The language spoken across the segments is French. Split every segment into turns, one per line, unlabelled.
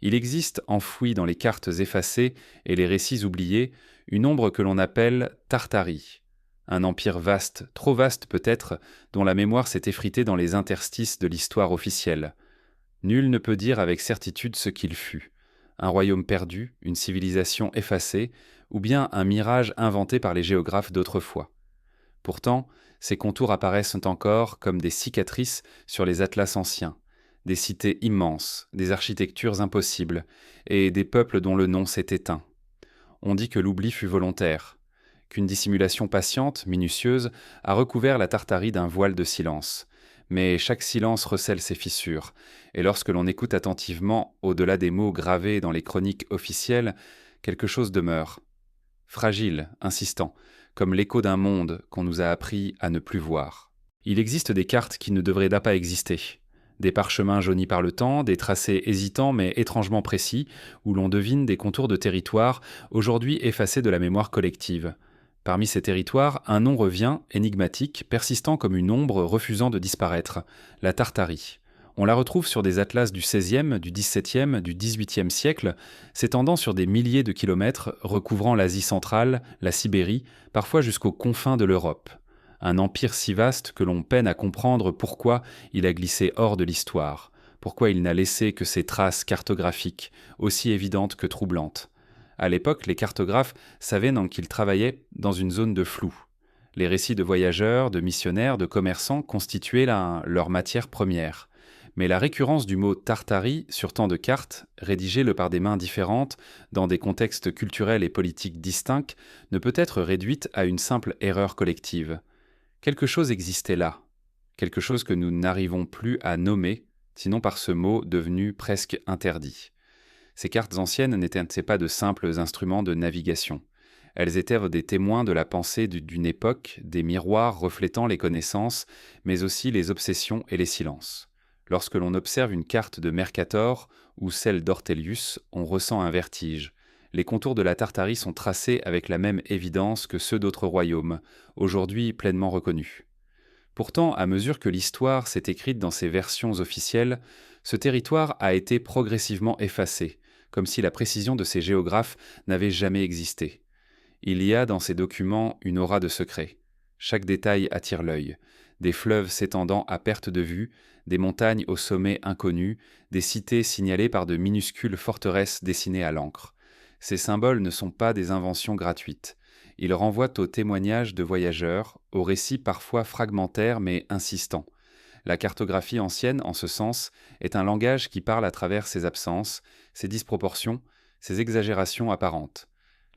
Il existe, enfouie dans les cartes effacées et les récits oubliés, une ombre que l'on appelle Tartarie. Un empire vaste, trop vaste peut-être, dont la mémoire s'est effritée dans les interstices de l'histoire officielle. Nul ne peut dire avec certitude ce qu'il fut. Un royaume perdu, une civilisation effacée, ou bien un mirage inventé par les géographes d'autrefois. Pourtant, ces contours apparaissent encore comme des cicatrices sur les atlas anciens, des cités immenses, des architectures impossibles, et des peuples dont le nom s'est éteint. On dit que l'oubli fut volontaire, qu'une dissimulation patiente, minutieuse, a recouvert la Tartarie d'un voile de silence. Mais chaque silence recèle ses fissures, et lorsque l'on écoute attentivement, au-delà des mots gravés dans les chroniques officielles, quelque chose demeure. Fragile, insistant, comme l'écho d'un monde qu'on nous a appris à ne plus voir. Il existe des cartes qui ne devraient pas exister. Des parchemins jaunis par le temps, des tracés hésitants mais étrangement précis, où l'on devine des contours de territoires aujourd'hui effacés de la mémoire collective. Parmi ces territoires, un nom revient, énigmatique, persistant comme une ombre refusant de disparaître, la Tartarie. On la retrouve sur des atlas du XVIe, du XVIIe, du XVIIIe siècle, s'étendant sur des milliers de kilomètres, recouvrant l'Asie centrale, la Sibérie, parfois jusqu'aux confins de l'Europe. Un empire si vaste que l'on peine à comprendre pourquoi il a glissé hors de l'histoire, pourquoi il n'a laissé que ses traces cartographiques, aussi évidentes que troublantes. À l'époque, les cartographes savaient qu'ils travaillaient dans une zone de flou. Les récits de voyageurs, de missionnaires, de commerçants constituaient leur matière première. Mais la récurrence du mot Tartarie sur tant de cartes, rédigées par des mains différentes, dans des contextes culturels et politiques distincts, ne peut être réduite à une simple erreur collective. Quelque chose existait là, quelque chose que nous n'arrivons plus à nommer, sinon par ce mot devenu presque interdit. Ces cartes anciennes n'étaient pas de simples instruments de navigation. Elles étaient des témoins de la pensée d'une époque, des miroirs reflétant les connaissances, mais aussi les obsessions et les silences. Lorsque l'on observe une carte de Mercator ou celle d'Ortelius, on ressent un vertige. Les contours de la Tartarie sont tracés avec la même évidence que ceux d'autres royaumes, aujourd'hui pleinement reconnus. Pourtant, à mesure que l'histoire s'est écrite dans ses versions officielles, ce territoire a été progressivement effacé, comme si la précision de ces géographes n'avait jamais existé. Il y a dans ces documents une aura de secret. Chaque détail attire l'œil. Des fleuves s'étendant à perte de vue, des montagnes au sommet inconnu, des cités signalées par de minuscules forteresses dessinées à l'encre. Ces symboles ne sont pas des inventions gratuites. Ils renvoient aux témoignages de voyageurs, aux récits parfois fragmentaires mais insistants. La cartographie ancienne, en ce sens, est un langage qui parle à travers ses absences, ses disproportions, ses exagérations apparentes.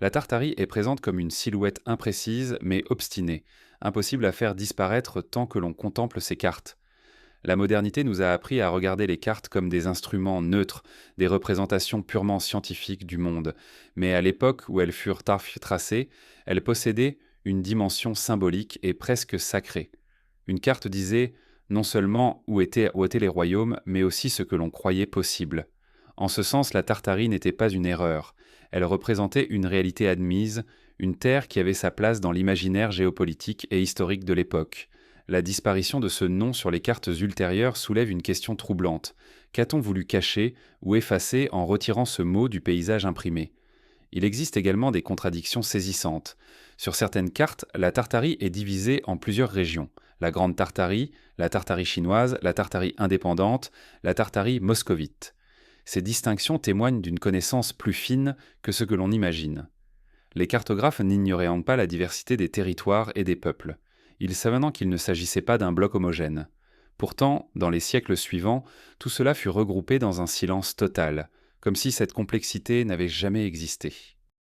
La Tartarie est présente comme une silhouette imprécise mais obstinée, impossible à faire disparaître tant que l'on contemple ses cartes. La modernité nous a appris à regarder les cartes comme des instruments neutres, des représentations purement scientifiques du monde, mais à l'époque où elles furent tracées, elles possédaient une dimension symbolique et presque sacrée. Une carte disait non seulement où étaient les royaumes, mais aussi ce que l'on croyait possible. En ce sens, la Tartarie n'était pas une erreur. Elle représentait une réalité admise, une terre qui avait sa place dans l'imaginaire géopolitique et historique de l'époque. La disparition de ce nom sur les cartes ultérieures soulève une question troublante. Qu'a-t-on voulu cacher ou effacer en retirant ce mot du paysage imprimé ? Il existe également des contradictions saisissantes. Sur certaines cartes, la Tartarie est divisée en plusieurs régions. La Grande Tartarie, la Tartarie chinoise, la Tartarie indépendante, la Tartarie moscovite. Ces distinctions témoignent d'une connaissance plus fine que ce que l'on imagine. Les cartographes n'ignoraient pas la diversité des territoires et des peuples. Ils savaient qu'il ne s'agissait pas d'un bloc homogène. Pourtant, dans les siècles suivants, tout cela fut regroupé dans un silence total, comme si cette complexité n'avait jamais existé.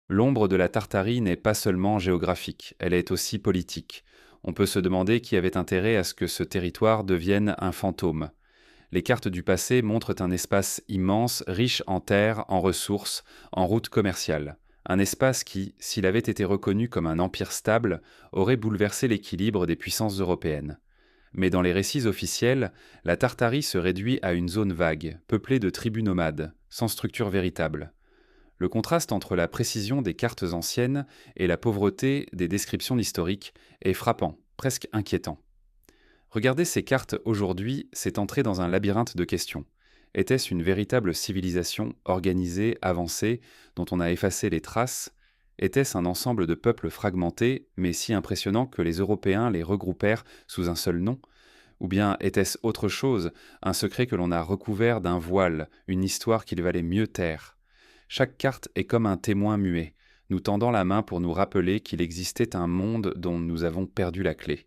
L'ombre de la Tartarie n'est pas seulement géographique, elle est aussi politique. On peut se demander qui avait intérêt à ce que ce territoire devienne un fantôme. Les cartes du passé montrent un espace immense, riche en terres, en ressources, en routes commerciales. Un espace qui, s'il avait été reconnu comme un empire stable, aurait bouleversé l'équilibre des puissances européennes. Mais dans les récits officiels, la Tartarie se réduit à une zone vague, peuplée de tribus nomades, sans structure véritable. Le contraste entre la précision des cartes anciennes et la pauvreté des descriptions historiques est frappant, presque inquiétant. Regarder ces cartes aujourd'hui, c'est entrer dans un labyrinthe de questions. Était-ce une véritable civilisation organisée, avancée, dont on a effacé les traces? Était-ce un ensemble de peuples fragmentés, mais si impressionnants que les Européens les regroupèrent sous un seul nom? Ou bien était-ce autre chose, un secret que l'on a recouvert d'un voile, une histoire qu'il valait mieux taire? Chaque carte est comme un témoin muet, nous tendant la main pour nous rappeler qu'il existait un monde dont nous avons perdu la clé.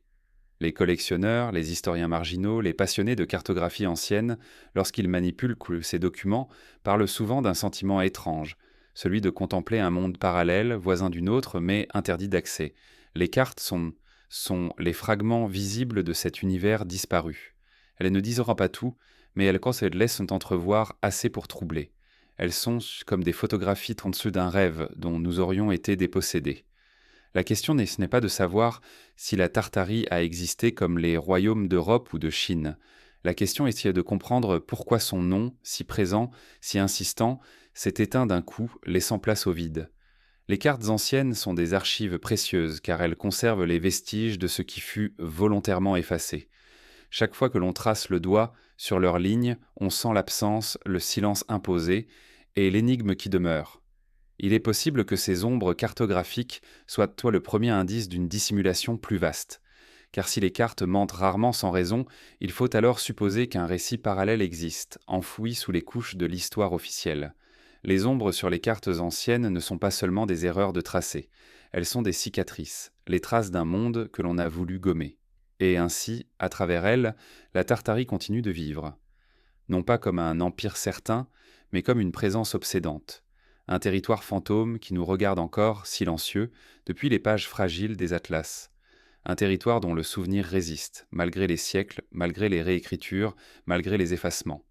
Les collectionneurs, les historiens marginaux, les passionnés de cartographie ancienne, lorsqu'ils manipulent ces documents, parlent souvent d'un sentiment étrange, celui de contempler un monde parallèle, voisin d'une autre, mais interdit d'accès. Les cartes sont les fragments visibles de cet univers disparu. Elles ne disent pas tout, mais elles laissent entrevoir assez pour troubler. Elles sont comme des photographies au-dessus d'un rêve dont nous aurions été dépossédés. La question ce n'est pas de savoir si la Tartarie a existé comme les royaumes d'Europe ou de Chine. La question est de comprendre pourquoi son nom, si présent, si insistant, s'est éteint d'un coup, laissant place au vide. Les cartes anciennes sont des archives précieuses car elles conservent les vestiges de ce qui fut volontairement effacé. Chaque fois que l'on trace le doigt sur leurs lignes, on sent l'absence, le silence imposé et l'énigme qui demeure. Il est possible que ces ombres cartographiques soient le premier indice d'une dissimulation plus vaste. Car si les cartes mentent rarement sans raison, il faut alors supposer qu'un récit parallèle existe, enfoui sous les couches de l'histoire officielle. Les ombres sur les cartes anciennes ne sont pas seulement des erreurs de tracé, elles sont des cicatrices, les traces d'un monde que l'on a voulu gommer. Et ainsi, à travers elles, la Tartarie continue de vivre. Non pas comme un empire certain, mais comme une présence obsédante. Un territoire fantôme qui nous regarde encore, silencieux, depuis les pages fragiles des atlas. Un territoire dont le souvenir résiste, malgré les siècles, malgré les réécritures, malgré les effacements.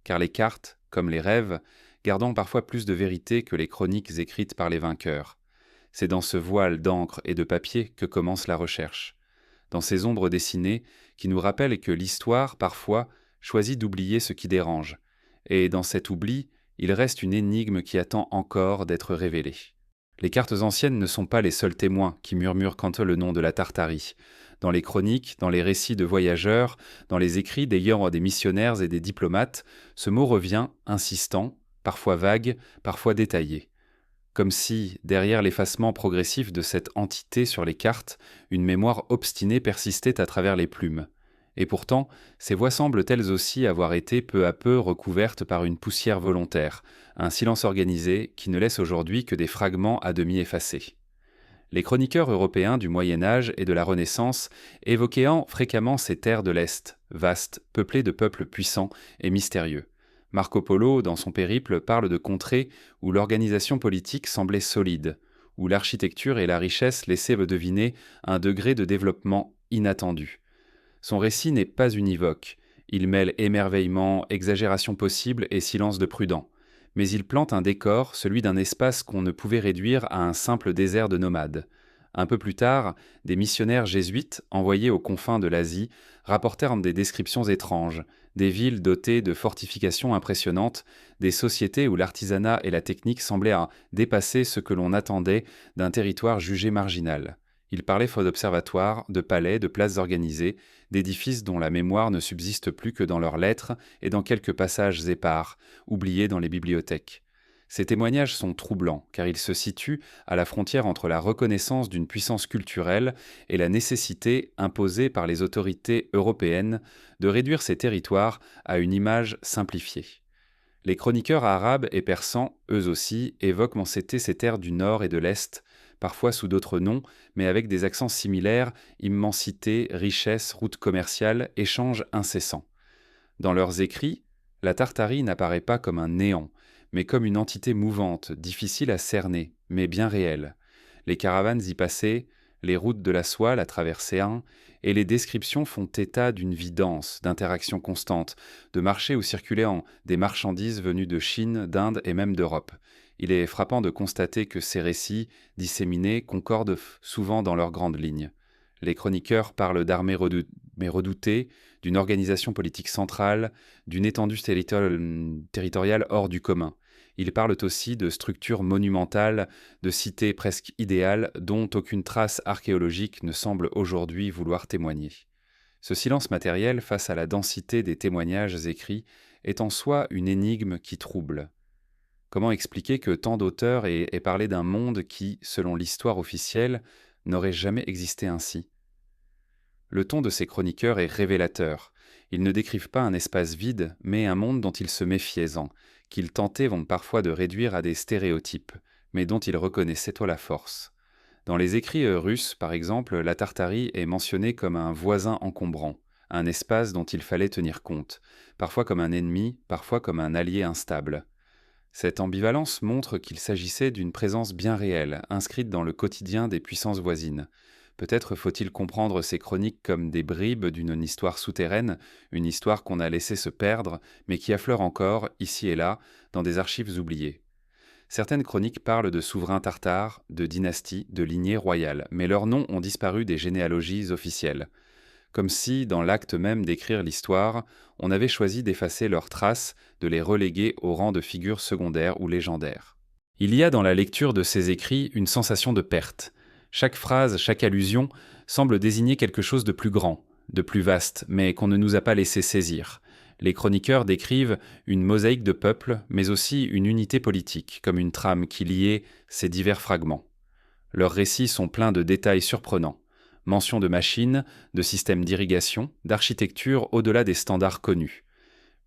Car les cartes, comme les rêves, gardent parfois plus de vérité que les chroniques écrites par les vainqueurs. C'est dans ce voile d'encre et de papier que commence la recherche. Dans ces ombres dessinées qui nous rappellent que l'histoire, parfois, choisit d'oublier ce qui dérange. Et dans cet oubli, il reste une énigme qui attend encore d'être révélée. Les cartes anciennes ne sont pas les seuls témoins qui murmurent quant au nom de la Tartarie. Dans les chroniques, dans les récits de voyageurs, dans les écrits des missionnaires et des diplomates, ce mot revient, insistant, parfois vague, parfois détaillé. Comme si, derrière l'effacement progressif de cette entité sur les cartes, une mémoire obstinée persistait à travers les plumes. Et pourtant, ces voix semblent elles aussi avoir été peu à peu recouvertes par une poussière volontaire, un silence organisé qui ne laisse aujourd'hui que des fragments à demi effacés. Les chroniqueurs européens du Moyen-Âge et de la Renaissance évoquaient fréquemment ces terres de l'Est, vastes, peuplées de peuples puissants et mystérieux. Marco Polo, dans son périple, parle de contrées où l'organisation politique semblait solide, où l'architecture et la richesse laissaient deviner un degré de développement inattendu. Son récit n'est pas univoque. Il mêle émerveillement, exagération possible et silence de prudent. Mais il plante un décor, celui d'un espace qu'on ne pouvait réduire à un simple désert de nomades. Un peu plus tard, des missionnaires jésuites, envoyés aux confins de l'Asie, rapportèrent des descriptions étranges, des villes dotées de fortifications impressionnantes, des sociétés où l'artisanat et la technique semblaient dépasser ce que l'on attendait d'un territoire jugé marginal. Ils parlaient d'observatoires, de palais, de places organisées, d'édifices dont la mémoire ne subsiste plus que dans leurs lettres et dans quelques passages épars, oubliés dans les bibliothèques. Ces témoignages sont troublants, car ils se situent à la frontière entre la reconnaissance d'une puissance culturelle et la nécessité, imposée par les autorités européennes, de réduire ces territoires à une image simplifiée. Les chroniqueurs arabes et persans, eux aussi, évoquent ces terres du nord et de l'est, parfois sous d'autres noms, mais avec des accents similaires, immensité, richesse, routes commerciales, échanges incessants. Dans leurs écrits, la Tartarie n'apparaît pas comme un néant, mais comme une entité mouvante, difficile à cerner, mais bien réelle. Les caravanes y passaient, les routes de la soie la traversaient, et les descriptions font état d'une vie dense, d'interactions constantes, de marchés où circulaient des marchandises venues de Chine, d'Inde et même d'Europe. Il est frappant de constater que ces récits, disséminés, concordent souvent dans leurs grandes lignes. Les chroniqueurs parlent d'armées redoutées, d'une organisation politique centrale, d'une étendue territoriale hors du commun. Ils parlent aussi de structures monumentales, de cités presque idéales dont aucune trace archéologique ne semble aujourd'hui vouloir témoigner. Ce silence matériel face à la densité des témoignages écrits est en soi une énigme qui trouble. Comment expliquer que tant d'auteurs aient parlé d'un monde qui, selon l'histoire officielle, n'aurait jamais existé ainsi? Le ton de ces chroniqueurs est révélateur. Ils ne décrivent pas un espace vide, mais un monde dont ils se méfiaient-en, qu'ils tentaient vont parfois de réduire à des stéréotypes, mais dont ils reconnaissaient la force. Dans les écrits russes, par exemple, la Tartarie est mentionnée comme un voisin encombrant, un espace dont il fallait tenir compte, parfois comme un ennemi, parfois comme un allié instable. Cette ambivalence montre qu'il s'agissait d'une présence bien réelle, inscrite dans le quotidien des puissances voisines. Peut-être faut-il comprendre ces chroniques comme des bribes d'une histoire souterraine, une histoire qu'on a laissé se perdre, mais qui affleure encore, ici et là, dans des archives oubliées. Certaines chroniques parlent de souverains tartares, de dynasties, de lignées royales, mais leurs noms ont disparu des généalogies officielles. Comme si, dans l'acte même d'écrire l'histoire, on avait choisi d'effacer leurs traces, de les reléguer au rang de figures secondaires ou légendaires. Il y a dans la lecture de ces écrits une sensation de perte. Chaque phrase, chaque allusion semble désigner quelque chose de plus grand, de plus vaste, mais qu'on ne nous a pas laissé saisir. Les chroniqueurs décrivent une mosaïque de peuples, mais aussi une unité politique, comme une trame qui liait ces divers fragments. Leurs récits sont pleins de détails surprenants. Mention de machines, de systèmes d'irrigation, d'architecture au-delà des standards connus.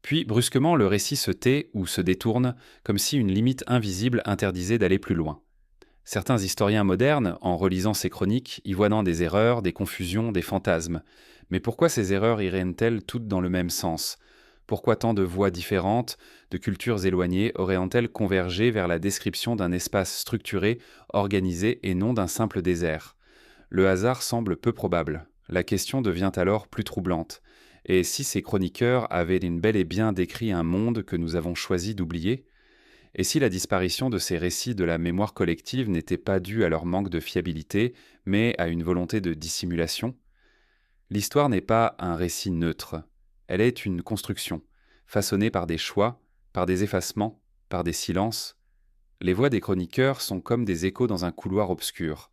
Puis, brusquement, le récit se tait ou se détourne, comme si une limite invisible interdisait d'aller plus loin. Certains historiens modernes, en relisant ces chroniques, y voient des erreurs, des confusions, des fantasmes. Mais pourquoi ces erreurs iraient-elles toutes dans le même sens? Pourquoi tant de voix différentes, de cultures éloignées, auraient-elles convergé vers la description d'un espace structuré, organisé et non d'un simple désert? Le hasard semble peu probable. La question devient alors plus troublante. Et si ces chroniqueurs avaient bel et bien décrit un monde que nous avons choisi d'oublier? Et si la disparition de ces récits de la mémoire collective n'était pas due à leur manque de fiabilité, mais à une volonté de dissimulation? L'histoire n'est pas un récit neutre. Elle est une construction, façonnée par des choix, par des effacements, par des silences. Les voix des chroniqueurs sont comme des échos dans un couloir obscur.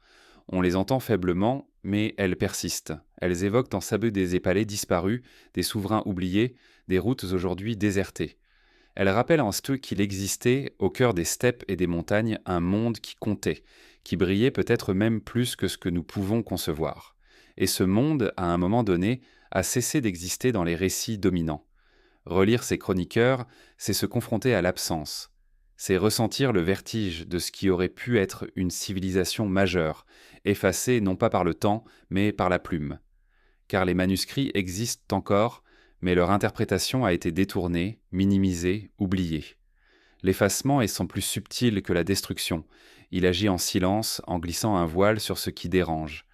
On les entend faiblement, mais elles persistent. Elles évoquent en sabots des épalés disparus, des souverains oubliés, des routes aujourd'hui désertées. Elles rappellent en ceux qu'il existait, au cœur des steppes et des montagnes, un monde qui comptait, qui brillait peut-être même plus que ce que nous pouvons concevoir. Et ce monde, à un moment donné, a cessé d'exister dans les récits dominants. Relire ces chroniqueurs, c'est se confronter à l'absence. C'est ressentir le vertige de ce qui aurait pu être une civilisation majeure, effacée non pas par le temps, mais par la plume. Car les manuscrits existent encore, mais leur interprétation a été détournée, minimisée, oubliée. L'effacement est sans plus subtil que la destruction. Il agit en silence, en glissant un voile sur ce qui dérange.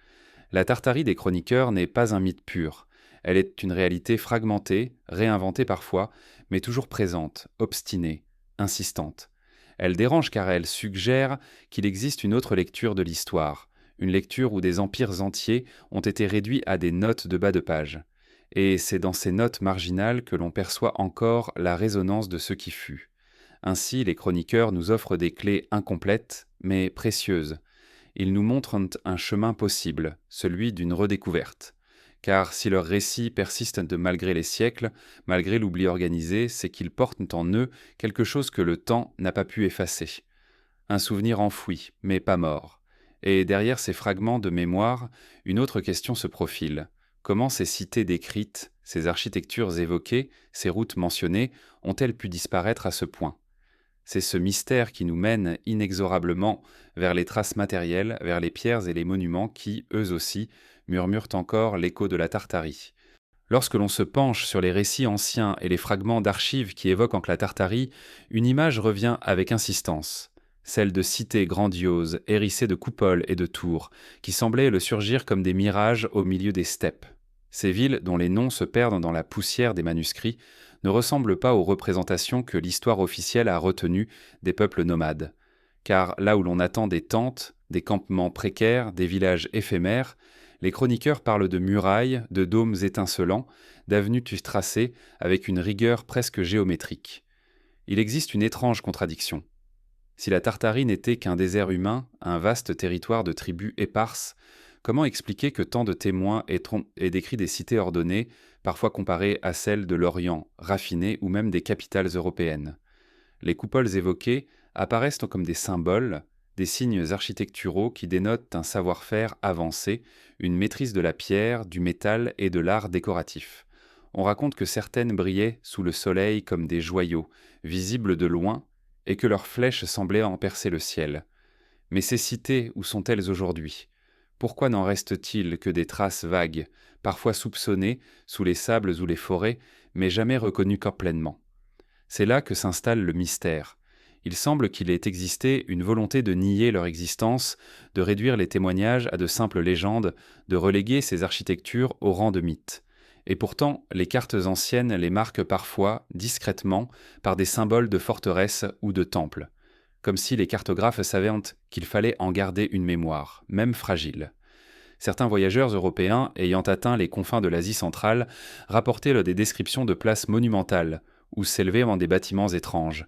La Tartarie des chroniqueurs n'est pas un mythe pur. Elle est une réalité fragmentée, réinventée parfois, mais toujours présente, obstinée, insistante. Elle dérange car elle suggère qu'il existe une autre lecture de l'histoire, une lecture où des empires entiers ont été réduits à des notes de bas de page. Et c'est dans ces notes marginales que l'on perçoit encore la résonance de ce qui fut. Ainsi, les chroniqueurs nous offrent des clés incomplètes, mais précieuses. Ils nous montrent un chemin possible, celui d'une redécouverte. Car si leurs récits persistent malgré les siècles, malgré l'oubli organisé, c'est qu'ils portent en eux quelque chose que le temps n'a pas pu effacer. Un souvenir enfoui, mais pas mort. Et derrière ces fragments de mémoire, une autre question se profile. Comment ces cités décrites, ces architectures évoquées, ces routes mentionnées, ont-elles pu disparaître à ce point? C'est ce mystère qui nous mène inexorablement vers les traces matérielles, vers les pierres et les monuments qui, eux aussi, murmurent encore l'écho de la Tartarie. Lorsque l'on se penche sur les récits anciens et les fragments d'archives qui évoquent la Tartarie, une image revient avec insistance, celle de cités grandioses, hérissées de coupoles et de tours, qui semblaient le surgir comme des mirages au milieu des steppes. Ces villes, dont les noms se perdent dans la poussière des manuscrits, ne ressemblent pas aux représentations que l'histoire officielle a retenues des peuples nomades. Car là où l'on attend des tentes, des campements précaires, des villages éphémères, les chroniqueurs parlent de murailles, de dômes étincelants, d'avenues tracées avec une rigueur presque géométrique. Il existe une étrange contradiction. Si la Tartarie n'était qu'un désert humain, un vaste territoire de tribus éparses, Comment expliquer que tant de témoins aient décrit des cités ordonnées, parfois comparées à celles de l'Orient, raffinées ou même des capitales européennes? Les coupoles évoquées apparaissent comme des symboles, des signes architecturaux qui dénotent un savoir-faire avancé, une maîtrise de la pierre, du métal et de l'art décoratif. On raconte que certaines brillaient sous le soleil comme des joyaux, visibles de loin, et que leurs flèches semblaient en percer le ciel. Mais ces cités, où sont-elles aujourd'hui? Pourquoi n'en reste-t-il que des traces vagues, parfois soupçonnées, sous les sables ou les forêts, mais jamais reconnues comme pleinement? C'est là que s'installe le mystère. Il semble qu'il ait existé une volonté de nier leur existence, de réduire les témoignages à de simples légendes, de reléguer ces architectures au rang de mythes. Et pourtant, les cartes anciennes les marquent parfois, discrètement, par des symboles de forteresses ou de temples, comme si les cartographes savaient qu'il fallait en garder une mémoire, même fragile. Certains voyageurs européens ayant atteint les confins de l'Asie centrale rapportaient des descriptions de places monumentales, où s'élevaient des bâtiments étranges.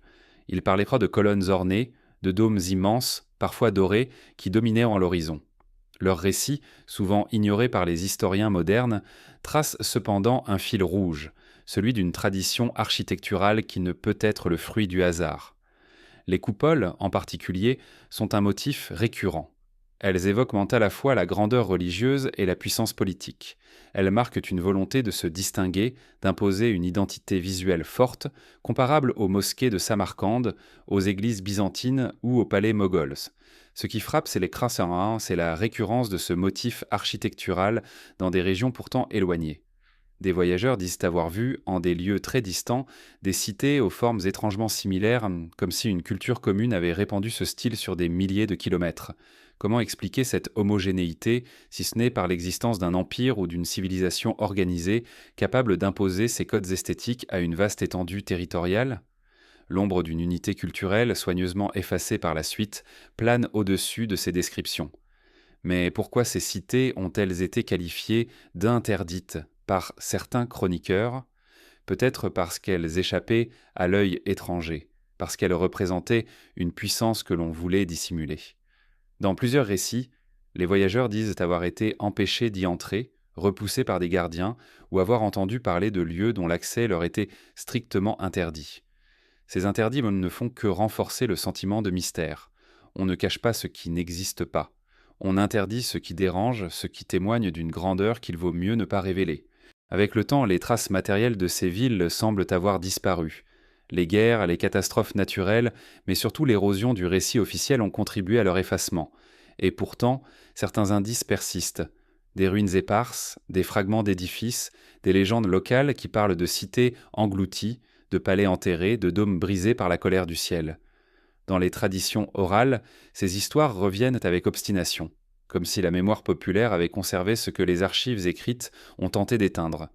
Ils parlaient de colonnes ornées, de dômes immenses, parfois dorés, qui dominaient l'horizon. Leurs récits, souvent ignorés par les historiens modernes, tracent cependant un fil rouge, celui d'une tradition architecturale qui ne peut être le fruit du hasard. Les coupoles, en particulier, sont un motif récurrent. Elles évoquent à la fois la grandeur religieuse et la puissance politique. Elles marquent une volonté de se distinguer, d'imposer une identité visuelle forte, comparable aux mosquées de Samarcande, aux églises byzantines ou aux palais moghols. Ce qui frappe, c'est la récurrence de ce motif architectural dans des régions pourtant éloignées. Des voyageurs disent avoir vu, en des lieux très distants, des cités aux formes étrangement similaires, comme si une culture commune avait répandu ce style sur des milliers de kilomètres. Comment expliquer cette homogénéité, si ce n'est par l'existence d'un empire ou d'une civilisation organisée, capable d'imposer ses codes esthétiques à une vaste étendue territoriale? L'ombre d'une unité culturelle, soigneusement effacée par la suite, plane au-dessus de ces descriptions. Mais pourquoi ces cités ont-elles été qualifiées d'interdites par certains chroniqueurs? Peut-être parce qu'elles échappaient à l'œil étranger, parce qu'elles représentaient une puissance que l'on voulait dissimuler. Dans plusieurs récits, les voyageurs disent avoir été empêchés d'y entrer, repoussés par des gardiens, ou avoir entendu parler de lieux dont l'accès leur était strictement interdit. Ces interdits ne font que renforcer le sentiment de mystère. On ne cache pas ce qui n'existe pas. On interdit ce qui dérange, ce qui témoigne d'une grandeur qu'il vaut mieux ne pas révéler. Avec le temps, les traces matérielles de ces villes semblent avoir disparu. Les guerres, les catastrophes naturelles, mais surtout l'érosion du récit officiel ont contribué à leur effacement. Et pourtant, certains indices persistent. Des ruines éparses, des fragments d'édifices, des légendes locales qui parlent de cités englouties, de palais enterrés, de dômes brisés par la colère du ciel. Dans les traditions orales, ces histoires reviennent avec obstination, comme si la mémoire populaire avait conservé ce que les archives écrites ont tenté d'éteindre.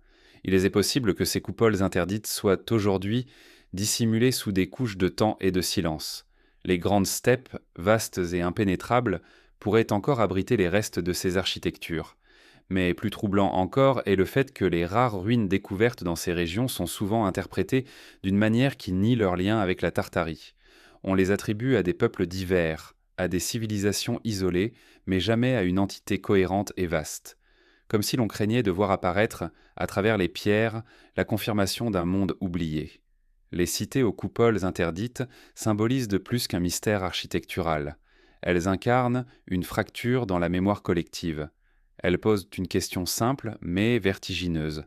Il est possible que ces coupoles interdites soient aujourd'hui dissimulées sous des couches de temps et de silence. Les grandes steppes, vastes et impénétrables, pourraient encore abriter les restes de ces architectures. Mais plus troublant encore est le fait que les rares ruines découvertes dans ces régions sont souvent interprétées d'une manière qui nie leur lien avec la Tartarie. On les attribue à des peuples divers, à des civilisations isolées, mais jamais à une entité cohérente et vaste. Comme si l'on craignait de voir apparaître, à travers les pierres, la confirmation d'un monde oublié. Les cités aux coupoles interdites symbolisent de plus qu'un mystère architectural. Elles incarnent une fracture dans la mémoire collective. Elles posent une question simple, mais vertigineuse.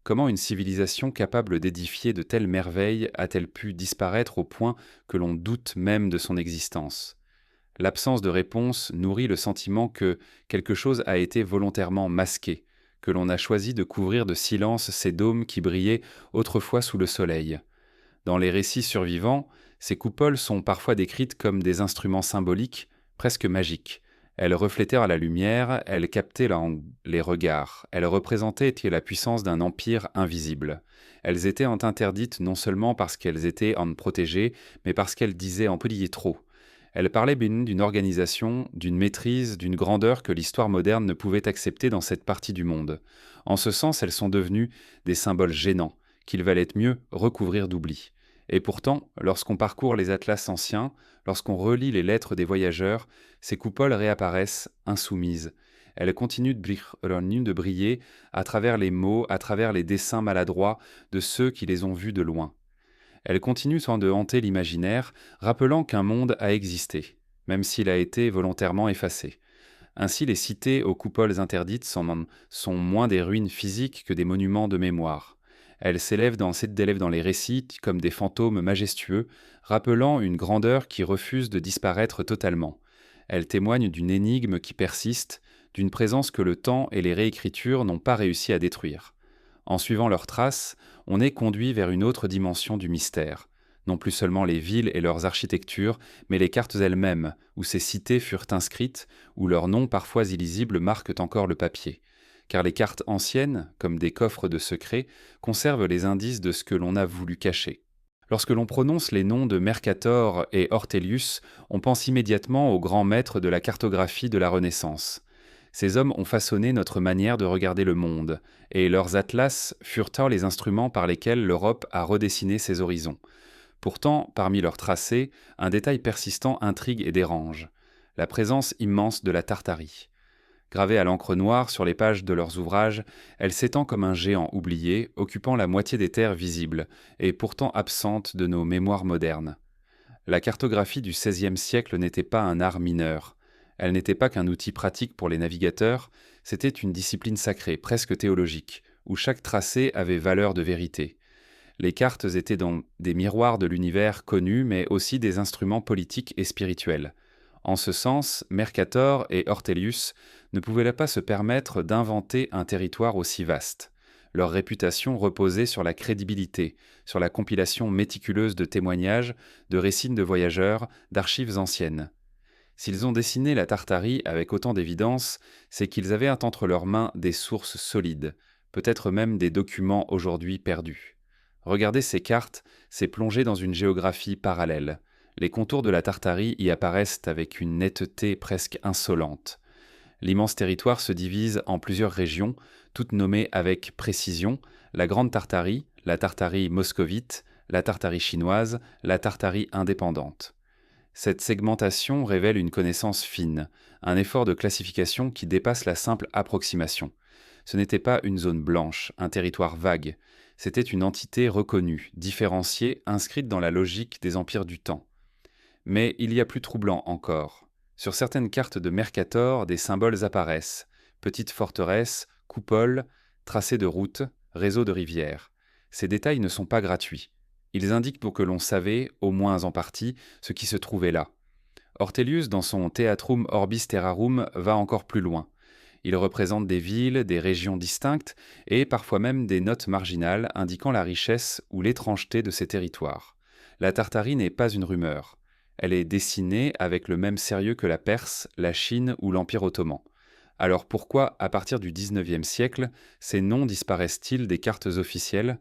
Comment une civilisation capable d'édifier de telles merveilles a-t-elle pu disparaître au point que l'on doute même de son existence? L'absence de réponse nourrit le sentiment que quelque chose a été volontairement masqué, que l'on a choisi de couvrir de silence ces dômes qui brillaient autrefois sous le soleil. Dans les récits survivants, ces coupoles sont parfois décrites comme des instruments symboliques, presque magiques. Elles reflétaient la lumière, elles captaient les regards, elles représentaient la puissance d'un empire invisible. Elles étaient interdites non seulement parce qu'elles étaient protégées, mais parce qu'elles disaient en petit trop. Elles parlaient d'une organisation, d'une maîtrise, d'une grandeur que l'histoire moderne ne pouvait accepter dans cette partie du monde. En ce sens, elles sont devenues des symboles gênants, qu'il valait mieux recouvrir d'oubli. Et pourtant, lorsqu'on parcourt les atlas anciens, lorsqu'on relit les lettres des voyageurs, ces coupoles réapparaissent insoumises. Elles continuent de briller à travers les mots, à travers les dessins maladroits de ceux qui les ont vues de loin. Elles continuent sans de hanter l'imaginaire, rappelant qu'un monde a existé, même s'il a été volontairement effacé. Ainsi, les cités aux coupoles interdites sont moins des ruines physiques que des monuments de mémoire. Elles s'élèvent dans les récits comme des fantômes majestueux, rappelant une grandeur qui refuse de disparaître totalement. Elles témoignent d'une énigme qui persiste, d'une présence que le temps et les réécritures n'ont pas réussi à détruire. En suivant leurs traces, on est conduit vers une autre dimension du mystère. Non plus seulement les villes et leurs architectures, mais les cartes elles-mêmes, où ces cités furent inscrites, où leurs noms parfois illisibles marquent encore le papier. Car les cartes anciennes, comme des coffres de secrets, conservent les indices de ce que l'on a voulu cacher. Lorsque l'on prononce les noms de Mercator et Ortelius, on pense immédiatement aux grands maîtres de la cartographie de la Renaissance. Ces hommes ont façonné notre manière de regarder le monde, et leurs atlas furent les instruments par lesquels l'Europe a redessiné ses horizons. Pourtant, parmi leurs tracés, un détail persistant intrigue et dérange, la présence immense de la Tartarie. Gravée à l'encre noire sur les pages de leurs ouvrages, elle s'étend comme un géant oublié, occupant la moitié des terres visibles, et pourtant absente de nos mémoires modernes. La cartographie du XVIe siècle n'était pas un art mineur. Elle n'était pas qu'un outil pratique pour les navigateurs, c'était une discipline sacrée, presque théologique, où chaque tracé avait valeur de vérité. Les cartes étaient donc des miroirs de l'univers connu, mais aussi des instruments politiques et spirituels. En ce sens, Mercator et Ortelius ne pouvaient pas se permettre d'inventer un territoire aussi vaste. Leur réputation reposait sur la crédibilité, sur la compilation méticuleuse de témoignages, de récits de voyageurs, d'archives anciennes. S'ils ont dessiné la Tartarie avec autant d'évidence, c'est qu'ils avaient entre leurs mains des sources solides, peut-être même des documents aujourd'hui perdus. Regarder ces cartes, c'est plonger dans une géographie parallèle. Les contours de la Tartarie y apparaissent avec une netteté presque insolente. L'immense territoire se divise en plusieurs régions, toutes nommées avec précision: la Grande Tartarie, la Tartarie moscovite, la Tartarie chinoise, la Tartarie indépendante. Cette segmentation révèle une connaissance fine, un effort de classification qui dépasse la simple approximation. Ce n'était pas une zone blanche, un territoire vague, c'était une entité reconnue, différenciée, inscrite dans la logique des empires du temps. Mais il y a plus troublant encore. Sur certaines cartes de Mercator, des symboles apparaissent: petites forteresses, coupoles, tracés de routes, réseaux de rivières. Ces détails ne sont pas gratuits. Ils indiquent pour que l'on savait, au moins en partie, ce qui se trouvait là. Ortelius, dans son Theatrum Orbis Terrarum, va encore plus loin. Il représente des villes, des régions distinctes et parfois même des notes marginales indiquant la richesse ou l'étrangeté de ces territoires. La Tartarie n'est pas une rumeur. Elle est dessinée avec le même sérieux que la Perse, la Chine ou l'Empire ottoman. Alors pourquoi, à partir du XIXe siècle, ces noms disparaissent-ils des cartes officielles ?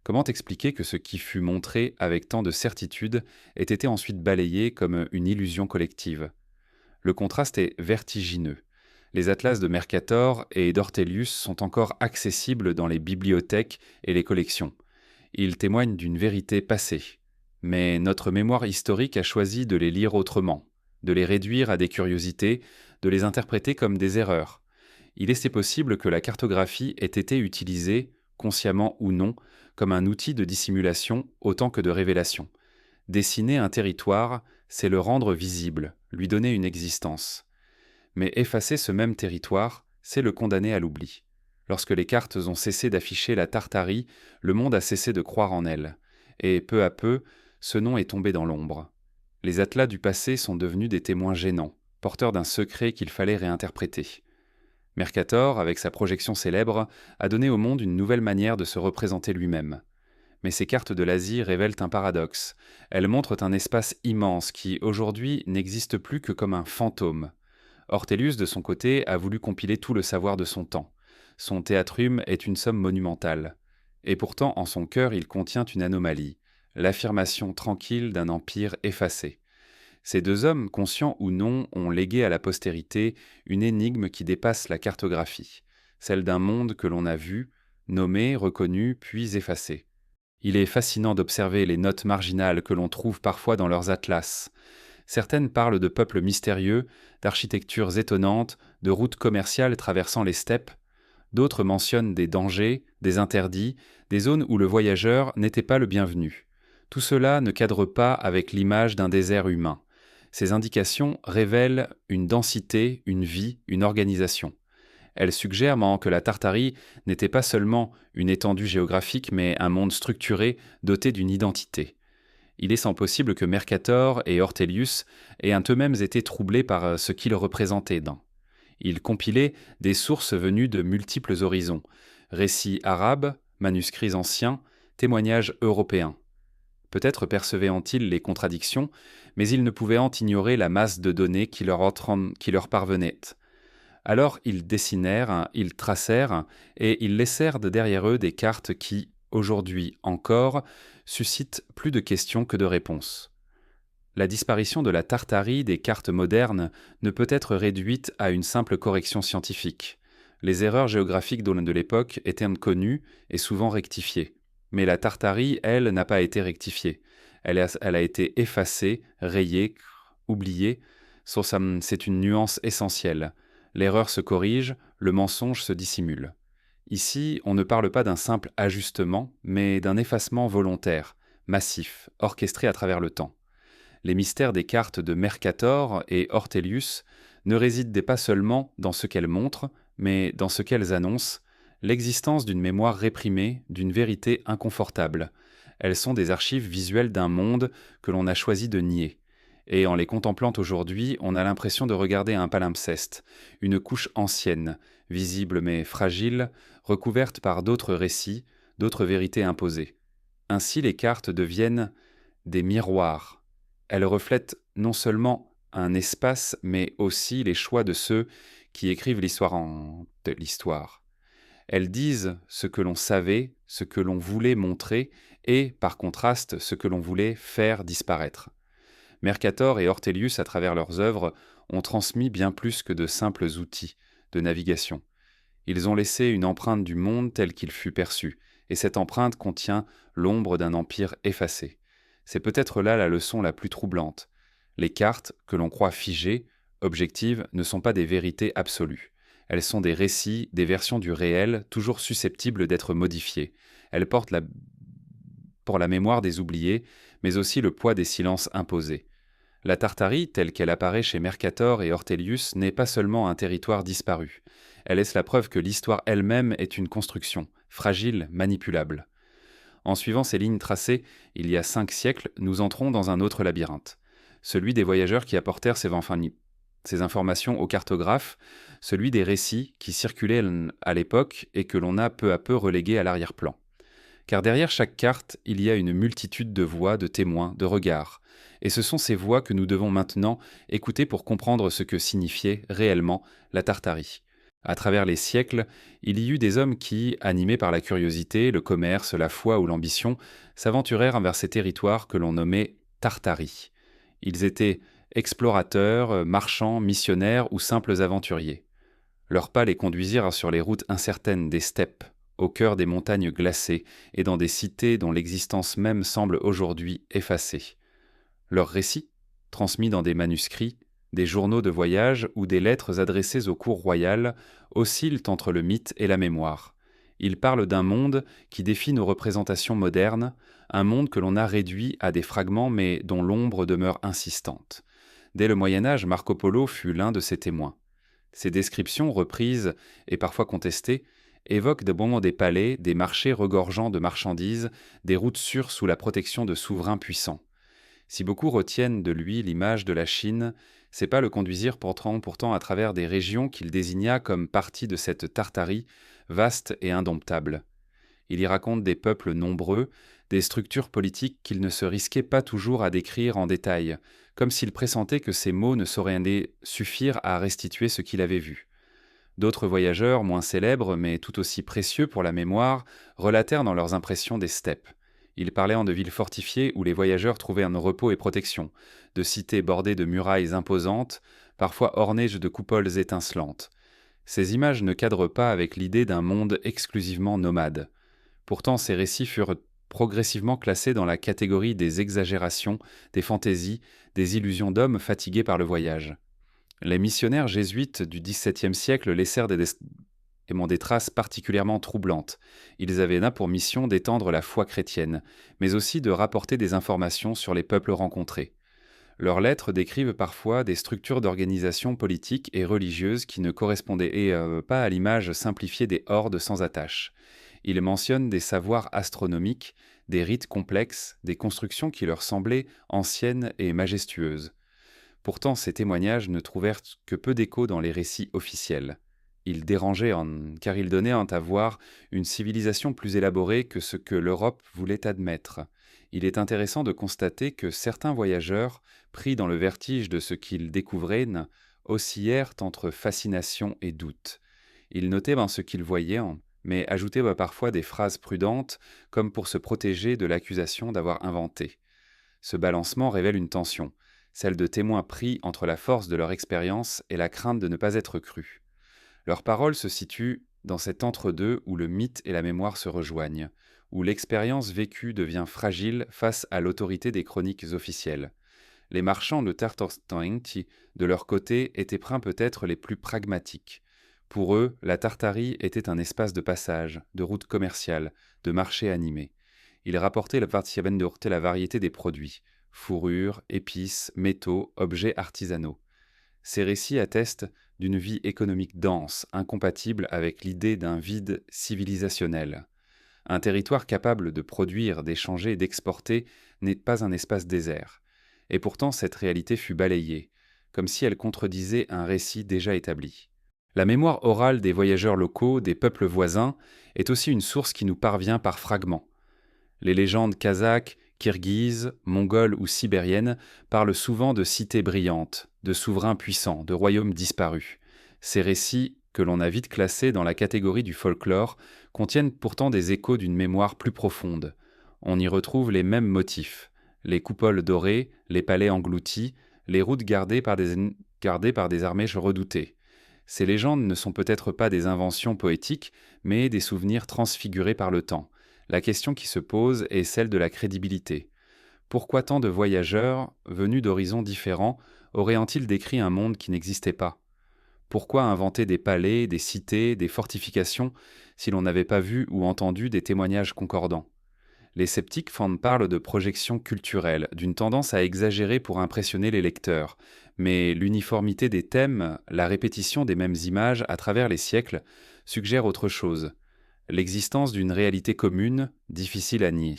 Comment expliquer que ce qui fut montré avec tant de certitude ait été ensuite balayé comme une illusion collective ? Le contraste est vertigineux. Les atlas de Mercator et d'Ortelius sont encore accessibles dans les bibliothèques et les collections. Ils témoignent d'une vérité passée. Mais notre mémoire historique a choisi de les lire autrement, de les réduire à des curiosités, de les interpréter comme des erreurs. Il est possible que la cartographie ait été utilisée, consciemment ou non, comme un outil de dissimulation autant que de révélation. Dessiner un territoire, c'est le rendre visible, lui donner une existence. Mais effacer ce même territoire, c'est le condamner à l'oubli. Lorsque les cartes ont cessé d'afficher la Tartarie, le monde a cessé de croire en elle. Et peu à peu, ce nom est tombé dans l'ombre. Les atlas du passé sont devenus des témoins gênants, porteurs d'un secret qu'il fallait réinterpréter. Mercator, avec sa projection célèbre, a donné au monde une nouvelle manière de se représenter lui-même. Mais ces cartes de l'Asie révèlent un paradoxe. Elles montrent un espace immense qui, aujourd'hui, n'existe plus que comme un fantôme. Ortelius, de son côté, a voulu compiler tout le savoir de son temps. Son Theatrum est une somme monumentale. Et pourtant, en son cœur, il contient une anomalie, l'affirmation tranquille d'un empire effacé. Ces deux hommes, conscients ou non, ont légué à la postérité une énigme qui dépasse la cartographie, celle d'un monde que l'on a vu, nommé, reconnu, puis effacé. Il est fascinant d'observer les notes marginales que l'on trouve parfois dans leurs atlas. Certaines parlent de peuples mystérieux, d'architectures étonnantes, de routes commerciales traversant les steppes. D'autres mentionnent des dangers, des interdits, des zones où le voyageur n'était pas le bienvenu. Tout cela ne cadre pas avec l'image d'un désert humain. Ces indications révèlent une densité, une vie, une organisation. Elles suggèrent que la Tartarie n'était pas seulement une étendue géographique, mais un monde structuré, doté d'une identité. Il est sans possible que Mercator et Ortelius aient eux-mêmes été troublés par ce qu'ils représentaient. Ils compilaient des sources venues de multiples horizons, récits arabes, manuscrits anciens, témoignages européens. Peut-être percevaient-ils les contradictions, mais ils ne pouvaient en ignorer la masse de données qui leur parvenaient. Alors ils dessinèrent, ils tracèrent, et ils laissèrent de derrière eux des cartes qui, aujourd'hui encore, suscitent plus de questions que de réponses. La disparition de la Tartarie des cartes modernes ne peut être réduite à une simple correction scientifique. Les erreurs géographiques de l'époque étaient connues et souvent rectifiées. Mais la Tartarie, elle, n'a pas été rectifiée. Elle a été effacée, rayée, oubliée. C'est une nuance essentielle. L'erreur se corrige, le mensonge se dissimule. Ici, on ne parle pas d'un simple ajustement, mais d'un effacement volontaire, massif, orchestré à travers le temps. Les mystères des cartes de Mercator et Ortelius ne résident pas seulement dans ce qu'elles montrent, mais dans ce qu'elles annoncent, l'existence d'une mémoire réprimée, d'une vérité inconfortable. Elles sont des archives visuelles d'un monde que l'on a choisi de nier. Et en les contemplant aujourd'hui, on a l'impression de regarder un palimpseste, une couche ancienne, visible mais fragile, recouverte par d'autres récits, d'autres vérités imposées. Ainsi les cartes deviennent des miroirs. Elles reflètent non seulement un espace, mais aussi les choix de ceux qui écrivent de l'histoire. Elles disent ce que l'on savait, ce que l'on voulait montrer, et, par contraste, ce que l'on voulait faire disparaître. Mercator et Ortelius, à travers leurs œuvres, ont transmis bien plus que de simples outils de navigation. Ils ont laissé une empreinte du monde tel qu'il fut perçu, et cette empreinte contient l'ombre d'un empire effacé. C'est peut-être là la leçon la plus troublante. Les cartes, que l'on croit figées, objectives, ne sont pas des vérités absolues. Elles sont des récits, des versions du réel, toujours susceptibles d'être modifiées. Elles portent pour la mémoire des oubliés, mais aussi le poids des silences imposés. La Tartarie, telle qu'elle apparaît chez Mercator et Ortelius, n'est pas seulement un territoire disparu. Elle laisse la preuve que l'histoire elle-même est une construction, fragile, manipulable. En suivant ces lignes tracées, il y a 5 siècles, nous entrons dans un autre labyrinthe. Celui des voyageurs qui apportèrent ces informations aux cartographes, celui des récits qui circulaient à l'époque et que l'on a peu à peu relégués à l'arrière-plan. Car derrière chaque carte, il y a une multitude de voix, de témoins, de regards. Et ce sont ces voix que nous devons maintenant écouter pour comprendre ce que signifiait réellement la Tartarie. À travers les siècles, il y eut des hommes qui, animés par la curiosité, le commerce, la foi ou l'ambition, s'aventurèrent vers ces territoires que l'on nommait Tartarie. Ils étaient explorateurs, marchands, missionnaires ou simples aventuriers. Leurs pas les conduisirent sur les routes incertaines des steppes, au cœur des montagnes glacées et dans des cités dont l'existence même semble aujourd'hui effacée. Leurs récits, transmis dans des manuscrits, des journaux de voyage ou des lettres adressées aux cours royales, oscillent entre le mythe et la mémoire. Ils parlent d'un monde qui défie nos représentations modernes, un monde que l'on a réduit à des fragments mais dont l'ombre demeure insistante. Dès le Moyen-Âge, Marco Polo fut l'un de ces témoins. Ces descriptions, reprises et parfois contestées, évoquent de moments des palais, des marchés regorgeant de marchandises, des routes sûres sous la protection de souverains puissants. Si beaucoup retiennent de lui l'image de la Chine, ses pas le conduisirent pourtant à travers des régions qu'il désigna comme partie de cette Tartarie, vaste et indomptable. Il y raconte des peuples nombreux, des structures politiques qu'il ne se risquait pas toujours à décrire en détail, comme s'il pressentait que ces mots ne sauraient suffire à restituer ce qu'il avait vu. D'autres voyageurs, moins célèbres, mais tout aussi précieux pour la mémoire, relatèrent dans leurs impressions des steppes. Ils parlaient de villes fortifiées où les voyageurs trouvaient un repos et protection, de cités bordées de murailles imposantes, parfois ornées de coupoles étincelantes. Ces images ne cadrent pas avec l'idée d'un monde exclusivement nomade. Pourtant, ces récits furent progressivement classés dans la catégorie des exagérations, des fantaisies, des illusions d'hommes fatigués par le voyage. Les missionnaires jésuites du XVIIe siècle laissèrent des traces particulièrement troublantes. Ils avaient là pour mission d'étendre la foi chrétienne, mais aussi de rapporter des informations sur les peuples rencontrés. Leurs lettres décrivent parfois des structures d'organisation politique et religieuse qui ne correspondaient pas à l'image simplifiée des hordes sans attache. Ils mentionnent des savoirs astronomiques, des rites complexes, des constructions qui leur semblaient anciennes et majestueuses. Pourtant, ces témoignages ne trouvèrent que peu d'écho dans les récits officiels. Ils dérangeaient car ils donnaient à voir une civilisation plus élaborée que ce que l'Europe voulait admettre. Il est intéressant de constater que certains voyageurs, pris dans le vertige de ce qu'ils découvraient, oscillèrent entre fascination et doute. Ils notaient ce qu'ils voyaient, mais ajoutaient parfois des phrases prudentes, comme pour se protéger de l'accusation d'avoir inventé. Ce balancement révèle une tension, celle de témoins pris entre la force de leur expérience et la crainte de ne pas être crus. Leurs paroles se situent dans cet entre-deux où le mythe et la mémoire se rejoignent, où l'expérience vécue devient fragile face à l'autorité des chroniques officielles. Les marchands de Tartartie, de leur côté, étaient peut-être les plus pragmatiques. Pour eux, la Tartarie était un espace de passage, de route commerciale, de marché animé. Ils rapportaient la variété des produits, fourrures, épices, métaux, objets artisanaux. Ces récits attestent d'une vie économique dense, incompatible avec l'idée d'un vide civilisationnel. Un territoire capable de produire, d'échanger et d'exporter n'est pas un espace désert. Et pourtant, cette réalité fut balayée, comme si elle contredisait un récit déjà établi. La mémoire orale des voyageurs locaux, des peuples voisins, est aussi une source qui nous parvient par fragments. Les légendes kazakhs, kirghizes, mongoles ou sibériennes parlent souvent de cités brillantes, de souverains puissants, de royaumes disparus. Ces récits, que l'on a vite classés dans la catégorie du folklore, contiennent pourtant des échos d'une mémoire plus profonde. On y retrouve les mêmes motifs, les coupoles dorées, les palais engloutis, les routes gardées par des armées redoutées. Ces légendes ne sont peut-être pas des inventions poétiques, mais des souvenirs transfigurés par le temps. La question qui se pose est celle de la crédibilité. Pourquoi tant de voyageurs, venus d'horizons différents, auraient-ils décrit un monde qui n'existait pas ? Pourquoi inventer des palais, des cités, des fortifications, si l'on n'avait pas vu ou entendu des témoignages concordants ? Les sceptiques parlent de projection culturelle, d'une tendance à exagérer pour impressionner les lecteurs, mais l'uniformité des thèmes, la répétition des mêmes images à travers les siècles, suggère autre chose. L'existence d'une réalité commune, difficile à nier.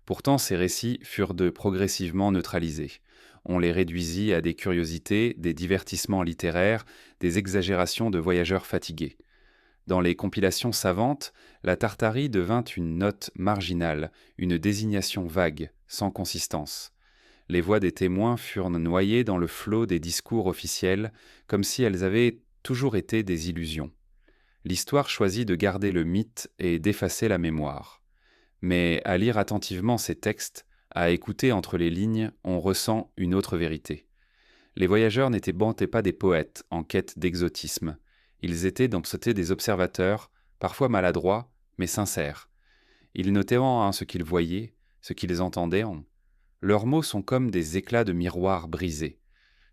Pourtant, ces récits furent progressivement neutralisés. On les réduisit à des curiosités, des divertissements littéraires, des exagérations de voyageurs fatigués. Dans les compilations savantes, la Tartarie devint une note marginale, une désignation vague, sans consistance. Les voix des témoins furent noyées dans le flot des discours officiels, comme si elles avaient toujours été des illusions. L'histoire choisit de garder le mythe et d'effacer la mémoire. Mais à lire attentivement ces textes, à écouter entre les lignes, on ressent une autre vérité. Les voyageurs n'étaient pas des poètes en quête d'exotisme. Ils étaient des observateurs, parfois maladroits, mais sincères. Ils notaient ce qu'ils voyaient, ce qu'ils entendaient. Leurs mots sont comme des éclats de miroirs brisés.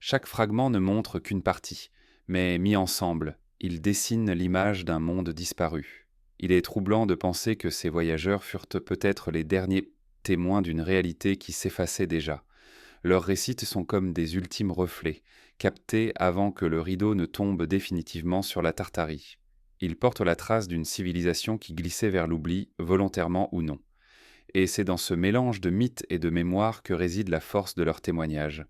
Chaque fragment ne montre qu'une partie, mais mis ensemble, ils dessinent l'image d'un monde disparu. Il est troublant de penser que ces voyageurs furent peut-être les derniers témoins d'une réalité qui s'effaçait déjà. Leurs récits sont comme des ultimes reflets, captés avant que le rideau ne tombe définitivement sur la Tartarie. Ils portent la trace d'une civilisation qui glissait vers l'oubli, volontairement ou non. Et c'est dans ce mélange de mythes et de mémoire que réside la force de leurs témoignages.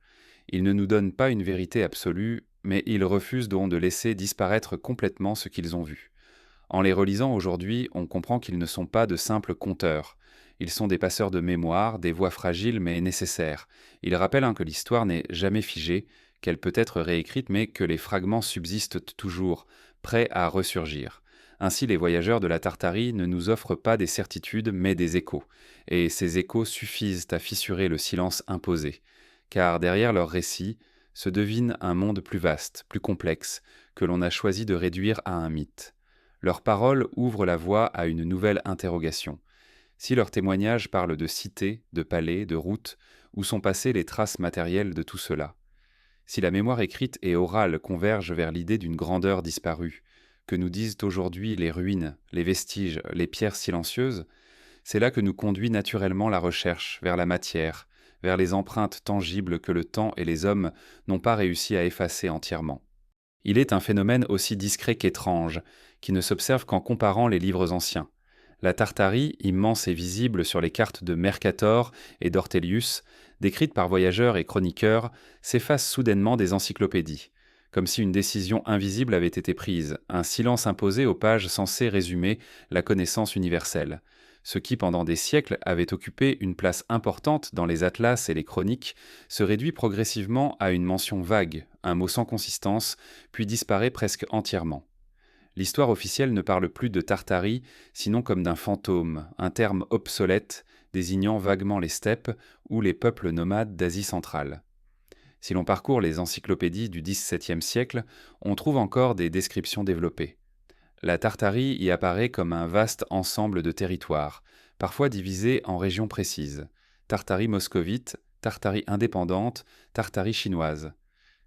Ils ne nous donnent pas une vérité absolue, mais ils refusent donc de laisser disparaître complètement ce qu'ils ont vu. En les relisant aujourd'hui, on comprend qu'ils ne sont pas de simples conteurs. Ils sont des passeurs de mémoire, des voix fragiles mais nécessaires. Ils rappellent que l'histoire n'est jamais figée, qu'elle peut être réécrite mais que les fragments subsistent toujours, prêts à ressurgir. Ainsi, les voyageurs de la Tartarie ne nous offrent pas des certitudes mais des échos. Et ces échos suffisent à fissurer le silence imposé. Car derrière leurs récits se devine un monde plus vaste, plus complexe, que l'on a choisi de réduire à un mythe. Leurs paroles ouvrent la voie à une nouvelle interrogation. Si leurs témoignages parlent de cités, de palais, de routes, où sont passées les traces matérielles de tout cela? Si la mémoire écrite et orale convergent vers l'idée d'une grandeur disparue, que nous disent aujourd'hui les ruines, les vestiges, les pierres silencieuses, c'est là que nous conduit naturellement la recherche vers la matière, vers les empreintes tangibles que le temps et les hommes n'ont pas réussi à effacer entièrement. Il est un phénomène aussi discret qu'étrange, qui ne s'observe qu'en comparant les livres anciens. La Tartarie, immense et visible sur les cartes de Mercator et d'Ortelius, décrites par voyageurs et chroniqueurs, s'efface soudainement des encyclopédies, comme si une décision invisible avait été prise, un silence imposé aux pages censées résumer la connaissance universelle. Ce qui, pendant des siècles, avait occupé une place importante dans les atlas et les chroniques, se réduit progressivement à une mention vague, un mot sans consistance, puis disparaît presque entièrement. L'histoire officielle ne parle plus de Tartarie, sinon comme d'un fantôme, un terme obsolète désignant vaguement les steppes ou les peuples nomades d'Asie centrale. Si l'on parcourt les encyclopédies du XVIIe siècle, on trouve encore des descriptions développées. La Tartarie y apparaît comme un vaste ensemble de territoires, parfois divisés en régions précises. Tartarie moscovite, Tartarie indépendante, Tartarie chinoise.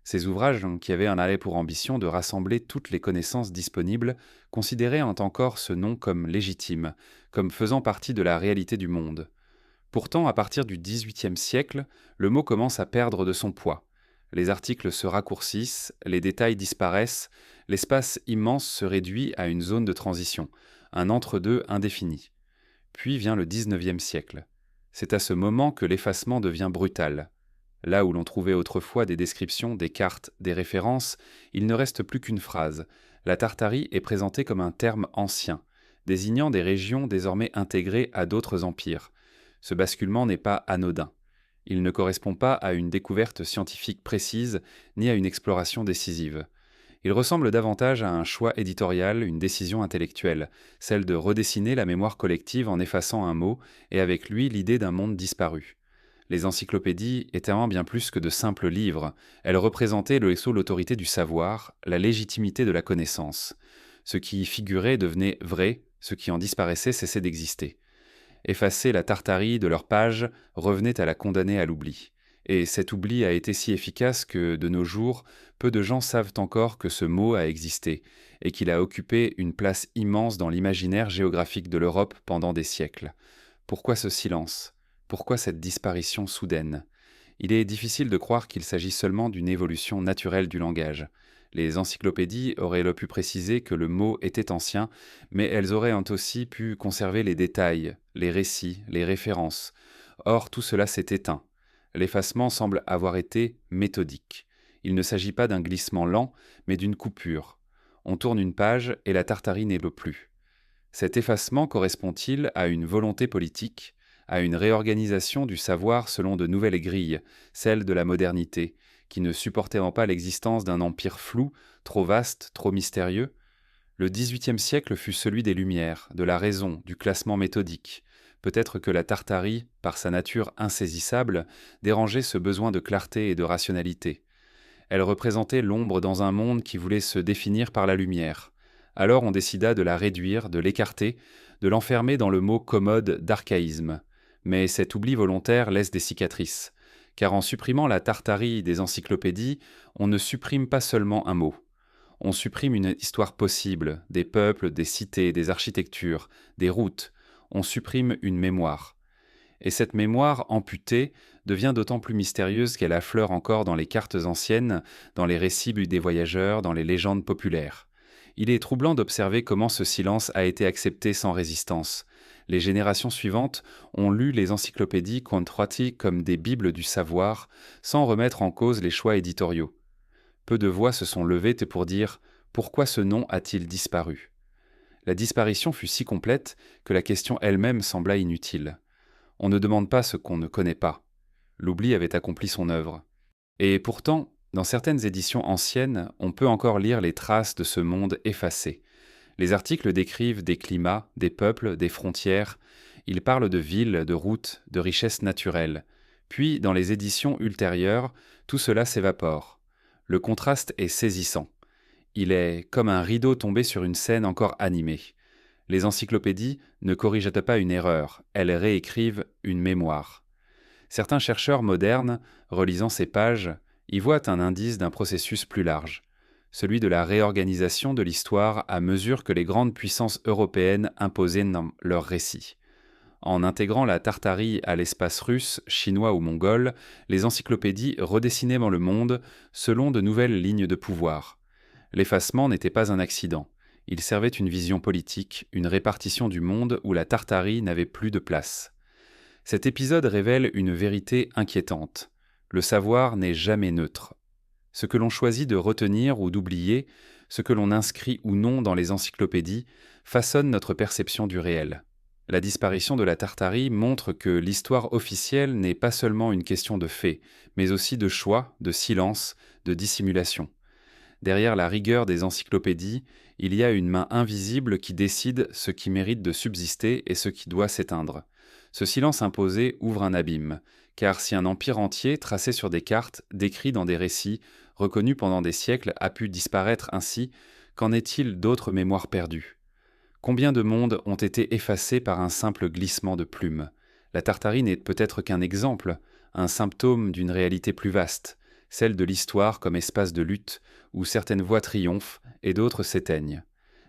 Ces ouvrages, qui avaient un arrêt pour ambition de rassembler toutes les connaissances disponibles, considéraient encore ce nom comme légitime, comme faisant partie de la réalité du monde. Pourtant, à partir du XVIIIe siècle, le mot commence à perdre de son poids. Les articles se raccourcissent, les détails disparaissent, l'espace immense se réduit à une zone de transition, un entre-deux indéfini. Puis vient le XIXe siècle. C'est à ce moment que l'effacement devient brutal. Là où l'on trouvait autrefois des descriptions, des cartes, des références, il ne reste plus qu'une phrase. La Tartarie est présentée comme un terme ancien, désignant des régions désormais intégrées à d'autres empires. Ce basculement n'est pas anodin. Il ne correspond pas à une découverte scientifique précise, ni à une exploration décisive. Il ressemble davantage à un choix éditorial, une décision intellectuelle, celle de redessiner la mémoire collective en effaçant un mot, et avec lui l'idée d'un monde disparu. Les encyclopédies étaient bien plus que de simples livres, elles représentaient l'autorité du savoir, la légitimité de la connaissance. Ce qui y figurait devenait vrai, ce qui en disparaissait cessait d'exister. Effacer la Tartarie de leurs pages revenait à la condamner à l'oubli. Et cet oubli a été si efficace que, de nos jours, peu de gens savent encore que ce mot a existé, et qu'il a occupé une place immense dans l'imaginaire géographique de l'Europe pendant des siècles. Pourquoi ce silence? Pourquoi cette disparition soudaine? Il est difficile de croire qu'il s'agit seulement d'une évolution naturelle du langage. Les encyclopédies auraient pu préciser que le mot était ancien, mais elles auraient aussi pu conserver les détails, les récits, les références. Or, tout cela s'est éteint. L'effacement semble avoir été méthodique. Il ne s'agit pas d'un glissement lent, mais d'une coupure. On tourne une page et la Tartarie n'est plus. Cet effacement correspond-il à une volonté politique, à une réorganisation du savoir selon de nouvelles grilles, celles de la modernité, qui ne supportait pas l'existence d'un empire flou, trop vaste, trop mystérieux? Le XVIIIe siècle fut celui des Lumières, de la raison, du classement méthodique. Peut-être que la Tartarie, par sa nature insaisissable, dérangeait ce besoin de clarté et de rationalité. Elle représentait l'ombre dans un monde qui voulait se définir par la lumière. Alors on décida de la réduire, de l'écarter, de l'enfermer dans le mot commode d'archaïsme. Mais cet oubli volontaire laisse des cicatrices. Car en supprimant la Tartarie des encyclopédies, on ne supprime pas seulement un mot. On supprime une histoire possible, des peuples, des cités, des architectures, des routes. On supprime une mémoire. Et cette mémoire amputée devient d'autant plus mystérieuse qu'elle affleure encore dans les cartes anciennes, dans les récits des voyageurs, dans les légendes populaires. Il est troublant d'observer comment ce silence a été accepté sans résistance. Les générations suivantes ont lu les encyclopédies Controiti comme des bibles du savoir, sans remettre en cause les choix éditoriaux. Peu de voix se sont levées pour dire « Pourquoi ce nom a-t-il disparu ?» La disparition fut si complète que la question elle-même sembla inutile. On ne demande pas ce qu'on ne connaît pas. L'oubli avait accompli son œuvre. Et pourtant, dans certaines éditions anciennes, on peut encore lire les traces de ce monde effacé. Les articles décrivent des climats, des peuples, des frontières. Ils parlent de villes, de routes, de richesses naturelles. Puis, dans les éditions ultérieures, tout cela s'évapore. Le contraste est saisissant. Il est comme un rideau tombé sur une scène encore animée. Les encyclopédies ne corrigent pas une erreur, elles réécrivent une mémoire. Certains chercheurs modernes, relisant ces pages, y voient un indice d'un processus plus large, celui de la réorganisation de l'histoire à mesure que les grandes puissances européennes imposaient dans leurs récits. En intégrant la Tartarie à l'espace russe, chinois ou mongol, les encyclopédies redessinaient le monde selon de nouvelles lignes de pouvoir. L'effacement n'était pas un accident. Il servait une vision politique, une répartition du monde où la Tartarie n'avait plus de place. Cet épisode révèle une vérité inquiétante. Le savoir n'est jamais neutre. Ce que l'on choisit de retenir ou d'oublier, ce que l'on inscrit ou non dans les encyclopédies, façonne notre perception du réel. La disparition de la Tartarie montre que l'histoire officielle n'est pas seulement une question de faits, mais aussi de choix, de silence, de dissimulation. Derrière la rigueur des encyclopédies, il y a une main invisible qui décide ce qui mérite de subsister et ce qui doit s'éteindre. Ce silence imposé ouvre un abîme, car si un empire entier, tracé sur des cartes, décrit dans des récits, reconnu pendant des siècles, a pu disparaître ainsi, qu'en est-il d'autres mémoires perdues ? Combien de mondes ont été effacés par un simple glissement de plume ? La Tartarie n'est peut-être qu'un exemple, un symptôme d'une réalité plus vaste, celle de l'histoire comme espace de lutte, où certaines voix triomphent et d'autres s'éteignent.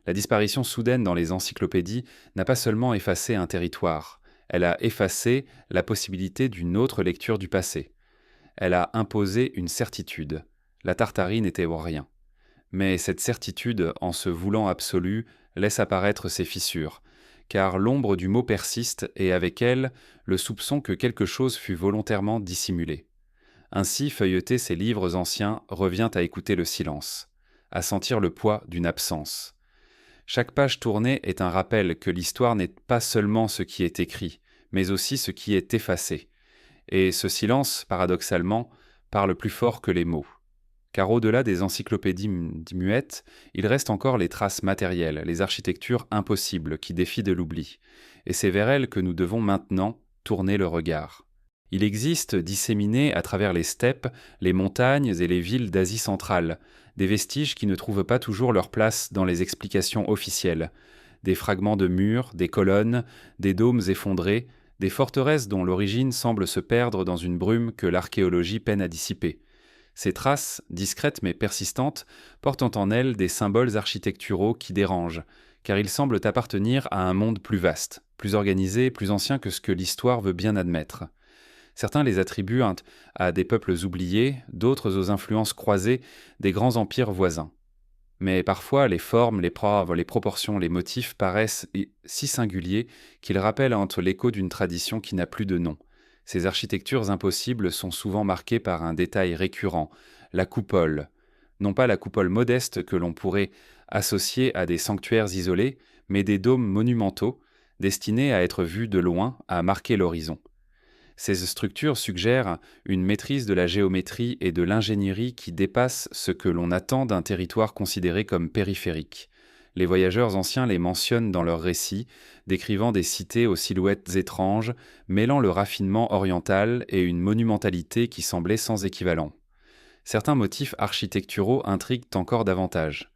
La disparition soudaine dans les encyclopédies n'a pas seulement effacé un territoire, elle a effacé la possibilité d'une autre lecture du passé. Elle a imposé une certitude. La Tartarie n'était rien. Mais cette certitude, en se voulant absolue, laisse apparaître ses fissures, car l'ombre du mot persiste et avec elle, le soupçon que quelque chose fut volontairement dissimulé. Ainsi, feuilleter ces livres anciens revient à écouter le silence, à sentir le poids d'une absence. Chaque page tournée est un rappel que l'histoire n'est pas seulement ce qui est écrit, mais aussi ce qui est effacé. Et ce silence, paradoxalement, parle plus fort que les mots. Car au-delà des encyclopédies muettes, il reste encore les traces matérielles, les architectures impossibles qui défient de l'oubli. Et c'est vers elles que nous devons maintenant tourner le regard. Il existe, disséminés à travers les steppes, les montagnes et les villes d'Asie centrale, des vestiges qui ne trouvent pas toujours leur place dans les explications officielles, des fragments de murs, des colonnes, des dômes effondrés, des forteresses dont l'origine semble se perdre dans une brume que l'archéologie peine à dissiper. Ces traces, discrètes mais persistantes, portent en elles des symboles architecturaux qui dérangent, car ils semblent appartenir à un monde plus vaste, plus organisé, plus ancien que ce que l'histoire veut bien admettre. Certains les attribuent à des peuples oubliés, d'autres aux influences croisées des grands empires voisins. Mais parfois, les formes, les proportions, les motifs paraissent si singuliers qu'ils rappellent entre l'écho d'une tradition qui n'a plus de nom. Ces architectures impossibles sont souvent marquées par un détail récurrent, la coupole. Non pas la coupole modeste que l'on pourrait associer à des sanctuaires isolés, mais des dômes monumentaux, destinés à être vus de loin, à marquer l'horizon. Ces structures suggèrent une maîtrise de la géométrie et de l'ingénierie qui dépasse ce que l'on attend d'un territoire considéré comme périphérique. Les voyageurs anciens les mentionnent dans leurs récits, décrivant des cités aux silhouettes étranges, mêlant le raffinement oriental et une monumentalité qui semblait sans équivalent. Certains motifs architecturaux intriguent encore davantage.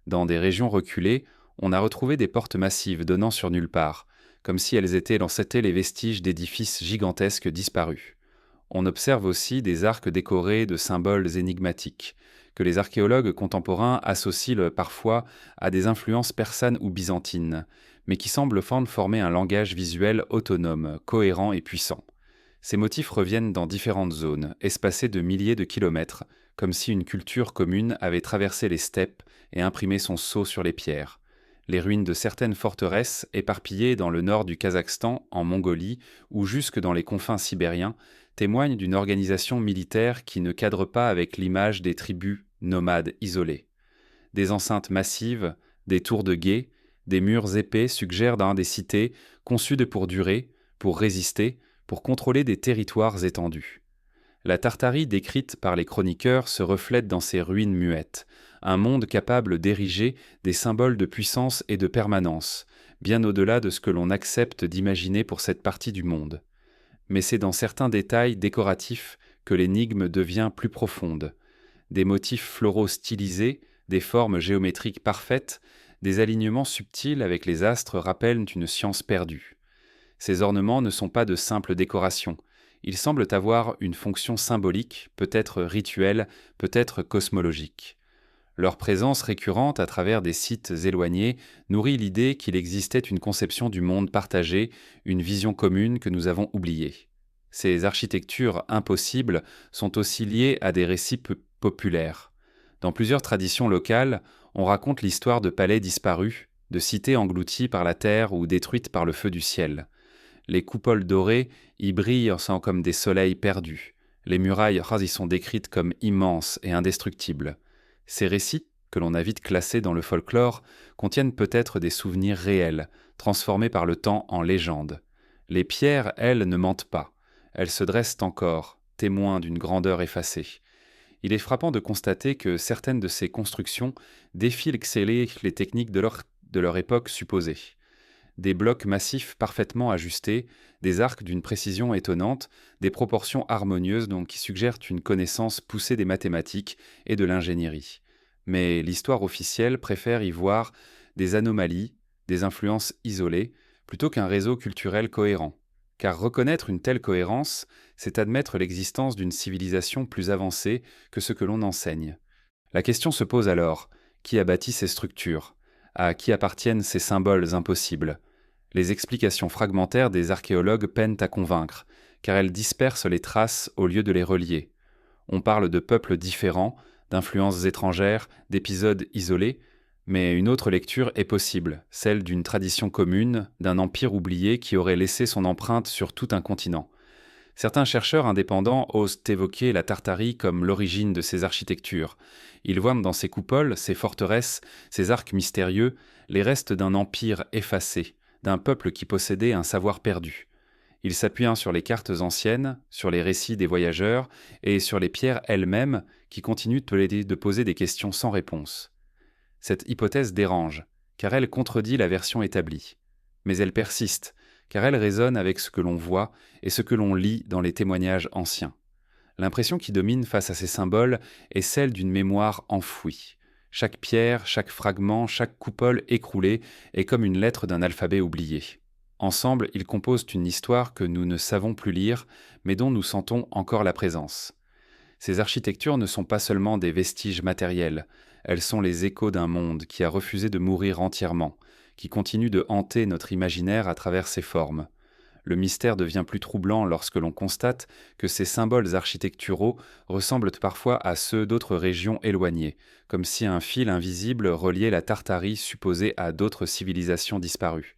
Dans des régions reculées, on a retrouvé des portes massives donnant sur nulle part, comme si elles étaient les vestiges d'édifices gigantesques disparus. On observe aussi des arcs décorés de symboles énigmatiques, que les archéologues contemporains associent parfois à des influences persanes ou byzantines, mais qui semblent former un langage visuel autonome, cohérent et puissant. Ces motifs reviennent dans différentes zones, espacées de milliers de kilomètres, comme si une culture commune avait traversé les steppes et imprimé son sceau sur les pierres. Les ruines de certaines forteresses, éparpillées dans le nord du Kazakhstan, en Mongolie ou jusque dans les confins sibériens, témoignent d'une organisation militaire qui ne cadre pas avec l'image des tribus nomades isolées. Des enceintes massives, des tours de guet, des murs épais suggèrent des cités conçues pour durer, pour résister, pour contrôler des territoires étendus. La Tartarie décrite par les chroniqueurs se reflète dans ces ruines muettes, un monde capable d'ériger des symboles de puissance et de permanence, bien au-delà de ce que l'on accepte d'imaginer pour cette partie du monde. Mais c'est dans certains détails décoratifs que l'énigme devient plus profonde. Des motifs floraux stylisés, des formes géométriques parfaites, Des alignements subtils avec les astres rappellent une science perdue. Ces ornements ne sont pas de simples décorations. Ils semblent avoir une fonction symbolique, peut-être rituelle, peut-être cosmologique. Leur présence récurrente à travers des sites éloignés nourrit l'idée qu'il existait une conception du monde partagée, une vision commune que nous avons oubliée. Ces architectures impossibles sont aussi liées à des récits populaires. Dans plusieurs traditions locales, on raconte l'histoire de palais disparus, de cités englouties par la terre ou détruites par le feu du ciel. Les coupoles dorées y brillent comme des soleils perdus. Les murailles y sont décrites comme immenses et indestructibles. Ces récits, que l'on a vite classés dans le folklore, contiennent peut-être des souvenirs réels, transformés par le temps en légendes. Les pierres, elles, ne mentent pas. Elles se dressent encore, témoins d'une grandeur effacée. Il est frappant de constater que certaines de ces constructions défient les techniques de leur époque supposée. Des blocs massifs parfaitement ajustés, des arcs d'une précision étonnante, des proportions harmonieuses qui suggèrent une connaissance poussée des mathématiques et de l'ingénierie. Mais l'histoire officielle préfère y voir des anomalies, des influences isolées, plutôt qu'un réseau culturel cohérent. Car reconnaître une telle cohérence, c'est admettre l'existence d'une civilisation plus avancée que ce que l'on enseigne. La question se pose alors, qui a bâti ces structures ? À qui appartiennent ces symboles impossibles ? Les explications fragmentaires des archéologues peinent à convaincre, car elles dispersent les traces au lieu de les relier. On parle de peuples différents, d'influences étrangères, d'épisodes isolés, mais une autre lecture est possible, celle d'une tradition commune, d'un empire oublié qui aurait laissé son empreinte sur tout un continent. Certains chercheurs indépendants osent évoquer la Tartarie comme l'origine de ces architectures. Ils voient dans ces coupoles, ces forteresses, ces arcs mystérieux, les restes d'un empire effacé, d'un peuple qui possédait un savoir perdu. Ils s'appuient sur les cartes anciennes, sur les récits des voyageurs et sur les pierres elles-mêmes qui continuent de poser des questions sans réponse. Cette hypothèse dérange, car elle contredit la version établie. Mais elle persiste, car elle résonne avec ce que l'on voit et ce que l'on lit dans les témoignages anciens. L'impression qui domine face à ces symboles est celle d'une mémoire enfouie. Chaque pierre, chaque fragment, chaque coupole écroulée est comme une lettre d'un alphabet oublié. Ensemble, ils composent une histoire que nous ne savons plus lire, mais dont nous sentons encore la présence. Ces architectures ne sont pas seulement des vestiges matériels, elles sont les échos d'un monde qui a refusé de mourir entièrement, qui continue de hanter notre imaginaire à travers ses formes. Le mystère devient plus troublant lorsque l'on constate que ces symboles architecturaux ressemblent parfois à ceux d'autres régions éloignées, comme si un fil invisible reliait la Tartarie supposée à d'autres civilisations disparues.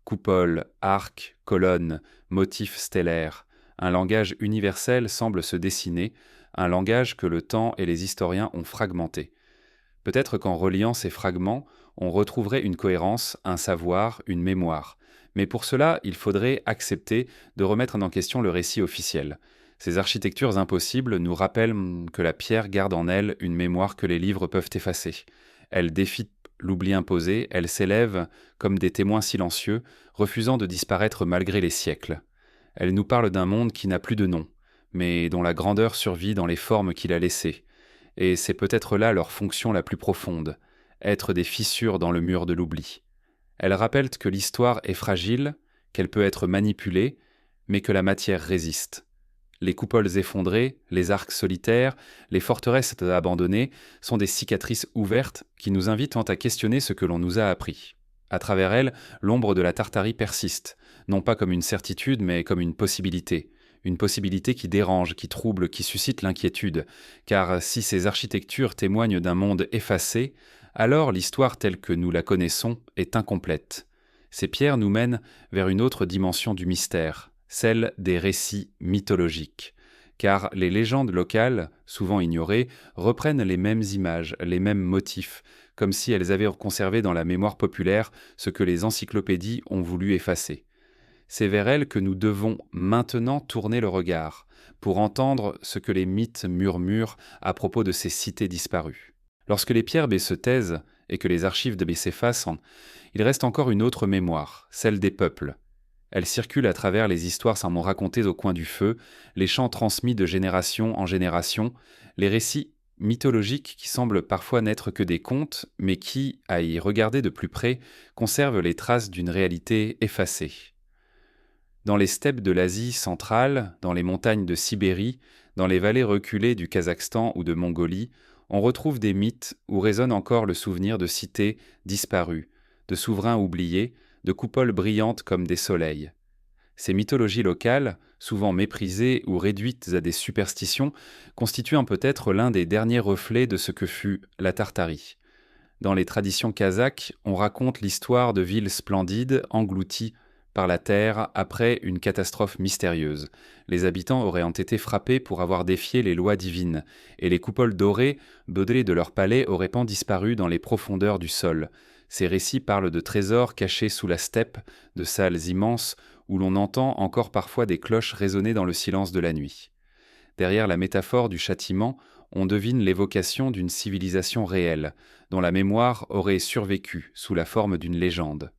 Coupoles, arcs, colonnes, motifs stellaires, un langage universel semble se dessiner, un langage que le temps et les historiens ont fragmenté. Peut-être qu'en reliant ces fragments, on retrouverait une cohérence, un savoir, une mémoire. Mais pour cela, il faudrait accepter de remettre en question le récit officiel. Ces architectures impossibles nous rappellent que la pierre garde en elle une mémoire que les livres peuvent effacer. Elle défie l'oubli imposé, elle s'élève comme des témoins silencieux, refusant de disparaître malgré les siècles. Elle nous parle d'un monde qui n'a plus de nom, mais dont la grandeur survit dans les formes qu'il a laissées. Et c'est peut-être là leur fonction la plus profonde, être des fissures dans le mur de l'oubli. Elle rappelle que l'histoire est fragile, qu'elle peut être manipulée, mais que la matière résiste. Les coupoles effondrées, les arcs solitaires, les forteresses abandonnées sont des cicatrices ouvertes qui nous invitent à questionner ce que l'on nous a appris. À travers elles, l'ombre de la Tartarie persiste, non pas comme une certitude, mais comme une possibilité qui dérange, qui trouble, qui suscite l'inquiétude, car si ces architectures témoignent d'un monde effacé, alors l'histoire telle que nous la connaissons est incomplète. Ces pierres nous mènent vers une autre dimension du mystère, celle des récits mythologiques. Car les légendes locales, souvent ignorées, reprennent les mêmes images, les mêmes motifs, comme si elles avaient conservé dans la mémoire populaire ce que les encyclopédies ont voulu effacer. C'est vers elles que nous devons maintenant tourner le regard, pour entendre ce que les mythes murmurent à propos de ces cités disparues. Lorsque les pierres se taisent et que les archives s'effacent, il reste encore une autre mémoire, celle des peuples. Elle circule à travers les histoires racontées au coin du feu, les chants transmis de génération en génération, les récits mythologiques qui semblent parfois n'être que des contes, mais qui, à y regarder de plus près, conservent les traces d'une réalité effacée. Dans les steppes de l'Asie centrale, dans les montagnes de Sibérie, dans les vallées reculées du Kazakhstan ou de Mongolie, on retrouve des mythes où résonne encore le souvenir de cités disparues, de souverains oubliés, de coupoles brillantes comme des soleils. Ces mythologies locales, souvent méprisées ou réduites à des superstitions, constituent peut-être l'un des derniers reflets de ce que fut la Tartarie. Dans les traditions kazakhes, on raconte l'histoire de villes splendides englouties par la terre après une catastrophe mystérieuse. Les habitants auraient été frappés pour avoir défié les lois divines, et les coupoles dorées, modelées de leurs palais, auraient disparu dans les profondeurs du sol. Ces récits parlent de trésors cachés sous la steppe, de salles immenses où l'on entend encore parfois des cloches résonner dans le silence de la nuit. Derrière la métaphore du châtiment, on devine l'évocation d'une civilisation réelle, dont la mémoire aurait survécu sous la forme d'une légende.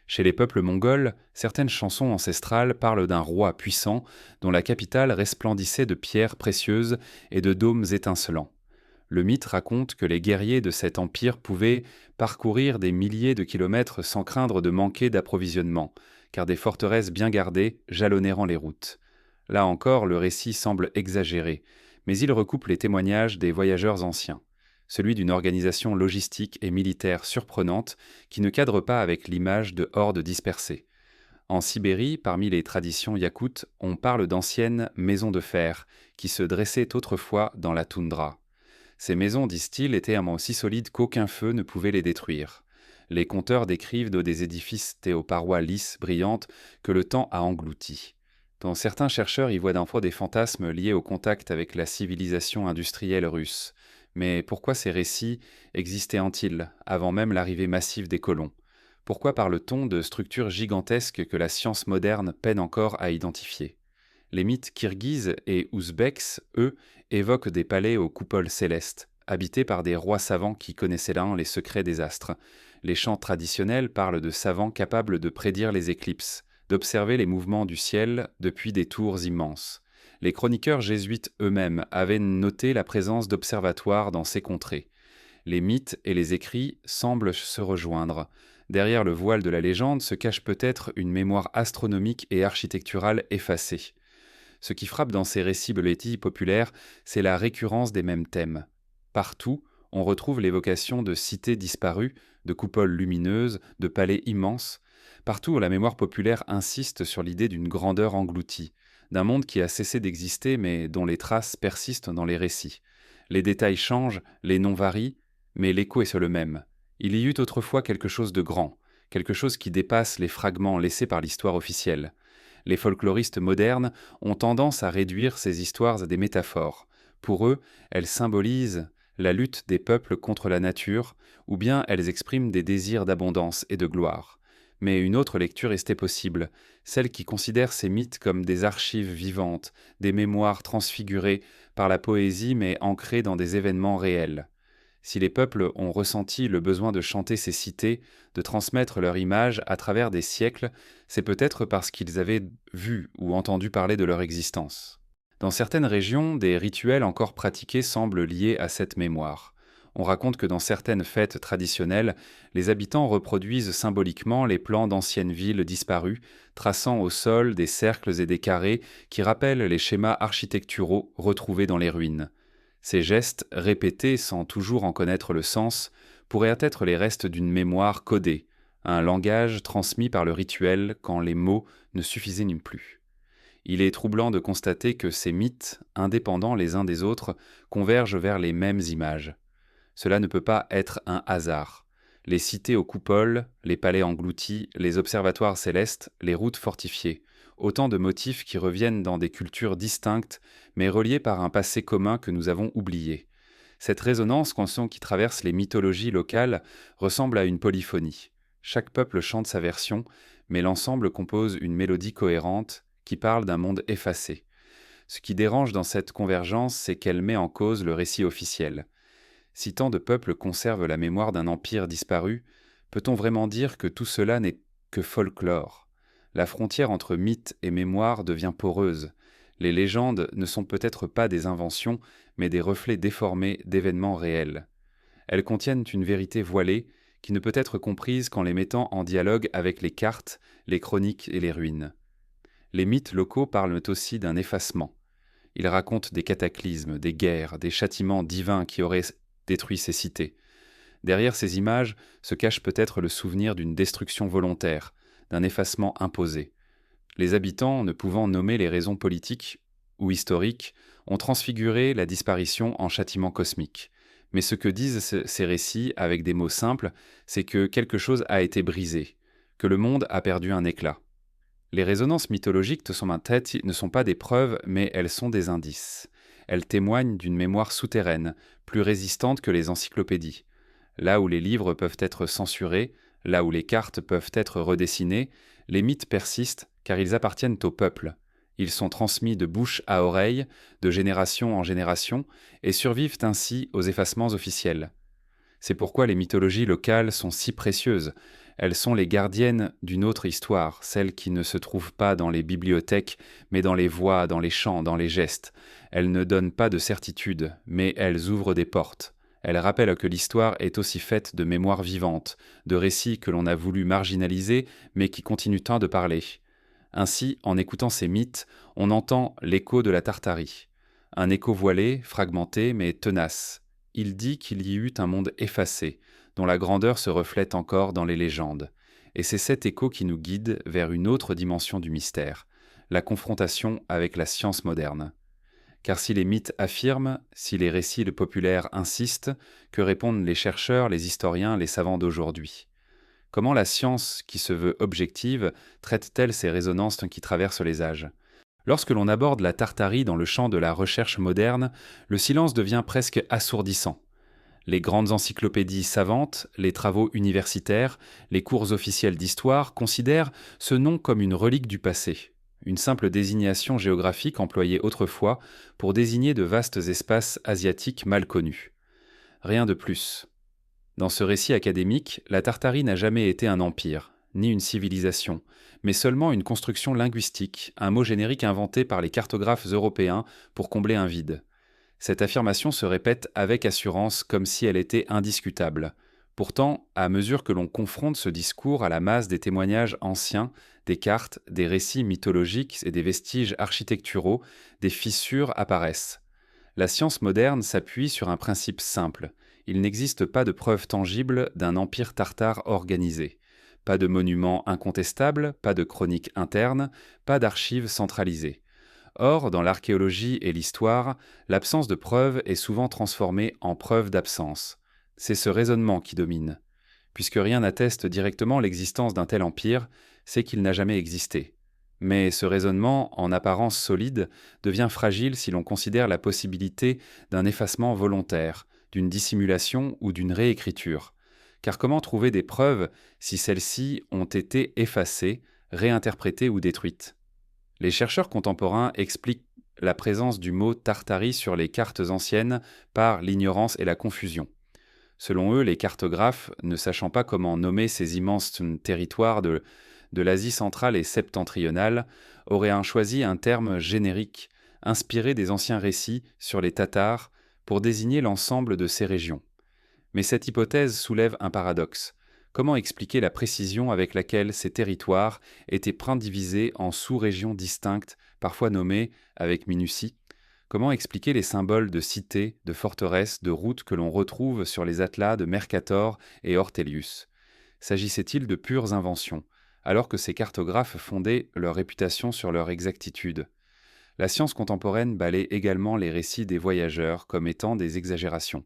Chez les peuples mongols, certaines chansons ancestrales parlent d'un roi puissant dont la capitale resplendissait de pierres précieuses et de dômes étincelants. Le mythe raconte que les guerriers de cet empire pouvaient parcourir des milliers de kilomètres sans craindre de manquer d'approvisionnement, car des forteresses bien gardées jalonnèrent les routes. Là encore, le récit semble exagéré, mais il recoupe les témoignages des voyageurs anciens, celui d'une organisation logistique et militaire surprenante qui ne cadre pas avec l'image de hordes dispersées. En Sibérie, parmi les traditions yakoutes, on parle d'anciennes maisons de fer qui se dressaient autrefois dans la toundra. Ces maisons, disent-ils, étaient aussi solides qu'aucun feu ne pouvait les détruire. Les conteurs décrivent des édifices aux parois lisses, brillantes, que le temps a engloutis. Dont certains chercheurs y voient parfois des fantasmes liés au contact avec la civilisation industrielle russe. Mais pourquoi ces récits existaient-ils avant même l'arrivée massive des colons? Pourquoi parle-t-on de structures gigantesques que la science moderne peine encore à identifier? Les mythes kirghizes et ouzbeks, eux, évoquent des palais aux coupoles célestes, habités par des rois savants qui connaissaient les secrets des astres. Les chants traditionnels parlent de savants capables de prédire les éclipses, d'observer les mouvements du ciel depuis des tours immenses. Les chroniqueurs jésuites eux-mêmes avaient noté la présence d'observatoires dans ces contrées. Les mythes et les écrits semblent se rejoindre. Derrière le voile de la légende se cache peut-être une mémoire astronomique et architecturale effacée. Ce qui frappe dans ces récits bellétiques populaires, c'est la récurrence des mêmes thèmes. Partout, on retrouve l'évocation de cités disparues, de coupoles lumineuses, de palais immenses. Partout, la mémoire populaire insiste sur l'idée d'une grandeur engloutie, d'un monde qui a cessé d'exister mais dont les traces persistent dans les récits. Les détails changent, les noms varient, mais l'écho est le même. Il y eut autrefois quelque chose de grand, quelque chose qui dépasse les fragments laissés par l'histoire officielle. Les folkloristes modernes ont tendance à réduire ces histoires à des métaphores. Pour eux, elles symbolisent la lutte des peuples contre la nature, ou bien elles expriment des désirs d'abondance et de gloire. Mais une autre lecture était possible, celle qui considère ces mythes comme des archives vivantes, des mémoires transfigurées par la poésie mais ancrées dans des événements réels. Si les peuples ont ressenti le besoin de chanter ces cités, de transmettre leur image à travers des siècles, c'est peut-être parce qu'ils avaient vu ou entendu parler de leur existence. Dans certaines régions, des rituels encore pratiqués semblent liés à cette mémoire. On raconte que dans certaines fêtes traditionnelles, les habitants reproduisent symboliquement les plans d'anciennes villes disparues, traçant au sol des cercles et des carrés qui rappellent les schémas architecturaux retrouvés dans les ruines. Ces gestes, répétés sans toujours en connaître le sens, pourraient être les restes d'une mémoire codée, un langage transmis par le rituel quand les mots ne suffisaient plus. Il est troublant de constater que ces mythes, indépendants les uns des autres, convergent vers les mêmes images. Cela ne peut pas être un hasard. Les cités aux coupoles, les palais engloutis, les observatoires célestes, les routes fortifiées, autant de motifs qui reviennent dans des cultures distinctes, mais reliées par un passé commun que nous avons oublié. Cette résonance qui traverse les mythologies locales ressemble à une polyphonie. Chaque peuple chante sa version, mais l'ensemble compose une mélodie cohérente qui parle d'un monde effacé. Ce qui dérange dans cette convergence, c'est qu'elle met en cause le récit officiel. Si tant de peuples conservent la mémoire d'un empire disparu, peut-on vraiment dire que tout cela n'est que folklore? La frontière entre mythe et mémoire devient poreuse. Les légendes ne sont peut-être pas des inventions, mais des reflets déformés d'événements réels. Elles contiennent une vérité voilée qui ne peut être comprise qu'en les mettant en dialogue avec les cartes, les chroniques et les ruines. Les mythes locaux parlent aussi d'un effacement. Ils racontent des cataclysmes, des guerres, des châtiments divins qui auraient détruit ces cités. Derrière ces images se cache peut-être le souvenir d'une destruction volontaire, d'un effacement imposé. Les habitants, ne pouvant nommer les raisons politiques ou historiques, ont transfiguré la disparition en châtiment cosmique. Mais ce que disent ces récits, avec des mots simples, c'est que quelque chose a été brisé, que le monde a perdu un éclat. Les résonances mythologiques ne sont pas des preuves, mais elles sont des indices. Elles témoignent d'une mémoire souterraine, plus résistante que les encyclopédies. Là où les livres peuvent être censurés, là où les cartes peuvent être redessinées, les mythes persistent car ils appartiennent au peuple. Ils sont transmis de bouche à oreille, de génération en génération, et survivent ainsi aux effacements officiels. C'est pourquoi les mythologies locales sont si précieuses. Elles sont les gardiennes d'une autre histoire, celle qui ne se trouve pas dans les bibliothèques, mais dans les voix, dans les chants, dans les gestes. Elles ne donnent pas de certitude, mais elles ouvrent des portes. Elles rappellent que l'histoire est aussi faite de mémoires vivantes, de récits que l'on a voulu marginaliser, mais qui continuent tant de parler. Ainsi, en écoutant ces mythes, on entend l'écho de la Tartarie. Un écho voilé, fragmenté, mais tenace. Il dit qu'il y eut un monde effacé, dont la grandeur se reflète encore dans les légendes. Et c'est cet écho qui nous guide vers une autre dimension du mystère, la confrontation avec la science moderne. Car si les mythes affirment, si les récits populaires insistent, que répondent les chercheurs, les historiens, les savants d'aujourd'hui? Comment la science, qui se veut objective, traite-t-elle ces résonances qui traversent les âges? Lorsque l'on aborde la Tartarie dans le champ de la recherche moderne, le silence devient presque assourdissant. Les grandes encyclopédies savantes, les travaux universitaires, les cours officiels d'histoire considèrent ce nom comme une relique du passé, une simple désignation géographique employée autrefois pour désigner de vastes espaces asiatiques mal connus. Rien de plus. Dans ce récit académique, la Tartarie n'a jamais été un empire, ni une civilisation, mais seulement une construction linguistique, un mot générique inventé par les cartographes européens pour combler un vide. Cette affirmation se répète avec assurance comme si elle était indiscutable. Pourtant, à mesure que l'on confronte ce discours à la masse des témoignages anciens, des cartes, des récits mythologiques et des vestiges architecturaux, des fissures apparaissent. La science moderne s'appuie sur un principe simple. Il n'existe pas de preuve tangible d'un empire tartare organisé. Pas de monuments incontestables, pas de chroniques internes, pas d'archives centralisées. Or, dans l'archéologie et l'histoire, l'absence de preuves est souvent transformée en preuve d'absence. C'est ce raisonnement qui domine. Puisque rien n'atteste directement l'existence d'un tel empire, c'est qu'il n'a jamais existé. Mais ce raisonnement, en apparence solide, devient fragile si l'on considère la possibilité d'un effacement volontaire, d'une dissimulation ou d'une réécriture. Car comment trouver des preuves si celles-ci ont été effacées, réinterprétées ou détruites? Les chercheurs contemporains expliquent la présence du mot Tartarie sur les cartes anciennes par l'ignorance et la confusion. Selon eux, les cartographes, ne sachant pas comment nommer ces immenses territoires de l'Asie centrale et septentrionale, auraient choisi un terme générique, inspiré des anciens récits sur les Tatars, pour désigner l'ensemble de ces régions. Mais cette hypothèse soulève un paradoxe. Comment expliquer la précision avec laquelle ces territoires étaient divisés en sous-régions distinctes, parfois nommées avec minutie? Comment expliquer les symboles de cités, de forteresses, de routes que l'on retrouve sur les atlas de Mercator et Ortelius? S'agissait-il de pures inventions, alors que ces cartographes fondaient leur réputation sur leur exactitude? La science contemporaine balaie également les récits des voyageurs comme étant des exagérations.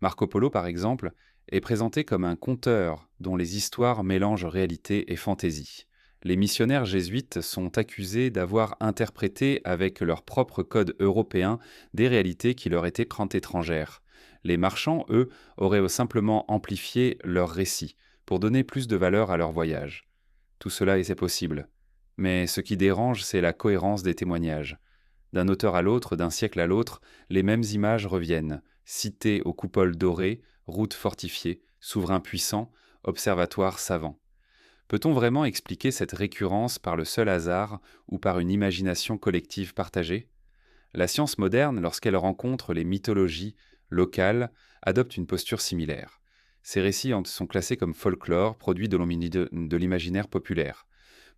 Marco Polo, par exemple, est présenté comme un conteur dont les histoires mélangent réalité et fantaisie. Les missionnaires jésuites sont accusés d'avoir interprété avec leur propre code européen des réalités qui leur étaient étrangères. Les marchands, eux, auraient simplement amplifié leurs récits pour donner plus de valeur à leur voyage. Tout cela est possible. Mais ce qui dérange, c'est la cohérence des témoignages. D'un auteur à l'autre, d'un siècle à l'autre, les mêmes images reviennent. Cités aux coupoles dorées, routes fortifiées, souverains puissants, observatoires savants. Peut-on vraiment expliquer cette récurrence par le seul hasard ou par une imagination collective partagée? La science moderne, lorsqu'elle rencontre les mythologies locales, adopte une posture similaire. Ces récits sont classés comme folklore, produit de l'imaginaire populaire.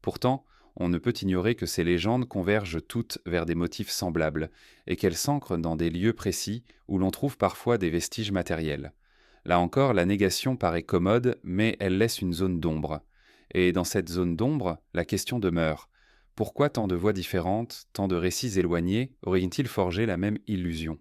Pourtant, on ne peut ignorer que ces légendes convergent toutes vers des motifs semblables, et qu'elles s'ancrent dans des lieux précis où l'on trouve parfois des vestiges matériels. Là encore, la négation paraît commode, mais elle laisse une zone d'ombre. Et dans cette zone d'ombre, la question demeure. Pourquoi tant de voix différentes, tant de récits éloignés auraient-ils forgé la même illusion?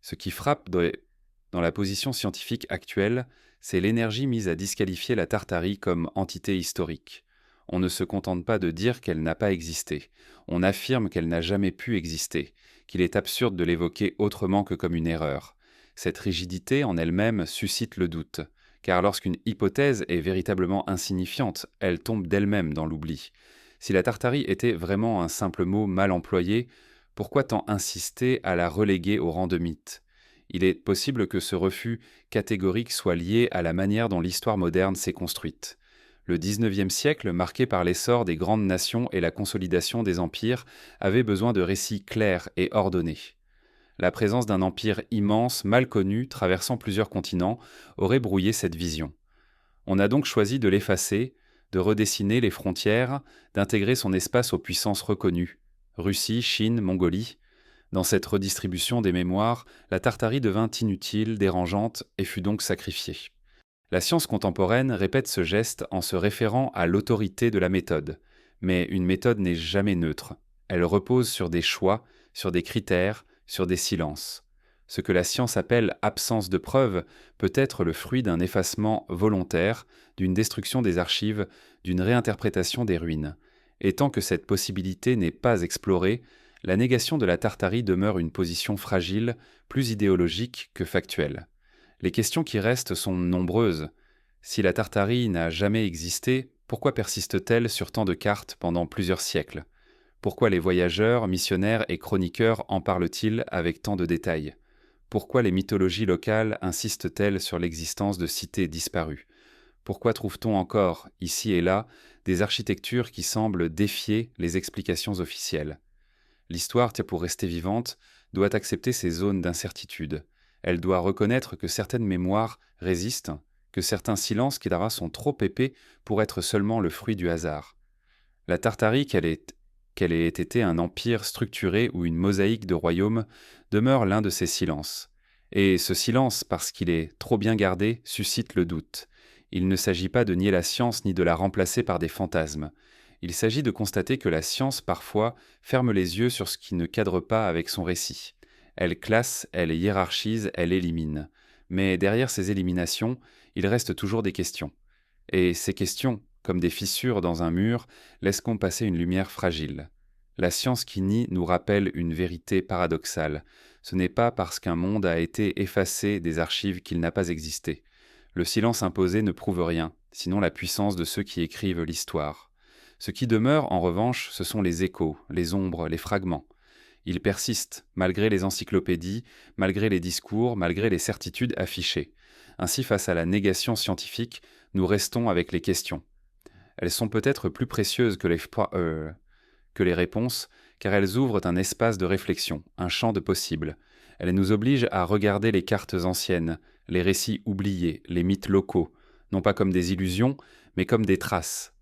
Ce qui frappe dans la position scientifique actuelle, c'est l'énergie mise à disqualifier la Tartarie comme entité historique. On ne se contente pas de dire qu'elle n'a pas existé, on affirme qu'elle n'a jamais pu exister, qu'il est absurde de l'évoquer autrement que comme une erreur. Cette rigidité en elle-même suscite le doute, car lorsqu'une hypothèse est véritablement insignifiante, elle tombe d'elle-même dans l'oubli. Si la Tartarie était vraiment un simple mot mal employé, pourquoi tant insister à la reléguer au rang de mythe? Il est possible que ce refus catégorique soit lié à la manière dont l'histoire moderne s'est construite. Le XIXe siècle, marqué par l'essor des grandes nations et la consolidation des empires, avait besoin de récits clairs et ordonnés. La présence d'un empire immense, mal connu, traversant plusieurs continents, aurait brouillé cette vision. On a donc choisi de l'effacer, de redessiner les frontières, d'intégrer son espace aux puissances reconnues, Russie, Chine, Mongolie. Dans cette redistribution des mémoires, la Tartarie devint inutile, dérangeante et fut donc sacrifiée. La science contemporaine répète ce geste en se référant à l'autorité de la méthode. Mais une méthode n'est jamais neutre. Elle repose sur des choix, sur des critères, sur des silences. Ce que la science appelle absence de preuves peut être le fruit d'un effacement volontaire, d'une destruction des archives, d'une réinterprétation des ruines. Et tant que cette possibilité n'est pas explorée, la négation de la Tartarie demeure une position fragile, plus idéologique que factuelle. Les questions qui restent sont nombreuses. Si la Tartarie n'a jamais existé, pourquoi persiste-t-elle sur tant de cartes pendant plusieurs siècles? Pourquoi les voyageurs, missionnaires et chroniqueurs en parlent-ils avec tant de détails? Pourquoi les mythologies locales insistent-elles sur l'existence de cités disparues? Pourquoi trouve-t-on encore, ici et là, des architectures qui semblent défier les explications officielles? L'histoire, pour rester vivante, doit accepter ces zones d'incertitude. Elle doit reconnaître que certaines mémoires résistent, que certains silences qui sont trop épais pour être seulement le fruit du hasard. La Tartarie, qu'elle ait été un empire structuré ou une mosaïque de royaumes, demeure l'un de ces silences. Et ce silence, parce qu'il est trop bien gardé, suscite le doute. Il ne s'agit pas de nier la science ni de la remplacer par des fantasmes. Il s'agit de constater que la science, parfois, ferme les yeux sur ce qui ne cadre pas avec son récit. Elle classe, elle hiérarchise, elle élimine. Mais derrière ces éliminations, il reste toujours des questions. Et ces questions, comme des fissures dans un mur, laissent passer une lumière fragile. La science qui nie nous rappelle une vérité paradoxale. Ce n'est pas parce qu'un monde a été effacé des archives qu'il n'a pas existé. Le silence imposé ne prouve rien, sinon la puissance de ceux qui écrivent l'histoire. Ce qui demeure, en revanche, ce sont les échos, les ombres, les fragments. Ils persistent, malgré les encyclopédies, malgré les discours, malgré les certitudes affichées. Ainsi, face à la négation scientifique, nous restons avec les questions. Elles sont peut-être plus précieuses que les réponses, car elles ouvrent un espace de réflexion, un champ de possibles. Elles nous obligent à regarder les cartes anciennes, les récits oubliés, les mythes locaux, non pas comme des illusions, mais comme des traces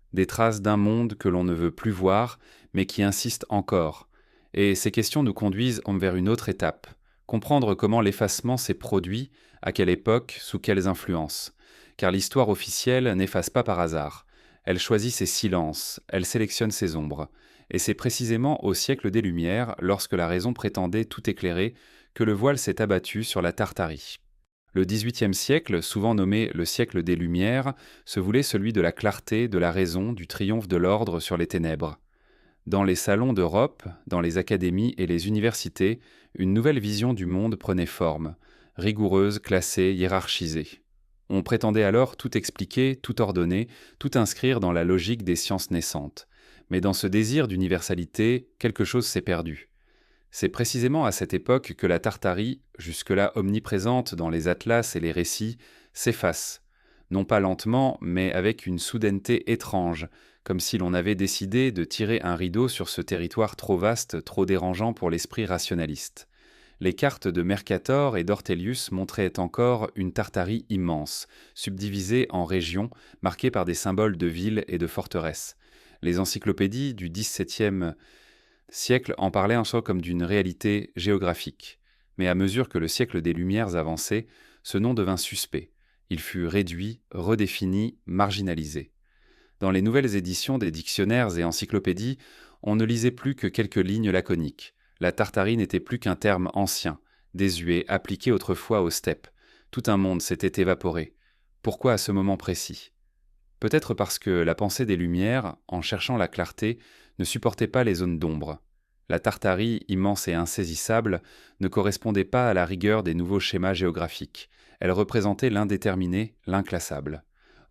d'un monde que l'on ne veut plus voir, mais qui insiste encore. Et ces questions nous conduisent vers une autre étape, comprendre comment l'effacement s'est produit, à quelle époque, sous quelles influences. Car l'histoire officielle n'efface pas par hasard. Elle choisit ses silences, elle sélectionne ses ombres. Et c'est précisément au siècle des Lumières, lorsque la raison prétendait tout éclairer, que le voile s'est abattu sur la Tartarie. Le XVIIIe siècle, souvent nommé le siècle des Lumières, se voulait celui de la clarté, de la raison, du triomphe de l'ordre sur les ténèbres. Dans les salons d'Europe, dans les académies et les universités, une nouvelle vision du monde prenait forme, rigoureuse, classée, hiérarchisée. On prétendait alors tout expliquer, tout ordonner, tout inscrire dans la logique des sciences naissantes. Mais dans ce désir d'universalité, quelque chose s'est perdu. C'est précisément à cette époque que la Tartarie, jusque-là omniprésente dans les atlas et les récits, s'efface. Non pas lentement, mais avec une soudaineté étrange, comme si l'on avait décidé de tirer un rideau sur ce territoire trop vaste, trop dérangeant pour l'esprit rationaliste. Les cartes de Mercator et d'Ortelius montraient encore une Tartarie immense, subdivisée en régions, marquées par des symboles de villes et de forteresses. Les encyclopédies du XVIIe siècle en parlaient en soi comme d'une réalité géographique. Mais à mesure que le siècle des Lumières avançait, ce nom devint suspect. Il fut réduit, redéfini, marginalisé. Dans les nouvelles éditions des dictionnaires et encyclopédies, on ne lisait plus que quelques lignes laconiques. La Tartarie n'était plus qu'un terme ancien, désuet, appliqué autrefois aux steppes. Tout un monde s'était évaporé. Pourquoi à ce moment précis ? Peut-être parce que la pensée des Lumières, en cherchant la clarté, ne supportait pas les zones d'ombre. La Tartarie, immense et insaisissable, ne correspondait pas à la rigueur des nouveaux schémas géographiques. Elle représentait l'indéterminé, l'inclassable.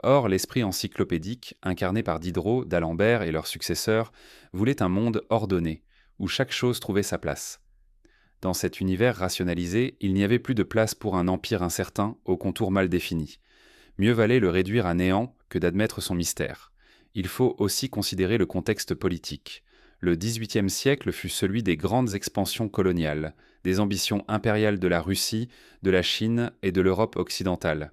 Or, l'esprit encyclopédique, incarné par Diderot, d'Alembert et leurs successeurs, voulait un monde ordonné, où chaque chose trouvait sa place. Dans cet univers rationalisé, il n'y avait plus de place pour un empire incertain, aux contours mal définis. Mieux valait le réduire à néant que d'admettre son mystère. Il faut aussi considérer le contexte politique. Le XVIIIe siècle fut celui des grandes expansions coloniales, des ambitions impériales de la Russie, de la Chine et de l'Europe occidentale.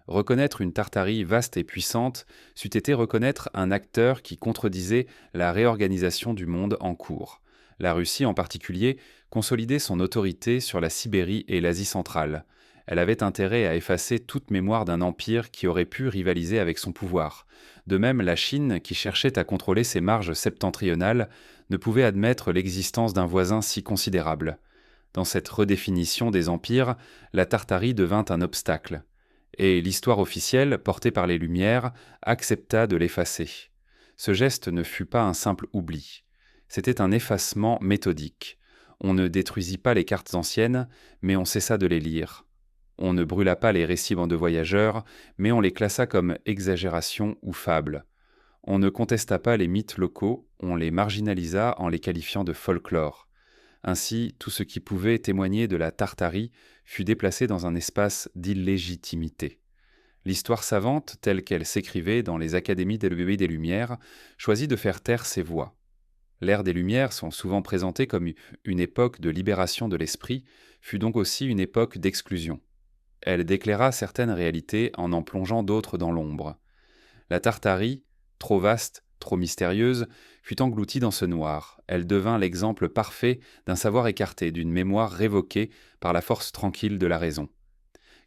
Reconnaître une Tartarie vaste et puissante c'eût été reconnaître un acteur qui contredisait la réorganisation du monde en cours. La Russie en particulier consolidait son autorité sur la Sibérie et l'Asie centrale. Elle avait intérêt à effacer toute mémoire d'un empire qui aurait pu rivaliser avec son pouvoir. De même, la Chine, qui cherchait à contrôler ses marges septentrionales, ne pouvait admettre l'existence d'un voisin si considérable. Dans cette redéfinition des empires, la Tartarie devint un obstacle. Et l'histoire officielle, portée par les Lumières, accepta de l'effacer. Ce geste ne fut pas un simple oubli. C'était un effacement méthodique. On ne détruisit pas les cartes anciennes, mais on cessa de les lire. On ne brûla pas les récits de voyageurs, mais on les classa comme exagérations ou fables. On ne contesta pas les mythes locaux, on les marginalisa en les qualifiant de folklore. Ainsi, tout ce qui pouvait témoigner de la Tartarie fut déplacé dans un espace d'illégitimité. L'histoire savante, telle qu'elle s'écrivait dans les académies des Lumières, choisit de faire taire ces voix. L'ère des Lumières sont souvent présentées comme une époque de libération de l'esprit, fut donc aussi une époque d'exclusion. Elle déclaira certaines réalités en plongeant d'autres dans l'ombre. La Tartarie, trop vaste, trop mystérieuse, fut engloutie dans ce noir. Elle devint l'exemple parfait d'un savoir écarté, d'une mémoire révoquée par la force tranquille de la raison.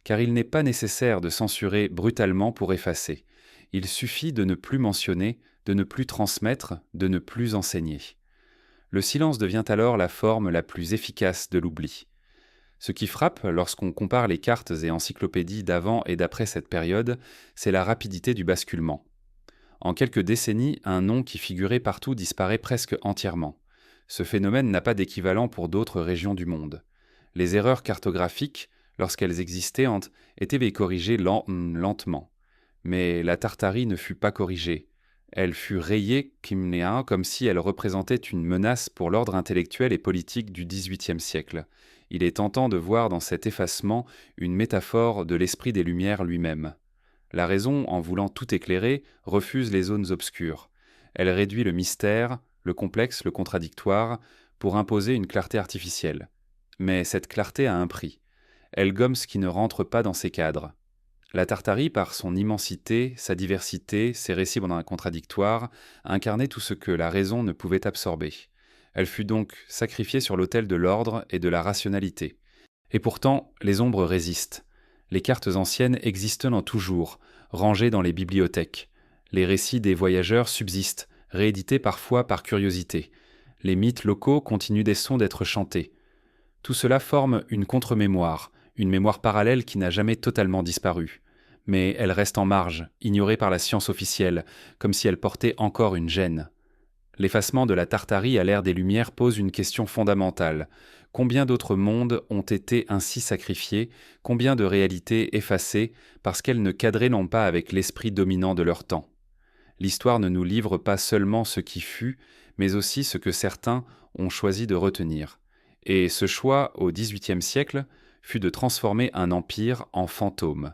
Car il n'est pas nécessaire de censurer brutalement pour effacer. Il suffit de ne plus mentionner, de ne plus transmettre, de ne plus enseigner. Le silence devient alors la forme la plus efficace de l'oubli. Ce qui frappe lorsqu'on compare les cartes et encyclopédies d'avant et d'après cette période, c'est la rapidité du basculement. En quelques décennies, un nom qui figurait partout disparaît presque entièrement. Ce phénomène n'a pas d'équivalent pour d'autres régions du monde. Les erreurs cartographiques, lorsqu'elles existaient, étaient corrigées lentement. Mais la Tartarie ne fut pas corrigée. Elle fut rayée comme si elle représentait une menace pour l'ordre intellectuel et politique du XVIIIe siècle. Il est tentant de voir dans cet effacement une métaphore de l'esprit des Lumières lui-même. La raison, en voulant tout éclairer, refuse les zones obscures. Elle réduit le mystère, le complexe, le contradictoire, pour imposer une clarté artificielle. Mais cette clarté a un prix. Elle gomme ce qui ne rentre pas dans ses cadres. La Tartarie, par son immensité, sa diversité, ses récits contradictoires, incarnait tout ce que la raison ne pouvait absorber. Elle fut donc sacrifiée sur l'autel de l'ordre et de la rationalité. Et pourtant, les ombres résistent. Les cartes anciennes existent toujours, rangées dans les bibliothèques. Les récits des voyageurs subsistent, réédités parfois par curiosité. Les mythes locaux continuent des sons d'être chantés. Tout cela forme une contre-mémoire, une mémoire parallèle qui n'a jamais totalement disparu. Mais elle reste en marge, ignorée par la science officielle, comme si elle portait encore une gêne. L'effacement de la Tartarie à l'ère des Lumières pose une question fondamentale. Combien d'autres mondes ont été ainsi sacrifiés, combien de réalités effacées parce qu'elles ne cadraient non pas avec l'esprit dominant de leur temps? L'histoire ne nous livre pas seulement ce qui fut, mais aussi ce que certains ont choisi de retenir. Et ce choix, au XVIIIe siècle, fut de transformer un empire en fantôme.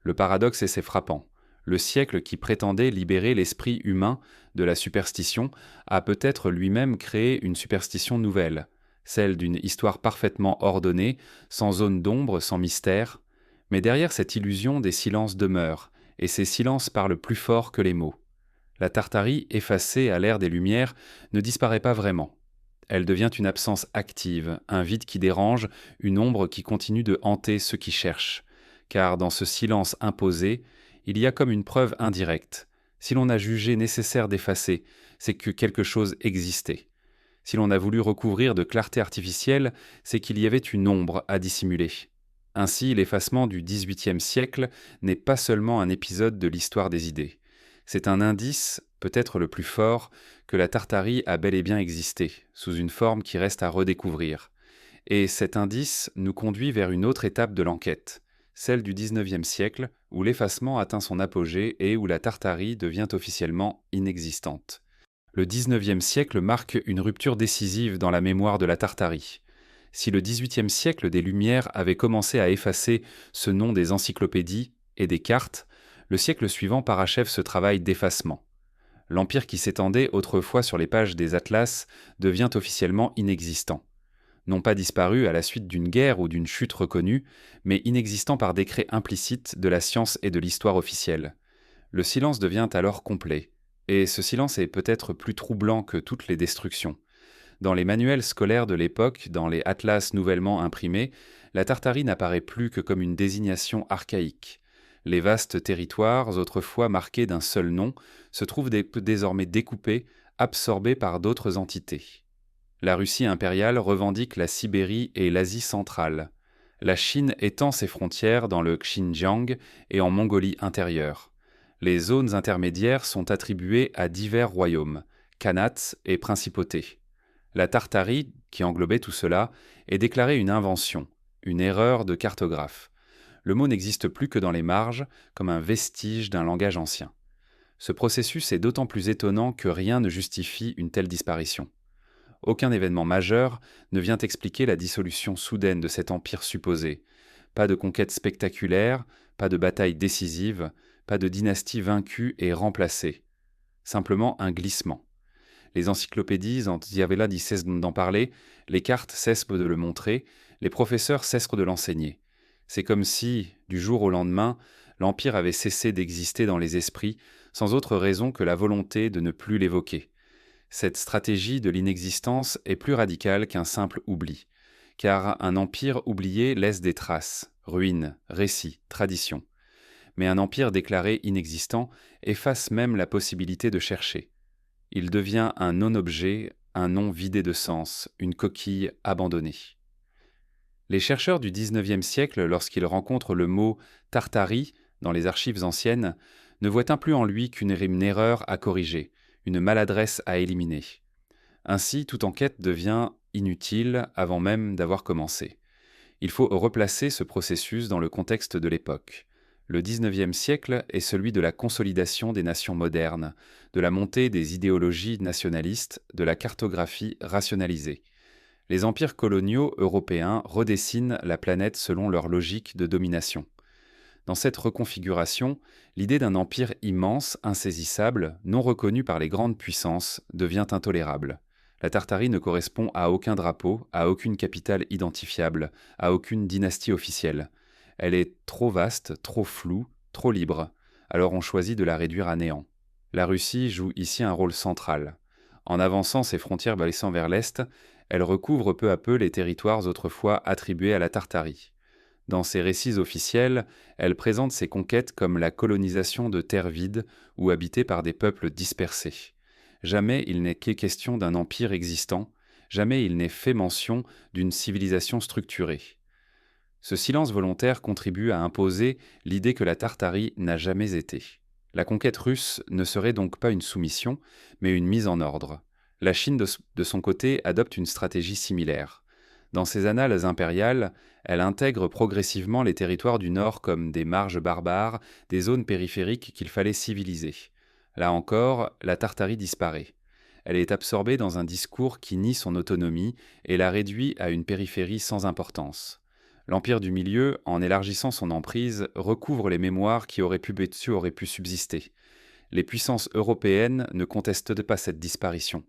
Le paradoxe est frappant. Le siècle qui prétendait libérer l'esprit humain de la superstition a peut-être lui-même créé une superstition nouvelle, celle d'une histoire parfaitement ordonnée, sans zone d'ombre, sans mystère. Mais derrière cette illusion, des silences demeurent, et ces silences parlent plus fort que les mots. La Tartarie, effacée à l'ère des Lumières, ne disparaît pas vraiment. Elle devient une absence active, un vide qui dérange, une ombre qui continue de hanter ceux qui cherchent. Car dans ce silence imposé, il y a comme une preuve indirecte. Si l'on a jugé nécessaire d'effacer, c'est que quelque chose existait. Si l'on a voulu recouvrir de clarté artificielle, c'est qu'il y avait une ombre à dissimuler. Ainsi, l'effacement du XVIIIe siècle n'est pas seulement un épisode de l'histoire des idées. C'est un indice, peut-être le plus fort, que la Tartarie a bel et bien existé, sous une forme qui reste à redécouvrir. Et cet indice nous conduit vers une autre étape de l'enquête, celle du XIXe siècle, où l'effacement atteint son apogée et où la Tartarie devient officiellement inexistante. Le XIXe siècle marque une rupture décisive dans la mémoire de la Tartarie. Si le XVIIIe siècle des Lumières avait commencé à effacer ce nom des encyclopédies et des cartes, le siècle suivant parachève ce travail d'effacement. L'empire qui s'étendait autrefois sur les pages des atlas devient officiellement inexistant. Non pas disparu à la suite d'une guerre ou d'une chute reconnue, mais inexistant par décret implicite de la science et de l'histoire officielle. Le silence devient alors complet, et ce silence est peut-être plus troublant que toutes les destructions. Dans les manuels scolaires de l'époque, dans les atlas nouvellement imprimés, la Tartarie n'apparaît plus que comme une désignation archaïque. Les vastes territoires, autrefois marqués d'un seul nom, se trouvent désormais découpés, absorbés par d'autres entités. La Russie impériale revendique la Sibérie et l'Asie centrale. La Chine étend ses frontières dans le Xinjiang et en Mongolie intérieure. Les zones intermédiaires sont attribuées à divers royaumes, khanats et principautés. La Tartarie, qui englobait tout cela, est déclarée une invention, une erreur de cartographe. Le mot n'existe plus que dans les marges, comme un vestige d'un langage ancien. Ce processus est d'autant plus étonnant que rien ne justifie une telle disparition. Aucun événement majeur ne vient expliquer la dissolution soudaine de cet empire supposé. Pas de conquête spectaculaire, pas de bataille décisive, pas de dynastie vaincue et remplacée. Simplement un glissement. Les encyclopédies cessent d'en parler, les cartes cessent de le montrer, les professeurs cessent de l'enseigner. C'est comme si, du jour au lendemain, l'Empire avait cessé d'exister dans les esprits, sans autre raison que la volonté de ne plus l'évoquer. Cette stratégie de l'inexistence est plus radicale qu'un simple oubli, car un empire oublié laisse des traces, ruines, récits, traditions. Mais un empire déclaré inexistant efface même la possibilité de chercher. Il devient un non-objet, un nom vidé de sens, une coquille abandonnée. Les chercheurs du XIXe siècle, lorsqu'ils rencontrent le mot « Tartarie » dans les archives anciennes, ne voient plus en lui qu'une erreur à corriger, une maladresse à éliminer. Ainsi, toute enquête devient inutile avant même d'avoir commencé. Il faut replacer ce processus dans le contexte de l'époque. Le XIXe siècle est celui de la consolidation des nations modernes, de la montée des idéologies nationalistes, de la cartographie rationalisée. Les empires coloniaux européens redessinent la planète selon leur logique de domination. Dans cette reconfiguration, l'idée d'un empire immense, insaisissable, non reconnu par les grandes puissances, devient intolérable. La Tartarie ne correspond à aucun drapeau, à aucune capitale identifiable, à aucune dynastie officielle. Elle est trop vaste, trop floue, trop libre. Alors on choisit de la réduire à néant. La Russie joue ici un rôle central. En avançant ses frontières baissant vers l'Est, elle recouvre peu à peu les territoires autrefois attribués à la Tartarie. Dans ses récits officiels, elle présente ses conquêtes comme la colonisation de terres vides ou habitées par des peuples dispersés. Jamais il n'est question d'un empire existant, jamais il n'est fait mention d'une civilisation structurée. Ce silence volontaire contribue à imposer l'idée que la Tartarie n'a jamais été. La conquête russe ne serait donc pas une soumission, mais une mise en ordre. La Chine, de son côté, adopte une stratégie similaire. Dans ses annales impériales, elle intègre progressivement les territoires du Nord comme des marges barbares, des zones périphériques qu'il fallait civiliser. Là encore, la Tartarie disparaît. Elle est absorbée dans un discours qui nie son autonomie et la réduit à une périphérie sans importance. L'Empire du Milieu, en élargissant son emprise, recouvre les mémoires qui auraient pu subsister. Les puissances européennes ne contestent pas cette disparition.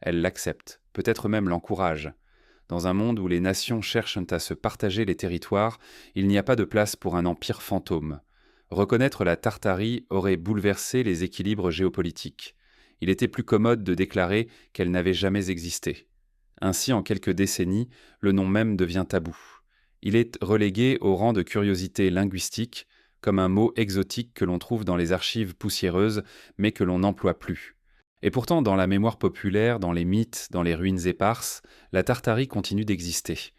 Elles l'acceptent, peut-être même l'encouragent. Dans un monde où les nations cherchent à se partager les territoires, il n'y a pas de place pour un empire fantôme. Reconnaître la Tartarie aurait bouleversé les équilibres géopolitiques. Il était plus commode de déclarer qu'elle n'avait jamais existé. Ainsi, en quelques décennies, le nom même devient tabou. Il est relégué au rang de curiosité linguistique, comme un mot exotique que l'on trouve dans les archives poussiéreuses, mais que l'on n'emploie plus. Et pourtant, dans la mémoire populaire, dans les mythes, dans les ruines éparses, la Tartarie continue d'exister.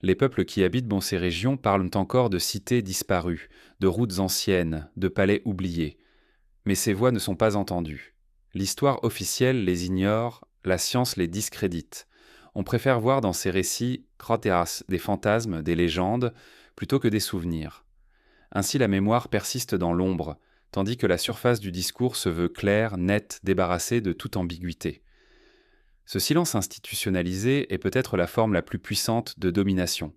Les peuples qui habitent dans ces régions parlent encore de cités disparues, de routes anciennes, de palais oubliés. Mais ces voix ne sont pas entendues. L'histoire officielle les ignore, la science les discrédite. On préfère voir dans ces récits krateras, des fantasmes, des légendes, plutôt que des souvenirs. Ainsi la mémoire persiste dans l'ombre, tandis que la surface du discours se veut claire, nette, débarrassée de toute ambiguïté. Ce silence institutionnalisé est peut-être la forme la plus puissante de domination.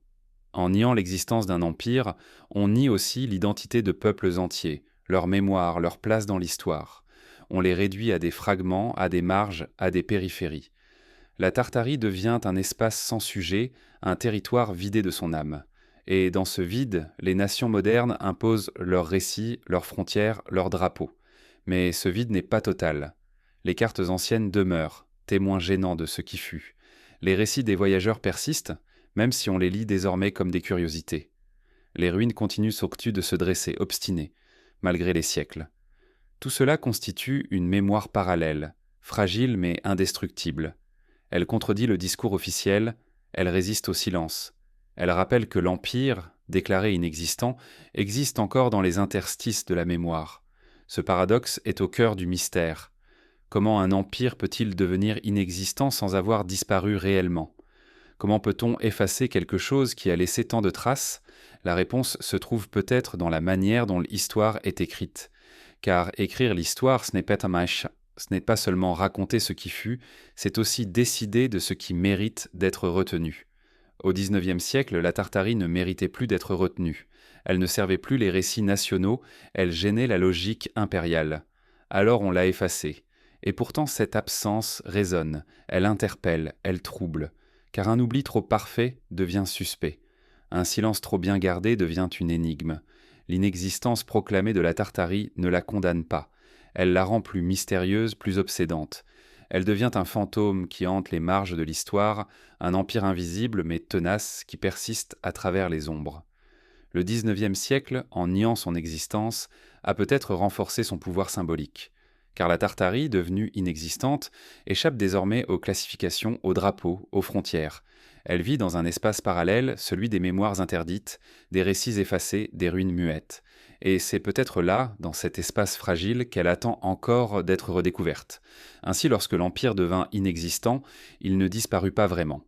En niant l'existence d'un empire, on nie aussi l'identité de peuples entiers, leur mémoire, leur place dans l'histoire. On les réduit à des fragments, à des marges, à des périphéries. La Tartarie devient un espace sans sujet, un territoire vidé de son âme. Et dans ce vide, les nations modernes imposent leurs récits, leurs frontières, leurs drapeaux. Mais ce vide n'est pas total. Les cartes anciennes demeurent, témoins gênants de ce qui fut. Les récits des voyageurs persistent, même si on les lit désormais comme des curiosités. Les ruines continuent s'octuent de se dresser, obstinées, malgré les siècles. Tout cela constitue une mémoire parallèle, fragile mais indestructible. Elle contredit le discours officiel, elle résiste au silence. Elle rappelle que l'Empire, déclaré inexistant, existe encore dans les interstices de la mémoire. Ce paradoxe est au cœur du mystère. Comment un empire peut-il devenir inexistant sans avoir disparu réellement ? Comment peut-on effacer quelque chose qui a laissé tant de traces ? La réponse se trouve peut-être dans la manière dont l'histoire est écrite. Car écrire l'histoire, ce n'est pas seulement raconter ce qui fut, c'est aussi décider de ce qui mérite d'être retenu. Au XIXe siècle, la Tartarie ne méritait plus d'être retenue. Elle ne servait plus les récits nationaux, elle gênait la logique impériale. Alors on l'a effacée. Et pourtant cette absence résonne, elle interpelle, elle trouble. Car un oubli trop parfait devient suspect. Un silence trop bien gardé devient une énigme. L'inexistence proclamée de la Tartarie ne la condamne pas. Elle la rend plus mystérieuse, plus obsédante. Elle devient un fantôme qui hante les marges de l'histoire, un empire invisible mais tenace qui persiste à travers les ombres. Le XIXe siècle, en niant son existence, a peut-être renforcé son pouvoir symbolique. Car la Tartarie, devenue inexistante, échappe désormais aux classifications, aux drapeaux, aux frontières. Elle vit dans un espace parallèle, celui des mémoires interdites, des récits effacés, des ruines muettes. Et c'est peut-être là, dans cet espace fragile, qu'elle attend encore d'être redécouverte. Ainsi, lorsque l'Empire devint inexistant, il ne disparut pas vraiment.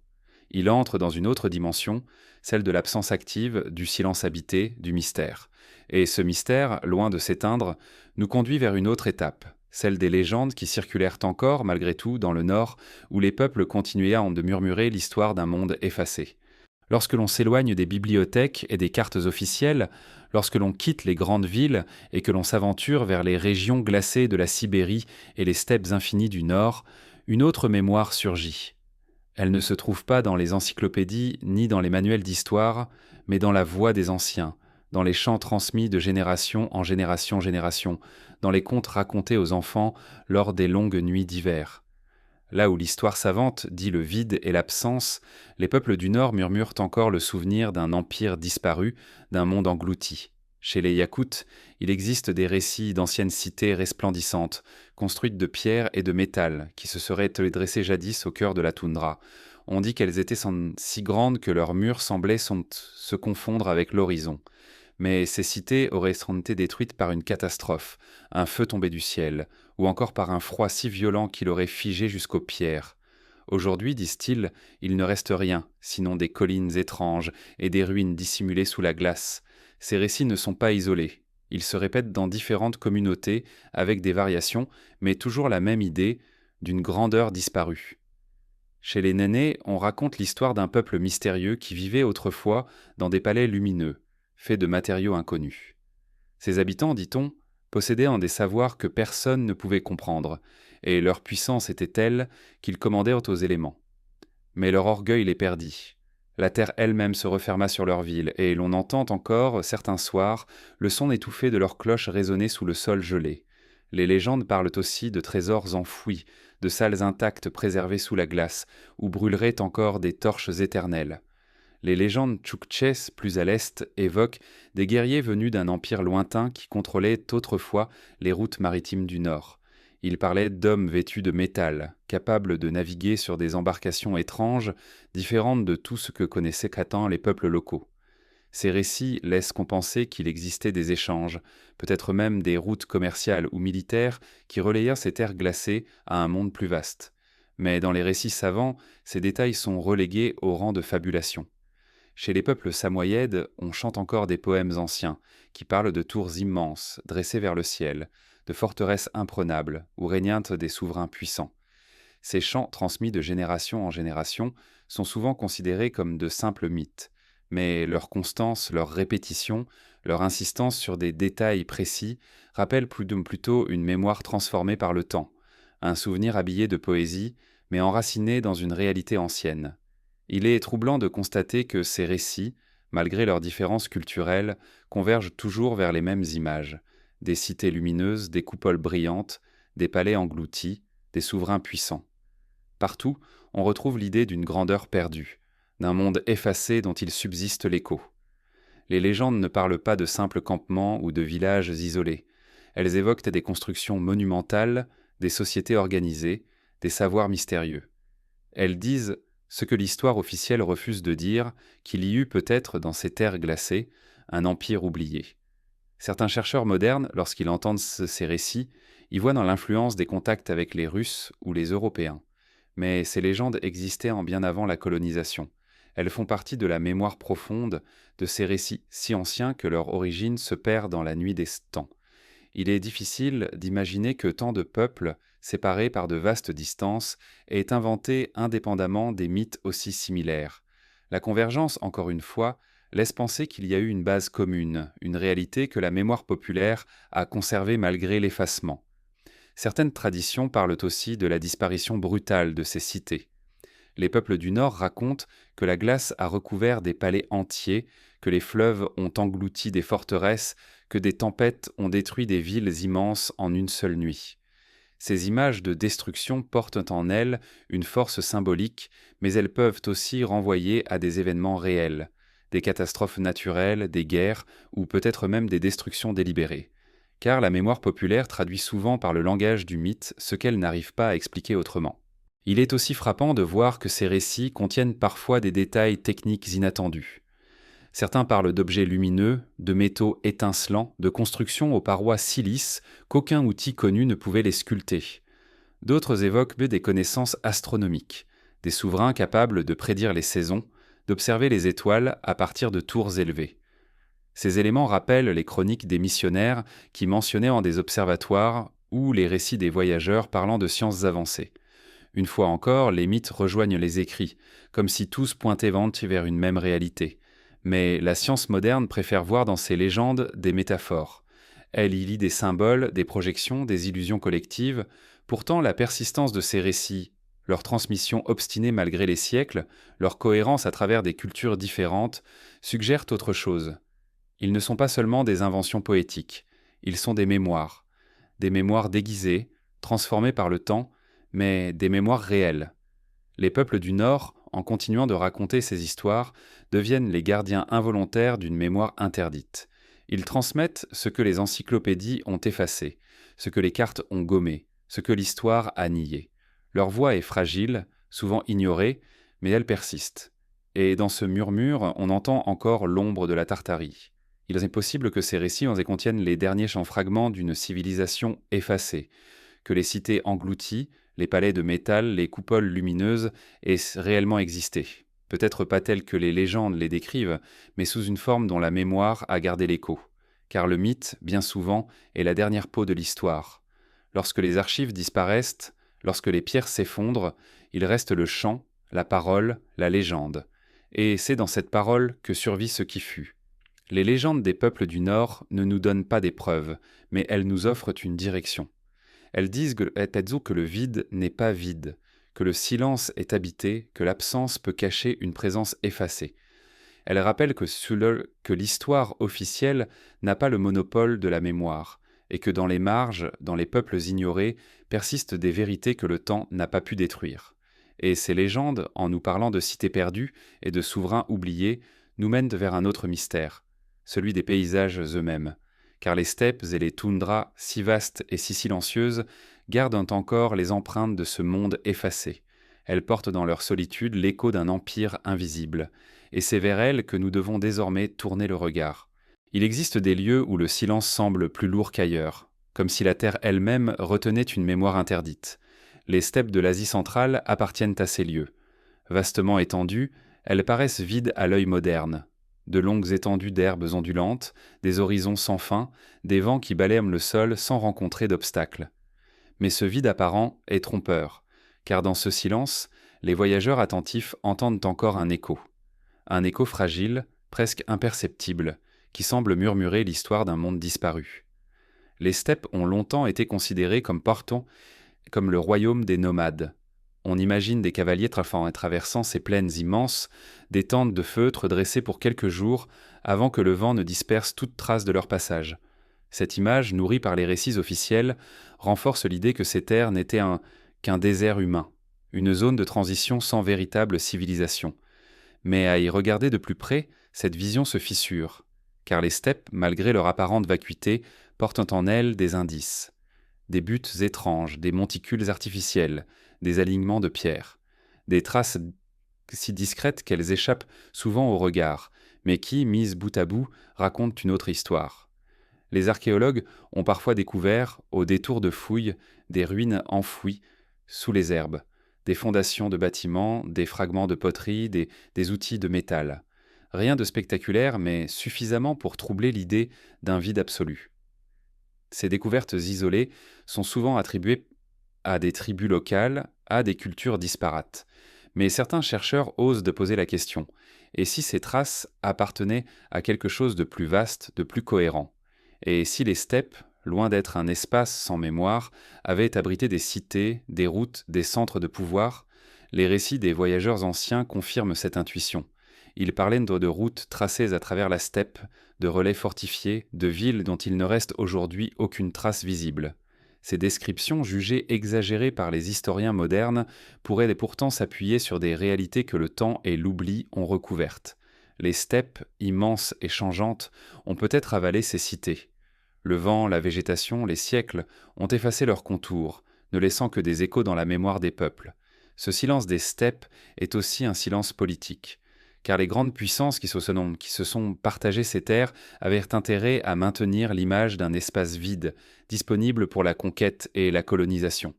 Il entre dans une autre dimension, celle de l'absence active, du silence habité, du mystère. Et ce mystère, loin de s'éteindre, nous conduit vers une autre étape, celle des légendes qui circulèrent encore, malgré tout, dans le Nord, où les peuples continuaient à en de murmurer l'histoire d'un monde effacé. Lorsque l'on s'éloigne des bibliothèques et des cartes officielles, lorsque l'on quitte les grandes villes et que l'on s'aventure vers les régions glacées de la Sibérie et les steppes infinies du Nord, une autre mémoire surgit. Elle ne se trouve pas dans les encyclopédies ni dans les manuels d'histoire, mais dans la voix des anciens, dans les chants transmis de génération en génération, dans les contes racontés aux enfants lors des longues nuits d'hiver. Là où l'histoire savante dit le vide et l'absence, les peuples du Nord murmurent encore le souvenir d'un empire disparu, d'un monde englouti. Chez les Yakoutes, il existe des récits d'anciennes cités resplendissantes, construites de pierre et de métal, qui se seraient dressées jadis au cœur de la toundra. On dit qu'elles étaient si grandes que leurs murs semblaient se confondre avec l'horizon. Mais ces cités auraient sans doute été détruites par une catastrophe, un feu tombé du ciel, ou encore par un froid si violent qu'il aurait figé jusqu'aux pierres. Aujourd'hui, disent-ils, il ne reste rien, sinon des collines étranges et des ruines dissimulées sous la glace. Ces récits ne sont pas isolés. Ils se répètent dans différentes communautés, avec des variations, mais toujours la même idée d'une grandeur disparue. Chez les Nénés, on raconte l'histoire d'un peuple mystérieux qui vivait autrefois dans des palais lumineux, faits de matériaux inconnus. Ces habitants, dit-on, possédaient un des savoirs que personne ne pouvait comprendre, et leur puissance était telle qu'ils commandèrent aux éléments. Mais leur orgueil les perdit. La terre elle-même se referma sur leur ville, et l'on entend encore, certains soirs, le son étouffé de leurs cloches résonner sous le sol gelé. Les légendes parlent aussi de trésors enfouis, de salles intactes préservées sous la glace, où brûleraient encore des torches éternelles. Les légendes tchouktchès, plus à l'est, évoquent des guerriers venus d'un empire lointain qui contrôlait autrefois les routes maritimes du Nord. Ils parlaient d'hommes vêtus de métal, capables de naviguer sur des embarcations étranges, différentes de tout ce que connaissaient qu'attend les peuples locaux. Ces récits laissent penser qu'il existait des échanges, peut-être même des routes commerciales ou militaires qui relayèrent ces terres glacées à un monde plus vaste. Mais dans les récits savants, ces détails sont relégués au rang de fabulation. Chez les peuples samoyèdes, on chante encore des poèmes anciens, qui parlent de tours immenses, dressées vers le ciel, de forteresses imprenables, où régnent des souverains puissants. Ces chants, transmis de génération en génération, sont souvent considérés comme de simples mythes, mais leur constance, leur répétition, leur insistance sur des détails précis rappellent plutôt une mémoire transformée par le temps, un souvenir habillé de poésie, mais enraciné dans une réalité ancienne. Il est troublant de constater que ces récits, malgré leurs différences culturelles, convergent toujours vers les mêmes images, des cités lumineuses, des coupoles brillantes, des palais engloutis, des souverains puissants. Partout, on retrouve l'idée d'une grandeur perdue, d'un monde effacé dont il subsiste l'écho. Les légendes ne parlent pas de simples campements ou de villages isolés. Elles évoquent des constructions monumentales, des sociétés organisées, des savoirs mystérieux. Elles disent ce que l'histoire officielle refuse de dire, qu'il y eut peut-être dans ces terres glacées un empire oublié. Certains chercheurs modernes, lorsqu'ils entendent ces récits, y voient dans l'influence des contacts avec les Russes ou les Européens. Mais ces légendes existaient en bien avant la colonisation. Elles font partie de la mémoire profonde de ces récits si anciens que leur origine se perd dans la nuit des temps. Il est difficile d'imaginer que tant de peuples, séparés par de vastes distances, aient inventé indépendamment des mythes aussi similaires. La convergence, encore une fois, laisse penser qu'il y a eu une base commune, une réalité que la mémoire populaire a conservée malgré l'effacement. Certaines traditions parlent aussi de la disparition brutale de ces cités. Les peuples du Nord racontent que la glace a recouvert des palais entiers, que les fleuves ont englouti des forteresses, que des tempêtes ont détruit des villes immenses en une seule nuit. Ces images de destruction portent en elles une force symbolique, mais elles peuvent aussi renvoyer à des événements réels, des catastrophes naturelles, des guerres, ou peut-être même des destructions délibérées. Car la mémoire populaire traduit souvent par le langage du mythe ce qu'elle n'arrive pas à expliquer autrement. Il est aussi frappant de voir que ces récits contiennent parfois des détails techniques inattendus. Certains parlent d'objets lumineux, de métaux étincelants, de constructions aux parois si lisses qu'aucun outil connu ne pouvait les sculpter. D'autres évoquent des connaissances astronomiques, des souverains capables de prédire les saisons, d'observer les étoiles à partir de tours élevées. Ces éléments rappellent les chroniques des missionnaires qui mentionnaient en des observatoires ou les récits des voyageurs parlant de sciences avancées. Une fois encore, les mythes rejoignent les écrits, comme si tous pointaient vers une même réalité. Mais la science moderne préfère voir dans ces légendes des métaphores. Elle y lit des symboles, des projections, des illusions collectives. Pourtant, la persistance de ces récits, leur transmission obstinée malgré les siècles, leur cohérence à travers des cultures différentes, suggèrent autre chose. Ils ne sont pas seulement des inventions poétiques, ils sont des mémoires déguisées, transformées par le temps, mais des mémoires réelles. Les peuples du Nord, en continuant de raconter ces histoires, deviennent les gardiens involontaires d'une mémoire interdite. Ils transmettent ce que les encyclopédies ont effacé, ce que les cartes ont gommé, ce que l'histoire a nié. Leur voix est fragile, souvent ignorée, mais elle persiste. Et dans ce murmure, on entend encore l'ombre de la Tartarie. Il est possible que ces récits contiennent les derniers fragments d'une civilisation effacée, que les cités englouties, les palais de métal, les coupoles lumineuses aient réellement existé. Peut-être pas telles que les légendes les décrivent, mais sous une forme dont la mémoire a gardé l'écho. Car le mythe, bien souvent, est la dernière peau de l'histoire. Lorsque les archives disparaissent, lorsque les pierres s'effondrent, il reste le chant, la parole, la légende. Et c'est dans cette parole que survit ce qui fut. Les légendes des peuples du Nord ne nous donnent pas des preuves, mais elles nous offrent une direction. Elles disent que le vide n'est pas vide, que le silence est habité, que l'absence peut cacher une présence effacée. Elles rappellent que l'histoire officielle n'a pas le monopole de la mémoire, et que dans les marges, dans les peuples ignorés, persistent des vérités que le temps n'a pas pu détruire. Et ces légendes, en nous parlant de cités perdues et de souverains oubliés, nous mènent vers un autre mystère, celui des paysages eux-mêmes. Car les steppes et les toundras, si vastes et si silencieuses, gardent encore les empreintes de ce monde effacé. Elles portent dans leur solitude l'écho d'un empire invisible, et c'est vers elles que nous devons désormais tourner le regard. Il existe des lieux où le silence semble plus lourd qu'ailleurs, comme si la terre elle-même retenait une mémoire interdite. Les steppes de l'Asie centrale appartiennent à ces lieux. Vastement étendues, elles paraissent vides à l'œil moderne. De longues étendues d'herbes ondulantes, des horizons sans fin, des vents qui balayent le sol sans rencontrer d'obstacles. Mais ce vide apparent est trompeur, car dans ce silence, les voyageurs attentifs entendent encore un écho fragile, presque imperceptible, qui semble murmurer l'histoire d'un monde disparu. Les steppes ont longtemps été considérées comme le royaume des nomades. On imagine des cavaliers traversant ces plaines immenses, des tentes de feutre dressées pour quelques jours avant que le vent ne disperse toute trace de leur passage. Cette image, nourrie par les récits officiels, renforce l'idée que ces terres n'étaient qu'un désert humain, une zone de transition sans véritable civilisation. Mais à y regarder de plus près, cette vision se fissure, car les steppes, malgré leur apparente vacuité, portent en elles des indices. Des buttes étranges, des monticules artificiels, des alignements de pierres, des traces si discrètes qu'elles échappent souvent au regard, mais qui, mises bout à bout, racontent une autre histoire. Les archéologues ont parfois découvert, au détour de fouilles, des ruines enfouies sous les herbes, des fondations de bâtiments, des fragments de poterie, des outils de métal. Rien de spectaculaire, mais suffisamment pour troubler l'idée d'un vide absolu. Ces découvertes isolées sont souvent attribuées à des tribus locales, à des cultures disparates. Mais certains chercheurs osent de poser la question. Et si ces traces appartenaient à quelque chose de plus vaste, de plus cohérent? Et si les steppes, loin d'être un espace sans mémoire, avaient abrité des cités, des routes, des centres de pouvoir? Les récits des voyageurs anciens confirment cette intuition. Ils parlaient de routes tracées à travers la steppe, de relais fortifiés, de villes dont il ne reste aujourd'hui aucune trace visible. Ces descriptions, jugées exagérées par les historiens modernes, pourraient pourtant s'appuyer sur des réalités que le temps et l'oubli ont recouvertes. Les steppes, immenses et changeantes, ont peut-être avalé ces cités. Le vent, la végétation, les siècles ont effacé leurs contours, ne laissant que des échos dans la mémoire des peuples. Ce silence des steppes est aussi un silence politique, car les grandes puissances qui se sont partagées ces terres avaient intérêt à maintenir l'image d'un espace vide, disponible pour la conquête et la colonisation.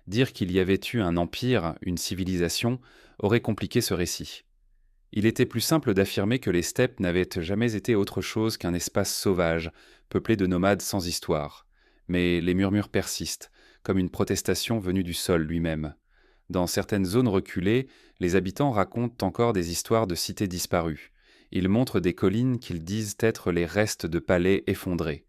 Dire qu'il y avait eu un empire, une civilisation, aurait compliqué ce récit. Il était plus simple d'affirmer que les steppes n'avaient jamais été autre chose qu'un espace sauvage, peuplé de nomades sans histoire. Mais les murmures persistent, comme une protestation venue du sol lui-même. Dans certaines zones reculées, les habitants racontent encore des histoires de cités disparues. Ils montrent des collines qu'ils disent être les restes de palais effondrés.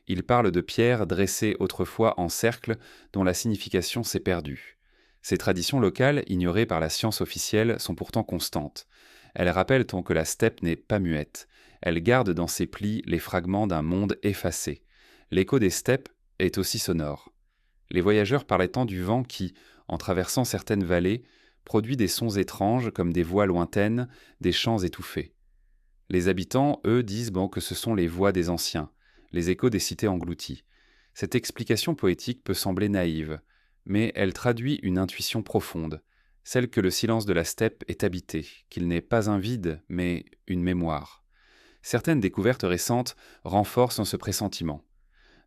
Ils parlent de pierres dressées autrefois en cercle dont la signification s'est perdue. Ces traditions locales, ignorées par la science officielle, sont pourtant constantes. Elles rappellent que la steppe n'est pas muette. Elle garde dans ses plis les fragments d'un monde effacé. L'écho des steppes est aussi sonore. Les voyageurs parlaient tant du vent qui, en traversant certaines vallées, produit des sons étranges comme des voix lointaines, des chants étouffés. Les habitants, eux, disent que ce sont les voix des anciens, les échos des cités englouties. Cette explication poétique peut sembler naïve, mais elle traduit une intuition profonde, celle que le silence de la steppe est habité, qu'il n'est pas un vide, mais une mémoire. Certaines découvertes récentes renforcent ce pressentiment.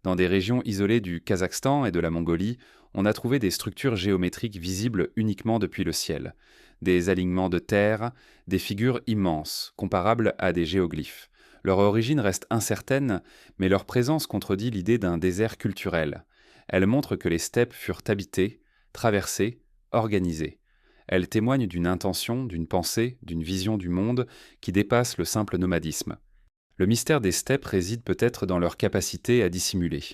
Dans des régions isolées du Kazakhstan et de la Mongolie, on a trouvé des structures géométriques visibles uniquement depuis le ciel, des alignements de terre, des figures immenses, comparables à des géoglyphes. Leur origine reste incertaine, mais leur présence contredit l'idée d'un désert culturel. Elle montre que les steppes furent habitées, traversées, organisées. Elles témoignent d'une intention, d'une pensée, d'une vision du monde qui dépasse le simple nomadisme. Le mystère des steppes réside peut-être dans leur capacité à dissimuler.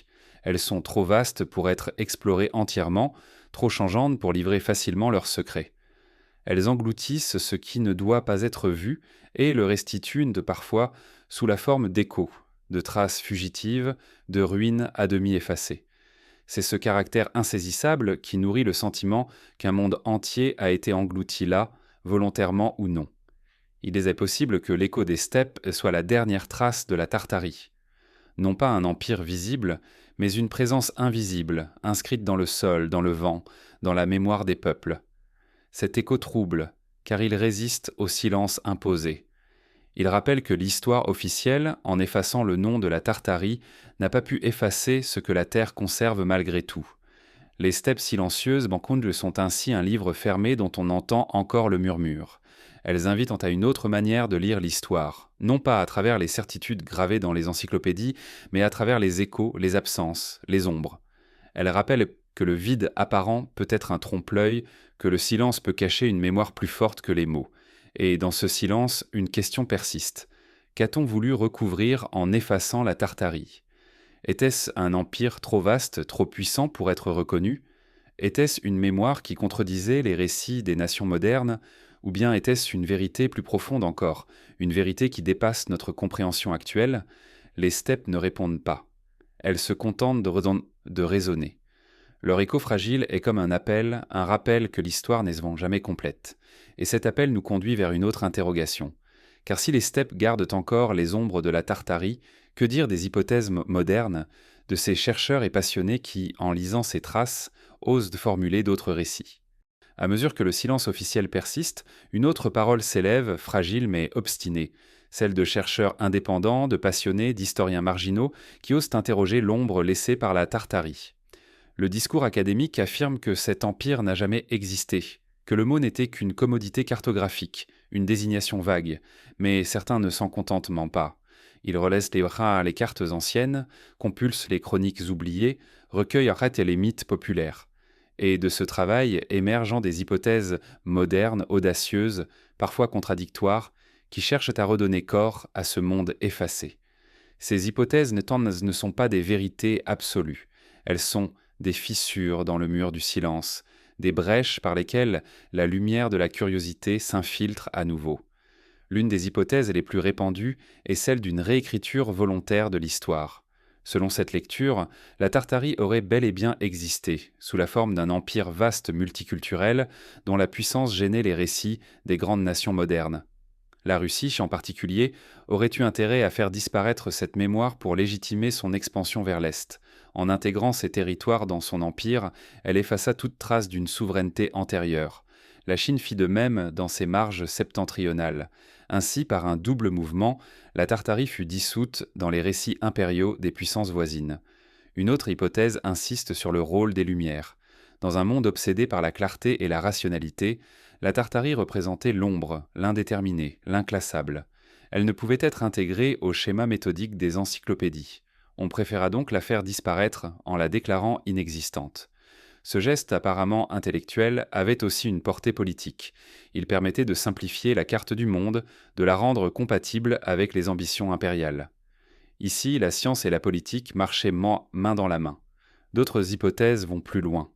Elles sont trop vastes pour être explorées entièrement, trop changeantes pour livrer facilement leurs secrets. Elles engloutissent ce qui ne doit pas être vu et le restituent parfois sous la forme d'échos, de traces fugitives, de ruines à demi effacées. C'est ce caractère insaisissable qui nourrit le sentiment qu'un monde entier a été englouti là, volontairement ou non. Il est possible que l'écho des steppes soit la dernière trace de la Tartarie. Non pas un empire visible, mais une présence invisible, inscrite dans le sol, dans le vent, dans la mémoire des peuples. Cet écho trouble, car il résiste au silence imposé. Il rappelle que l'histoire officielle, en effaçant le nom de la Tartarie, n'a pas pu effacer ce que la terre conserve malgré tout. Les steppes silencieuses Bankundl sont ainsi un livre fermé dont on entend encore le murmure. Elles invitent à une autre manière de lire l'histoire, non pas à travers les certitudes gravées dans les encyclopédies, mais à travers les échos, les absences, les ombres. Elles rappellent que le vide apparent peut être un trompe-l'œil, que le silence peut cacher une mémoire plus forte que les mots. Et dans ce silence, une question persiste. Qu'a-t-on voulu recouvrir en effaçant la Tartarie ? Était-ce un empire trop vaste, trop puissant pour être reconnu ? Était-ce une mémoire qui contredisait les récits des nations modernes ? Ou bien était-ce une vérité plus profonde encore, une vérité qui dépasse notre compréhension actuelle ? Les steppes ne répondent pas. Elles se contentent de raisonner. Leur écho fragile est comme un appel, un rappel que l'histoire n'est jamais complète. Et cet appel nous conduit vers une autre interrogation. Car si les steppes gardent encore les ombres de la Tartarie, que dire des hypothèses modernes, de ces chercheurs et passionnés qui, en lisant ces traces, osent formuler d'autres récits ? À mesure que le silence officiel persiste, une autre parole s'élève, fragile mais obstinée, celle de chercheurs indépendants, de passionnés, d'historiens marginaux, qui osent interroger l'ombre laissée par la Tartarie. Le discours académique affirme que cet empire n'a jamais existé, que le mot n'était qu'une commodité cartographique, une désignation vague, mais certains ne s'en contentent pas. Ils relaissent les cartes anciennes, compulsent les chroniques oubliées, recueillent les mythes populaires. Et de ce travail émergent des hypothèses modernes, audacieuses, parfois contradictoires, qui cherchent à redonner corps à ce monde effacé. Ces hypothèses ne sont pas des vérités absolues, elles sont des fissures dans le mur du silence, des brèches par lesquelles la lumière de la curiosité s'infiltre à nouveau. L'une des hypothèses les plus répandues est celle d'une réécriture volontaire de l'histoire. Selon cette lecture, la Tartarie aurait bel et bien existé, sous la forme d'un empire vaste multiculturel dont la puissance gênait les récits des grandes nations modernes. La Russie, en particulier, aurait eu intérêt à faire disparaître cette mémoire pour légitimer son expansion vers l'Est. En intégrant ces territoires dans son empire, elle effaça toute trace d'une souveraineté antérieure. La Chine fit de même dans ses marges septentrionales. Ainsi, par un double mouvement, la Tartarie fut dissoute dans les récits impériaux des puissances voisines. Une autre hypothèse insiste sur le rôle des Lumières. Dans un monde obsédé par la clarté et la rationalité, la Tartarie représentait l'ombre, l'indéterminé, l'inclassable. Elle ne pouvait être intégrée au schéma méthodique des encyclopédies. On préféra donc la faire disparaître en la déclarant inexistante. Ce geste apparemment intellectuel avait aussi une portée politique. Il permettait de simplifier la carte du monde, de la rendre compatible avec les ambitions impériales. Ici, la science et la politique marchaient main dans la main. D'autres hypothèses vont plus loin.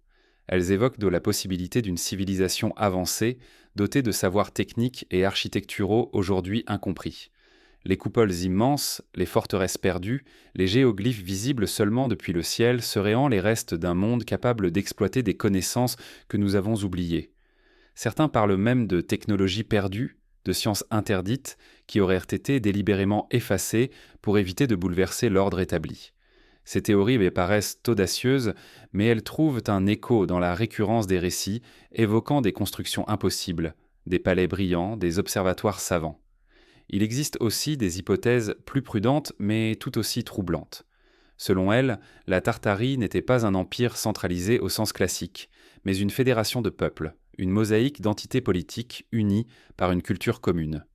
Elles évoquent de la possibilité d'une civilisation avancée, dotée de savoirs techniques et architecturaux aujourd'hui incompris. Les coupoles immenses, les forteresses perdues, les géoglyphes visibles seulement depuis le ciel seraient les restes d'un monde capable d'exploiter des connaissances que nous avons oubliées. Certains parlent même de technologies perdues, de sciences interdites, qui auraient été délibérément effacées pour éviter de bouleverser l'ordre établi. Ces théories paraissent audacieuses, mais elles trouvent un écho dans la récurrence des récits, évoquant des constructions impossibles, des palais brillants, des observatoires savants. Il existe aussi des hypothèses plus prudentes, mais tout aussi troublantes. Selon elles, la Tartarie n'était pas un empire centralisé au sens classique, mais une fédération de peuples, une mosaïque d'entités politiques unies par une culture commune.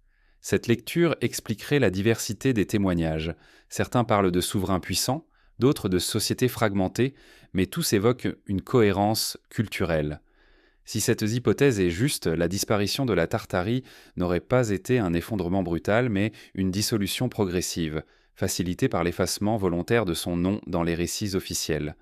Cette lecture expliquerait la diversité des témoignages. Certains parlent de souverains puissants, d'autres de sociétés fragmentées, mais tous évoquent une cohérence culturelle. Si cette hypothèse est juste, la disparition de la Tartarie n'aurait pas été un effondrement brutal, mais une dissolution progressive, facilitée par l'effacement volontaire de son nom dans les récits officiels.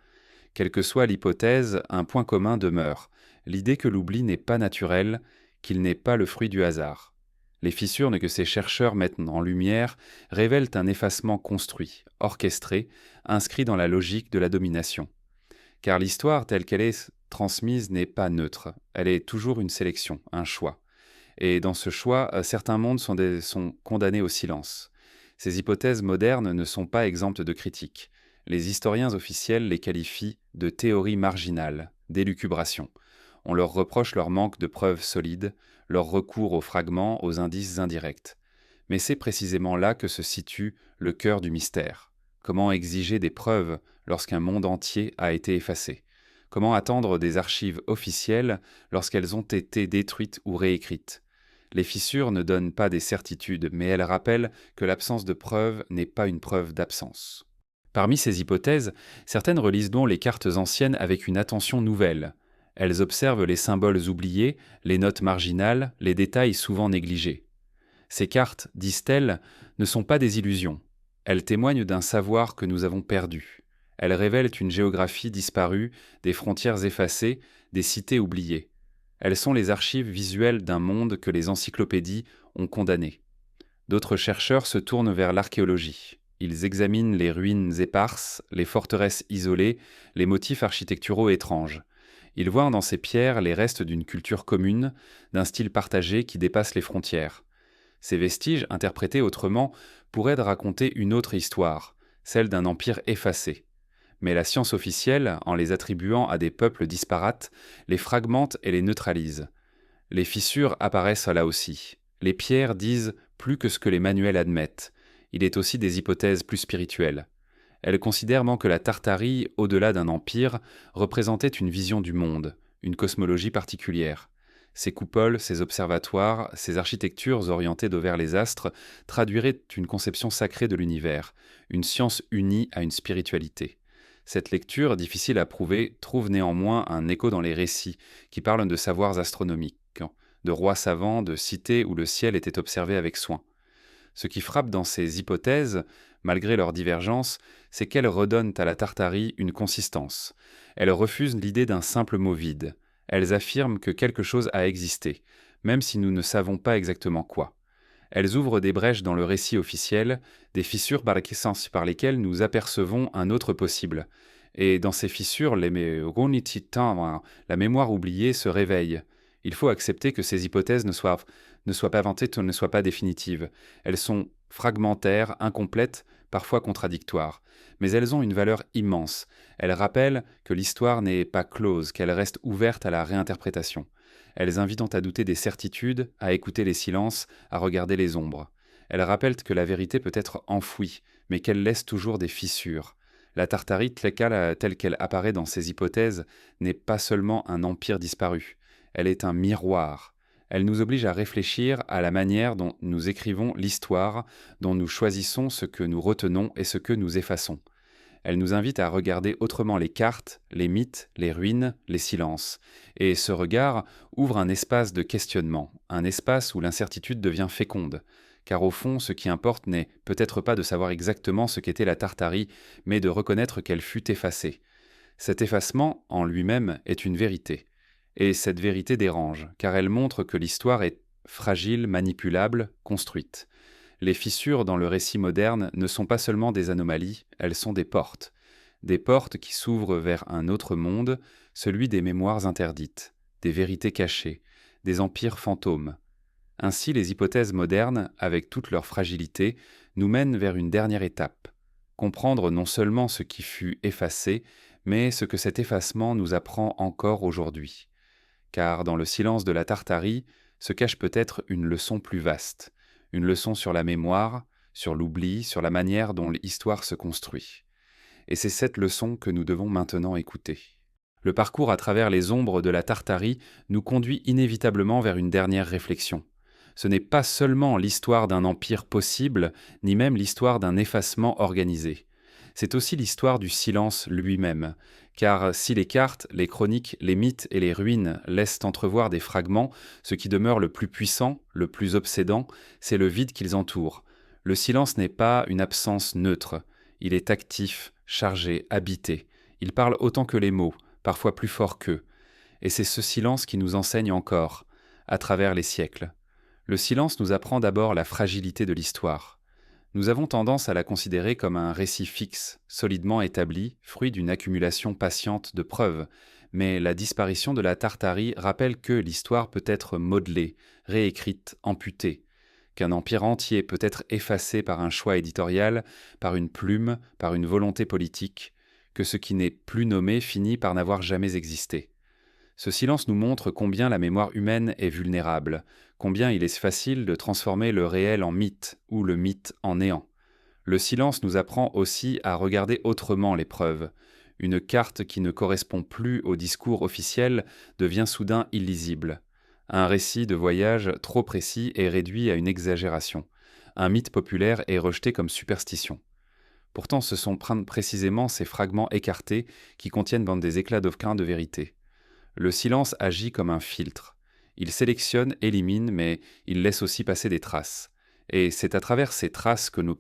Quelle que soit l'hypothèse, un point commun demeure, l'idée que l'oubli n'est pas naturel, qu'il n'est pas le fruit du hasard. Les fissures que ces chercheurs mettent en lumière révèlent un effacement construit, orchestré, inscrit dans la logique de la domination. Car l'histoire telle qu'elle est transmise n'est pas neutre, elle est toujours une sélection, un choix. Et dans ce choix, certains mondes sont condamnés au silence. Ces hypothèses modernes ne sont pas exemptes de critiques. Les historiens officiels les qualifient de théories marginales, d'élucubrations. On leur reproche leur manque de preuves solides, leur recours aux fragments, aux indices indirects. Mais c'est précisément là que se situe le cœur du mystère. Comment exiger des preuves lorsqu'un monde entier a été effacé? Comment attendre des archives officielles lorsqu'elles ont été détruites ou réécrites? Les fissures ne donnent pas des certitudes, mais elles rappellent que l'absence de preuve n'est pas une preuve d'absence. Parmi ces hypothèses, certaines relisent donc les cartes anciennes avec une attention nouvelle. Elles observent les symboles oubliés, les notes marginales, les détails souvent négligés. Ces cartes, disent-elles, ne sont pas des illusions. Elles témoignent d'un savoir que nous avons perdu. Elles révèlent une géographie disparue, des frontières effacées, des cités oubliées. Elles sont les archives visuelles d'un monde que les encyclopédies ont condamné. D'autres chercheurs se tournent vers l'archéologie. Ils examinent les ruines éparses, les forteresses isolées, les motifs architecturaux étranges. Ils voient dans ces pierres les restes d'une culture commune, d'un style partagé qui dépasse les frontières. Ces vestiges, interprétés autrement, pourraient raconter une autre histoire, celle d'un empire effacé. Mais la science officielle, en les attribuant à des peuples disparates, les fragmente et les neutralise. Les fissures apparaissent là aussi. Les pierres disent plus que ce que les manuels admettent. Il est aussi des hypothèses plus spirituelles. Elles considèrent que la Tartarie, au-delà d'un empire, représentait une vision du monde, une cosmologie particulière. Ces coupoles, ces observatoires, ces architectures orientées vers les astres traduiraient une conception sacrée de l'univers, une science unie à une spiritualité. Cette lecture, difficile à prouver, trouve néanmoins un écho dans les récits, qui parlent de savoirs astronomiques, de rois savants, de cités où le ciel était observé avec soin. Ce qui frappe dans ces hypothèses, malgré leurs divergences, c'est qu'elles redonnent à la Tartarie une consistance. Elles refusent l'idée d'un simple mot vide. Elles affirment que quelque chose a existé, même si nous ne savons pas exactement quoi. Elles ouvrent des brèches dans le récit officiel, des fissures par lesquelles nous apercevons un autre possible. Et dans ces fissures, la mémoire oubliée se réveille. Il faut accepter que ces hypothèses ne soient pas inventées, ne soient pas définitives. Elles sont fragmentaires, incomplètes, parfois contradictoires. Mais elles ont une valeur immense. Elles rappellent que l'histoire n'est pas close, qu'elle reste ouverte à la réinterprétation. Elles invitent à douter des certitudes, à écouter les silences, à regarder les ombres. Elles rappellent que la vérité peut être enfouie, mais qu'elle laisse toujours des fissures. La Tartarie, telle qu'elle apparaît dans ces hypothèses, n'est pas seulement un empire disparu. Elle est un miroir. Elle nous oblige à réfléchir à la manière dont nous écrivons l'histoire, dont nous choisissons ce que nous retenons et ce que nous effaçons. Elle nous invite à regarder autrement les cartes, les mythes, les ruines, les silences. Et ce regard ouvre un espace de questionnement, un espace où l'incertitude devient féconde. Car au fond, ce qui importe n'est peut-être pas de savoir exactement ce qu'était la Tartarie, mais de reconnaître qu'elle fut effacée. Cet effacement, en lui-même, est une vérité. Et cette vérité dérange, car elle montre que l'histoire est fragile, manipulable, construite. Les fissures dans le récit moderne ne sont pas seulement des anomalies, elles sont des portes qui s'ouvrent vers un autre monde, celui des mémoires interdites, des vérités cachées, des empires fantômes. Ainsi, les hypothèses modernes, avec toute leur fragilité, nous mènent vers une dernière étape, comprendre non seulement ce qui fut effacé, mais ce que cet effacement nous apprend encore aujourd'hui. Car dans le silence de la Tartarie se cache peut-être une leçon plus vaste, une leçon sur la mémoire, sur l'oubli, sur la manière dont l'histoire se construit. Et c'est cette leçon que nous devons maintenant écouter. Le parcours à travers les ombres de la Tartarie nous conduit inévitablement vers une dernière réflexion. Ce n'est pas seulement l'histoire d'un empire possible, ni même l'histoire d'un effacement organisé. C'est aussi l'histoire du silence lui-même, car si les cartes, les chroniques, les mythes et les ruines laissent entrevoir des fragments, ce qui demeure le plus puissant, le plus obsédant, c'est le vide qu'ils entourent. Le silence n'est pas une absence neutre, il est actif, chargé, habité. Il parle autant que les mots, parfois plus fort qu'eux. Et c'est ce silence qui nous enseigne encore, à travers les siècles. Le silence nous apprend d'abord la fragilité de l'histoire. Nous avons tendance à la considérer comme un récit fixe, solidement établi, fruit d'une accumulation patiente de preuves, mais la disparition de la Tartarie rappelle que l'histoire peut être modelée, réécrite, amputée, qu'un empire entier peut être effacé par un choix éditorial, par une plume, par une volonté politique, que ce qui n'est plus nommé finit par n'avoir jamais existé. Ce silence nous montre combien la mémoire humaine est vulnérable, combien il est facile de transformer le réel en mythe ou le mythe en néant. Le silence nous apprend aussi à regarder autrement les preuves. Une carte qui ne correspond plus au discours officiel devient soudain illisible. Un récit de voyage trop précis est réduit à une exagération. Un mythe populaire est rejeté comme superstition. Pourtant, ce sont précisément ces fragments écartés qui contiennent dans des éclats de vérité. Le silence agit comme un filtre. Il sélectionne, élimine, mais il laisse aussi passer des traces. Et c'est à travers ces traces que nous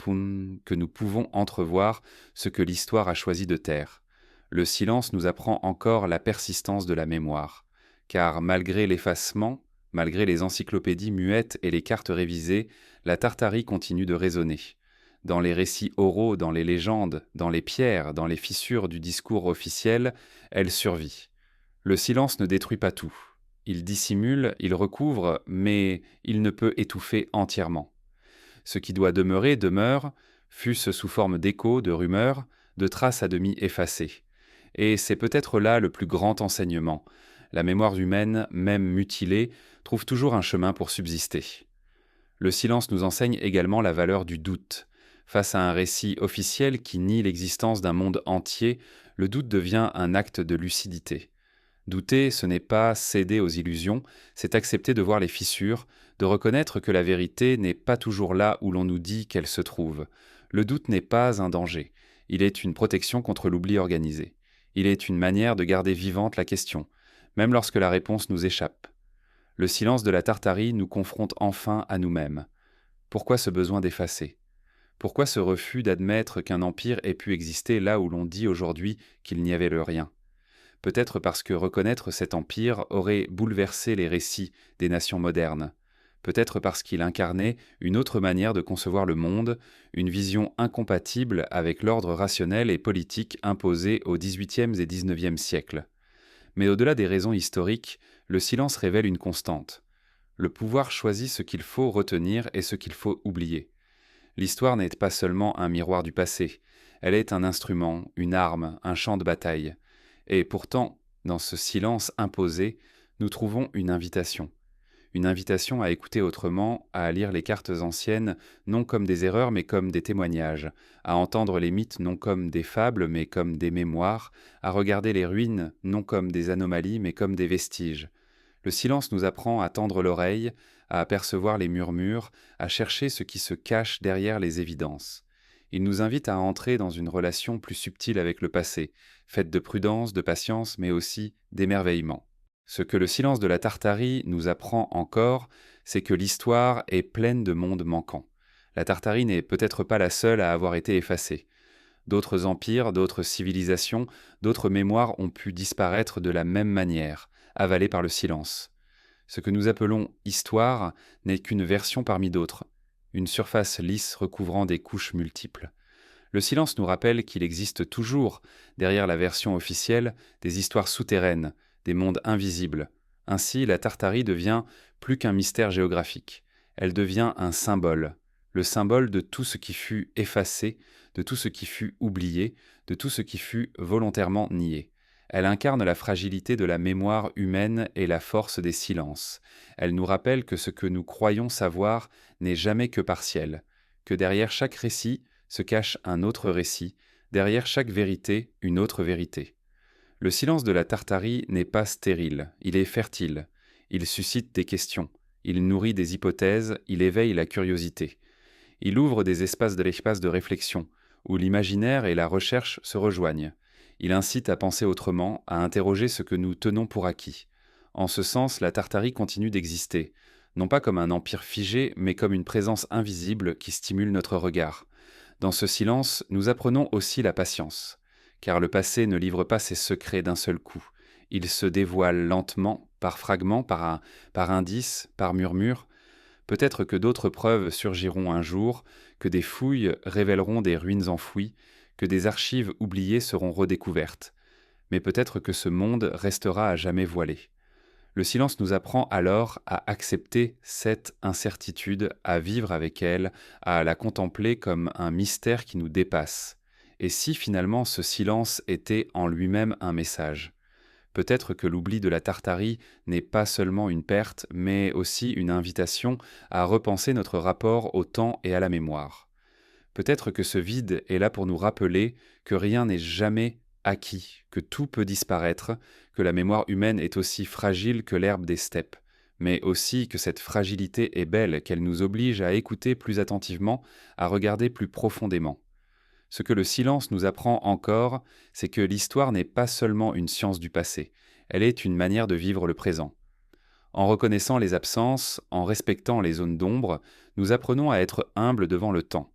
pouvons entrevoir ce que l'histoire a choisi de taire. Le silence nous apprend encore la persistance de la mémoire. Car malgré l'effacement, malgré les encyclopédies muettes et les cartes révisées, la Tartarie continue de résonner. Dans les récits oraux, dans les légendes, dans les pierres, dans les fissures du discours officiel, elle survit. Le silence ne détruit pas tout. Il dissimule, il recouvre, mais il ne peut étouffer entièrement. Ce qui doit demeurer demeure, fût-ce sous forme d'échos, de rumeurs, de traces à demi effacées. Et c'est peut-être là le plus grand enseignement. La mémoire humaine, même mutilée, trouve toujours un chemin pour subsister. Le silence nous enseigne également la valeur du doute. Face à un récit officiel qui nie l'existence d'un monde entier, le doute devient un acte de lucidité. Douter, ce n'est pas céder aux illusions, c'est accepter de voir les fissures, de reconnaître que la vérité n'est pas toujours là où l'on nous dit qu'elle se trouve. Le doute n'est pas un danger, il est une protection contre l'oubli organisé. Il est une manière de garder vivante la question, même lorsque la réponse nous échappe. Le silence de la Tartarie nous confronte enfin à nous-mêmes. Pourquoi ce besoin d'effacer ? Pourquoi ce refus d'admettre qu'un empire ait pu exister là où l'on dit aujourd'hui qu'il n'y avait le rien ? Peut-être parce que reconnaître cet empire aurait bouleversé les récits des nations modernes. Peut-être parce qu'il incarnait une autre manière de concevoir le monde, une vision incompatible avec l'ordre rationnel et politique imposé aux XVIIIe et XIXe siècles. Mais au-delà des raisons historiques, le silence révèle une constante. Le pouvoir choisit ce qu'il faut retenir et ce qu'il faut oublier. L'histoire n'est pas seulement un miroir du passé, elle est un instrument, une arme, un champ de bataille. Et pourtant, dans ce silence imposé, nous trouvons une invitation à écouter autrement, à lire les cartes anciennes non comme des erreurs mais comme des témoignages, à entendre les mythes non comme des fables mais comme des mémoires, à regarder les ruines non comme des anomalies mais comme des vestiges. Le silence nous apprend à tendre l'oreille, à apercevoir les murmures, à chercher ce qui se cache derrière les évidences. Il nous invite à entrer dans une relation plus subtile avec le passé, faite de prudence, de patience, mais aussi d'émerveillement. Ce que le silence de la Tartarie nous apprend encore, c'est que l'histoire est pleine de mondes manquants. La Tartarie n'est peut-être pas la seule à avoir été effacée. D'autres empires, d'autres civilisations, d'autres mémoires ont pu disparaître de la même manière, avalées par le silence. Ce que nous appelons histoire n'est qu'une version parmi d'autres, une surface lisse recouvrant des couches multiples. Le silence nous rappelle qu'il existe toujours, derrière la version officielle, des histoires souterraines, des mondes invisibles. Ainsi, la Tartarie devient plus qu'un mystère géographique. Elle devient un symbole, le symbole de tout ce qui fut effacé, de tout ce qui fut oublié, de tout ce qui fut volontairement nié. Elle incarne la fragilité de la mémoire humaine et la force des silences. Elle nous rappelle que ce que nous croyons savoir n'est jamais que partiel, que derrière chaque récit se cache un autre récit, derrière chaque vérité, une autre vérité. Le silence de la Tartarie n'est pas stérile, il est fertile. Il suscite des questions, il nourrit des hypothèses, il éveille la curiosité. Il ouvre des espaces de réflexion, où l'imaginaire et la recherche se rejoignent. Il incite à penser autrement, à interroger ce que nous tenons pour acquis. En ce sens, la Tartarie continue d'exister, non pas comme un empire figé, mais comme une présence invisible qui stimule notre regard. Dans ce silence, nous apprenons aussi la patience, car le passé ne livre pas ses secrets d'un seul coup. Il se dévoile lentement, par fragments, par indices, par murmures. Peut-être que d'autres preuves surgiront un jour, que des fouilles révéleront des ruines enfouies, que des archives oubliées seront redécouvertes. Mais peut-être que ce monde restera à jamais voilé. Le silence nous apprend alors à accepter cette incertitude, à vivre avec elle, à la contempler comme un mystère qui nous dépasse. Et si finalement ce silence était en lui-même un message? Peut-être que l'oubli de la Tartarie n'est pas seulement une perte, mais aussi une invitation à repenser notre rapport au temps et à la mémoire. Peut-être que ce vide est là pour nous rappeler que rien n'est jamais acquis, que tout peut disparaître, que la mémoire humaine est aussi fragile que l'herbe des steppes, mais aussi que cette fragilité est belle, qu'elle nous oblige à écouter plus attentivement, à regarder plus profondément. Ce que le silence nous apprend encore, c'est que l'histoire n'est pas seulement une science du passé, elle est une manière de vivre le présent. En reconnaissant les absences, en respectant les zones d'ombre, nous apprenons à être humbles devant le temps.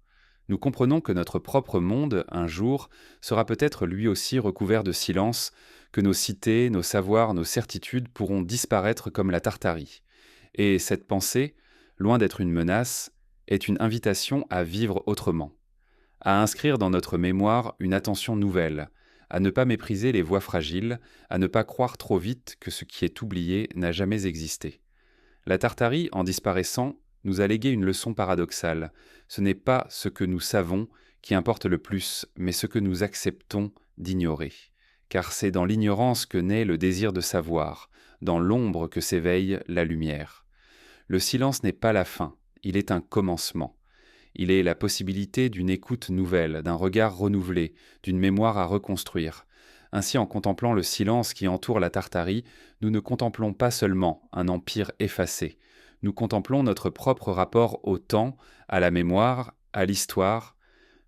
Nous comprenons que notre propre monde, un jour, sera peut-être lui aussi recouvert de silence, que nos cités, nos savoirs, nos certitudes pourront disparaître comme la Tartarie. Et cette pensée, loin d'être une menace, est une invitation à vivre autrement, à inscrire dans notre mémoire une attention nouvelle, à ne pas mépriser les voix fragiles, à ne pas croire trop vite que ce qui est oublié n'a jamais existé. La Tartarie, en disparaissant, nous a légué une leçon paradoxale. Ce n'est pas ce que nous savons qui importe le plus, mais ce que nous acceptons d'ignorer. Car c'est dans l'ignorance que naît le désir de savoir, dans l'ombre que s'éveille la lumière. Le silence n'est pas la fin, il est un commencement. Il est la possibilité d'une écoute nouvelle, d'un regard renouvelé, d'une mémoire à reconstruire. Ainsi, en contemplant le silence qui entoure la Tartarie, nous ne contemplons pas seulement un empire effacé, nous contemplons notre propre rapport au temps, à la mémoire, à l'histoire.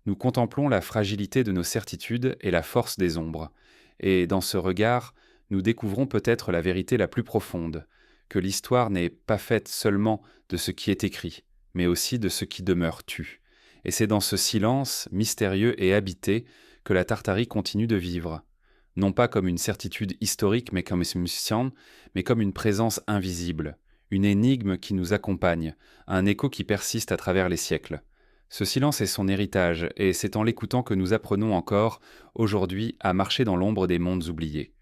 Nous contemplons la fragilité de nos certitudes et la force des ombres. Et dans ce regard, nous découvrons peut-être la vérité la plus profonde, que l'histoire n'est pas faite seulement de ce qui est écrit, mais aussi de ce qui demeure tu. Et c'est dans ce silence mystérieux et habité que la Tartarie continue de vivre, non pas comme une certitude historique, mais comme une science, mais comme une présence invisible, une énigme qui nous accompagne, un écho qui persiste à travers les siècles. Ce silence est son héritage, et c'est en l'écoutant que nous apprenons encore, aujourd'hui, à marcher dans l'ombre des mondes oubliés.